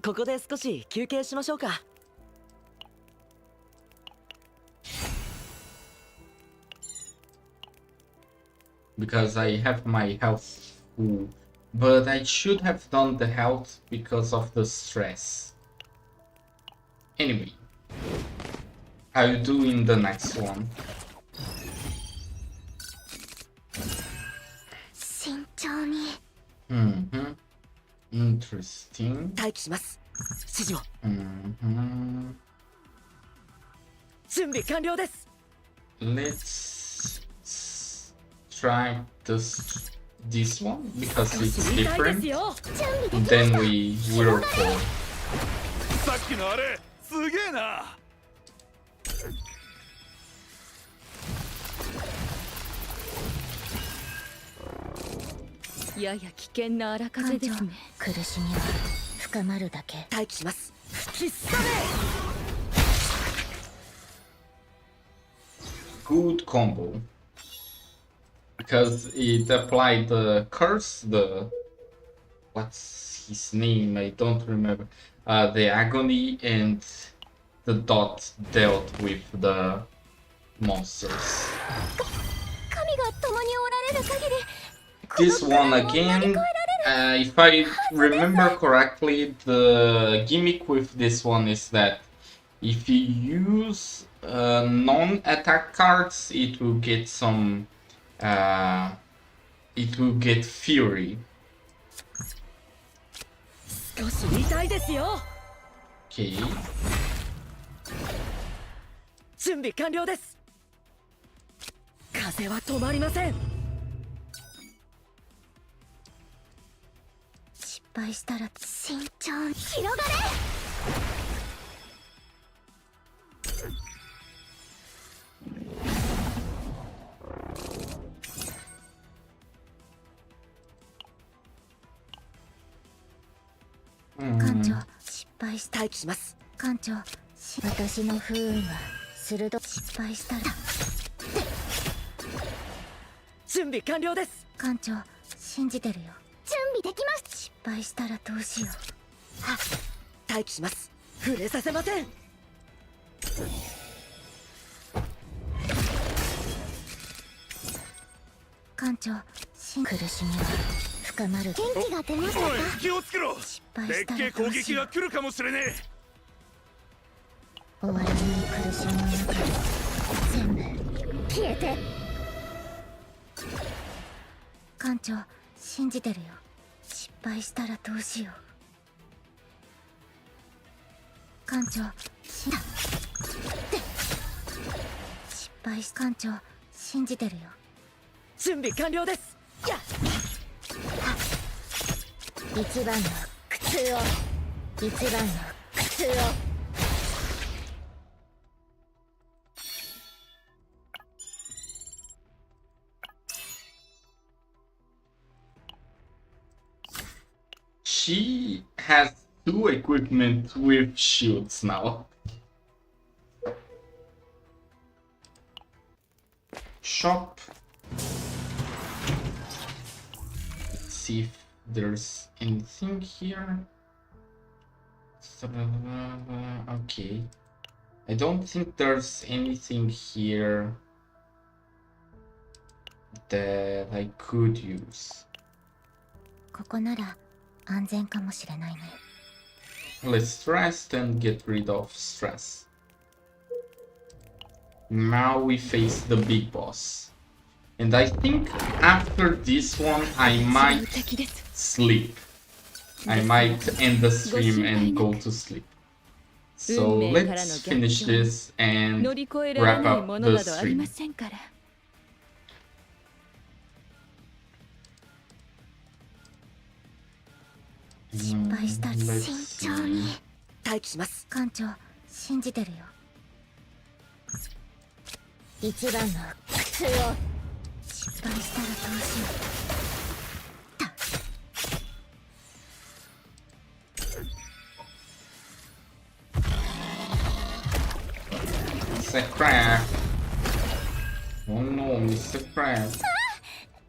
ここで少し休憩しましょうか。Because I have my health full. But I should have done the health because of the stress. Anyway, I'll do in the next one. 慎重に。Interesting. 待機します。指示を。準備完了です。Let's try this one because it's different. And then we will go. さっきのあれすげえな。やや危険な荒風ですね。苦しみは深まるだけ。待機します。必殺め。 Good combo. Because it applied the curse, what's his name? I don't remember. The agony and the dot dealt with the monsters. 神が共におられる限り。 This one again, if I remember correctly, the gimmick with this one is that if you use non-attack cards, it will get some, it will get fury. 少し痛いですよ。 Okay. 準備完了です。風は止まりません。 失敗したら慎重に広がれ。艦長、失敗した。待機します。艦長、私の不運は鋭く失敗したら。準備完了です。艦長、信じてるよ。準備できます。失敗したらどうしよう。待機します。触れさせません。艦長、苦しみは深まる。元気が出ましたか。おい気をつけろ。失敗でっしたけえ攻撃らどうしよう。が来るかもしれねえ。終わらない苦しみの中で全部消えて。艦長、信じてるよ。失敗したらどうしよう。艦長、失敗し、艦長、信じてるよ。準備完了です。一番の苦痛を、一番の苦痛を。She has two equipment with shields now. Shop. Let's see if there's anything here. Okay. I don't think there's anything here that I could use. ここなら安全かもしれないね。Let's rest and get rid of stress. Now we face the big boss. And I think after this one I might sleep. I might end the stream and go to sleep. So let's finish this and 乗り越えられ wrap ない up もの the などありま stream. せんから。失敗したら Let's 慎重に。 see. 待機します。艦長、信じてるよ。一番の苦痛を。敗したらどうしよう。 It's a crab. Oh no, Mr. Crab.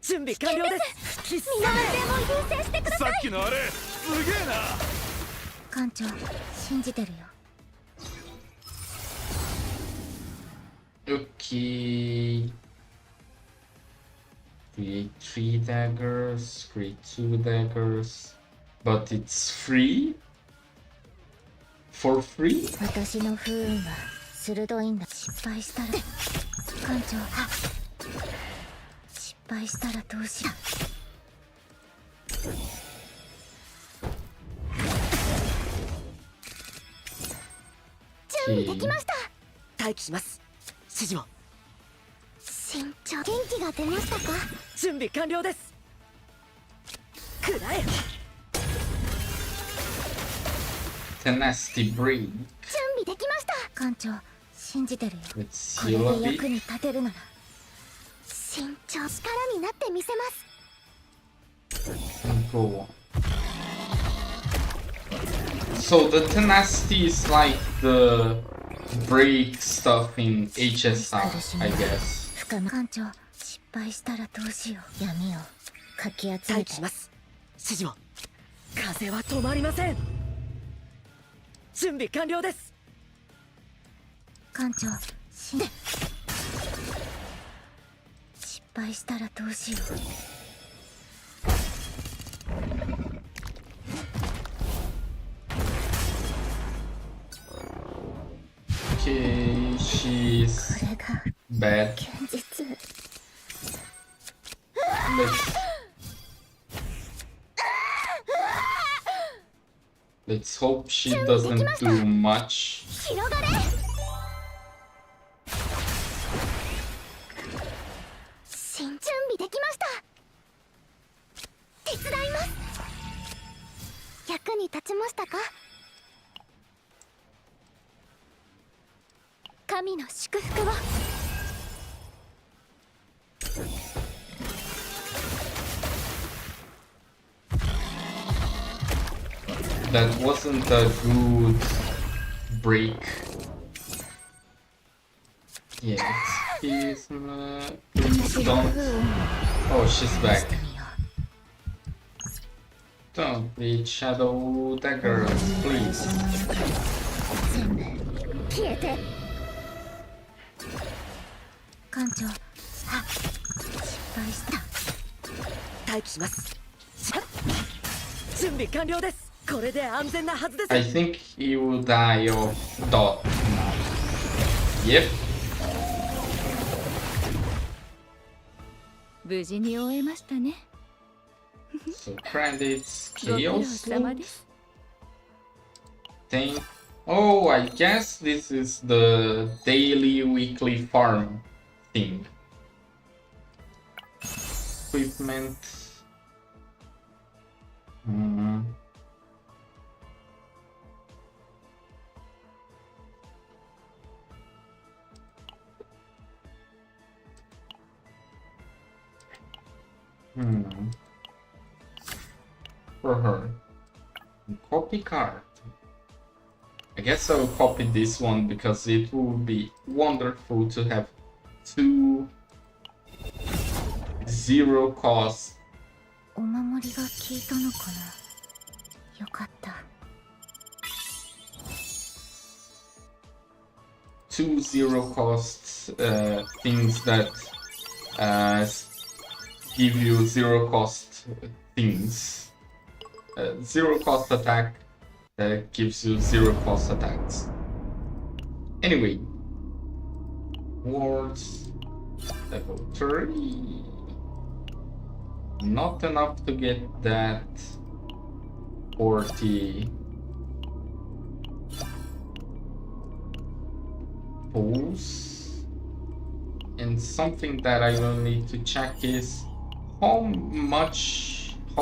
準備完了です。必須皆の安全を優先してください。さっきのあれすげえな。艦長信じてるよ。 Okay. Create 3 daggers, create 2 daggers, but it's free? For free? 私の不運は鋭いんだ。失敗したら艦長、失敗したらどうしよ準備できました。待機します。指示を。身長元気が出ましたか？準備完了です。くらえ。 Tenacity breed. 準備できました。艦長信じてるよ。 Let's これ heal a で役 bit. に立てるなら。身長力になってみせます。 And go on. So the tenacity is like the break stuff in HSR, I guess. 深間艦長失敗したらどうしよう。闇をかき集めて待機します。指示を。風は止まりません。準備完了です。艦長失敗したらどうしよう。 Okay, she's これが bad. 現実。 Let's hope she doesn't do much. 広がれ。準備できました。手伝います。役に立ちましたか？神の祝福を。 That wasn't a good break. Yes, he's please don't. Oh, she's back. Don't read shadow daggers, please. 全部消えて。艦長失敗した。待機します。準備完了です。これで安全なはずです。 I think he will die of dot now. Yep. 無事に終えましたね。 So credits, ご苦労 chaos 様 loot, です。 thing. Oh, I guess this is the daily, weekly farm thing. Equipment. For her. Copy card. I guess I will copy this one because it will be wonderful to have 2 zero cost. お守りが効いたのかな。よかった。 2 zero cost things that give you zero cost things. Zero cost attack that gives you zero cost attacks. Anyway, wards level 3. Not enough to get that 40 pulls. And something that I will need to check is how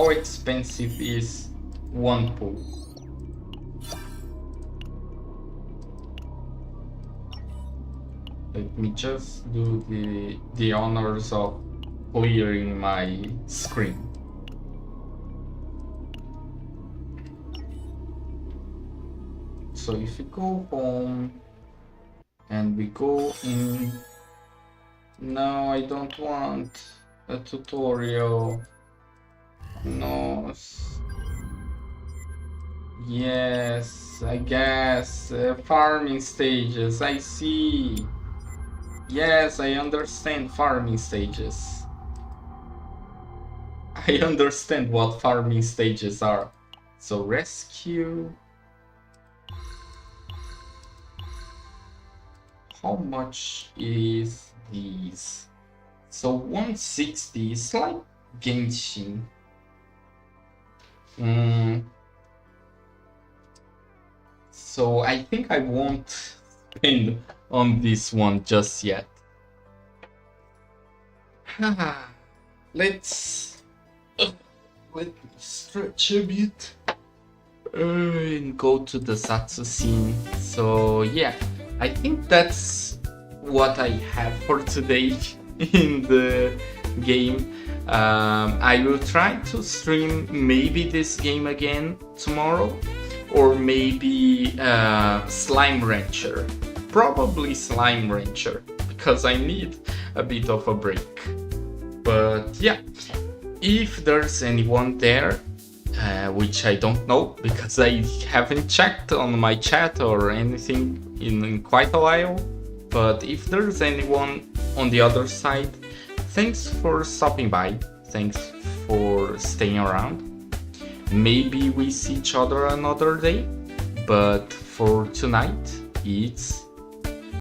expensive is one pull. Let me just do the honors of clearing my screen. So if we go home and we go in, no, I don't want a tutorial. No. Yes, I guess farming stages. I see. Yes, I understand farming stages. I understand what farming stages are. So rescue. How much is these? So 160 is like Genshin. So I think I won't spend on this one just yet. Let's let me stretch a bit and go to the Satsu scene. So yeah, I think that's what I have for today in the game. I will try to stream maybe this game again tomorrow, or maybe Slime Rancher. Probably Slime Rancher, because I need a bit of a break. But yeah, if there's anyone there, which I don't know because I haven't checked on my chat or anything in quite a while, but if there's anyone on the other side, thanks for stopping by, thanks for staying around. Maybe we see each other another day, but for tonight, it's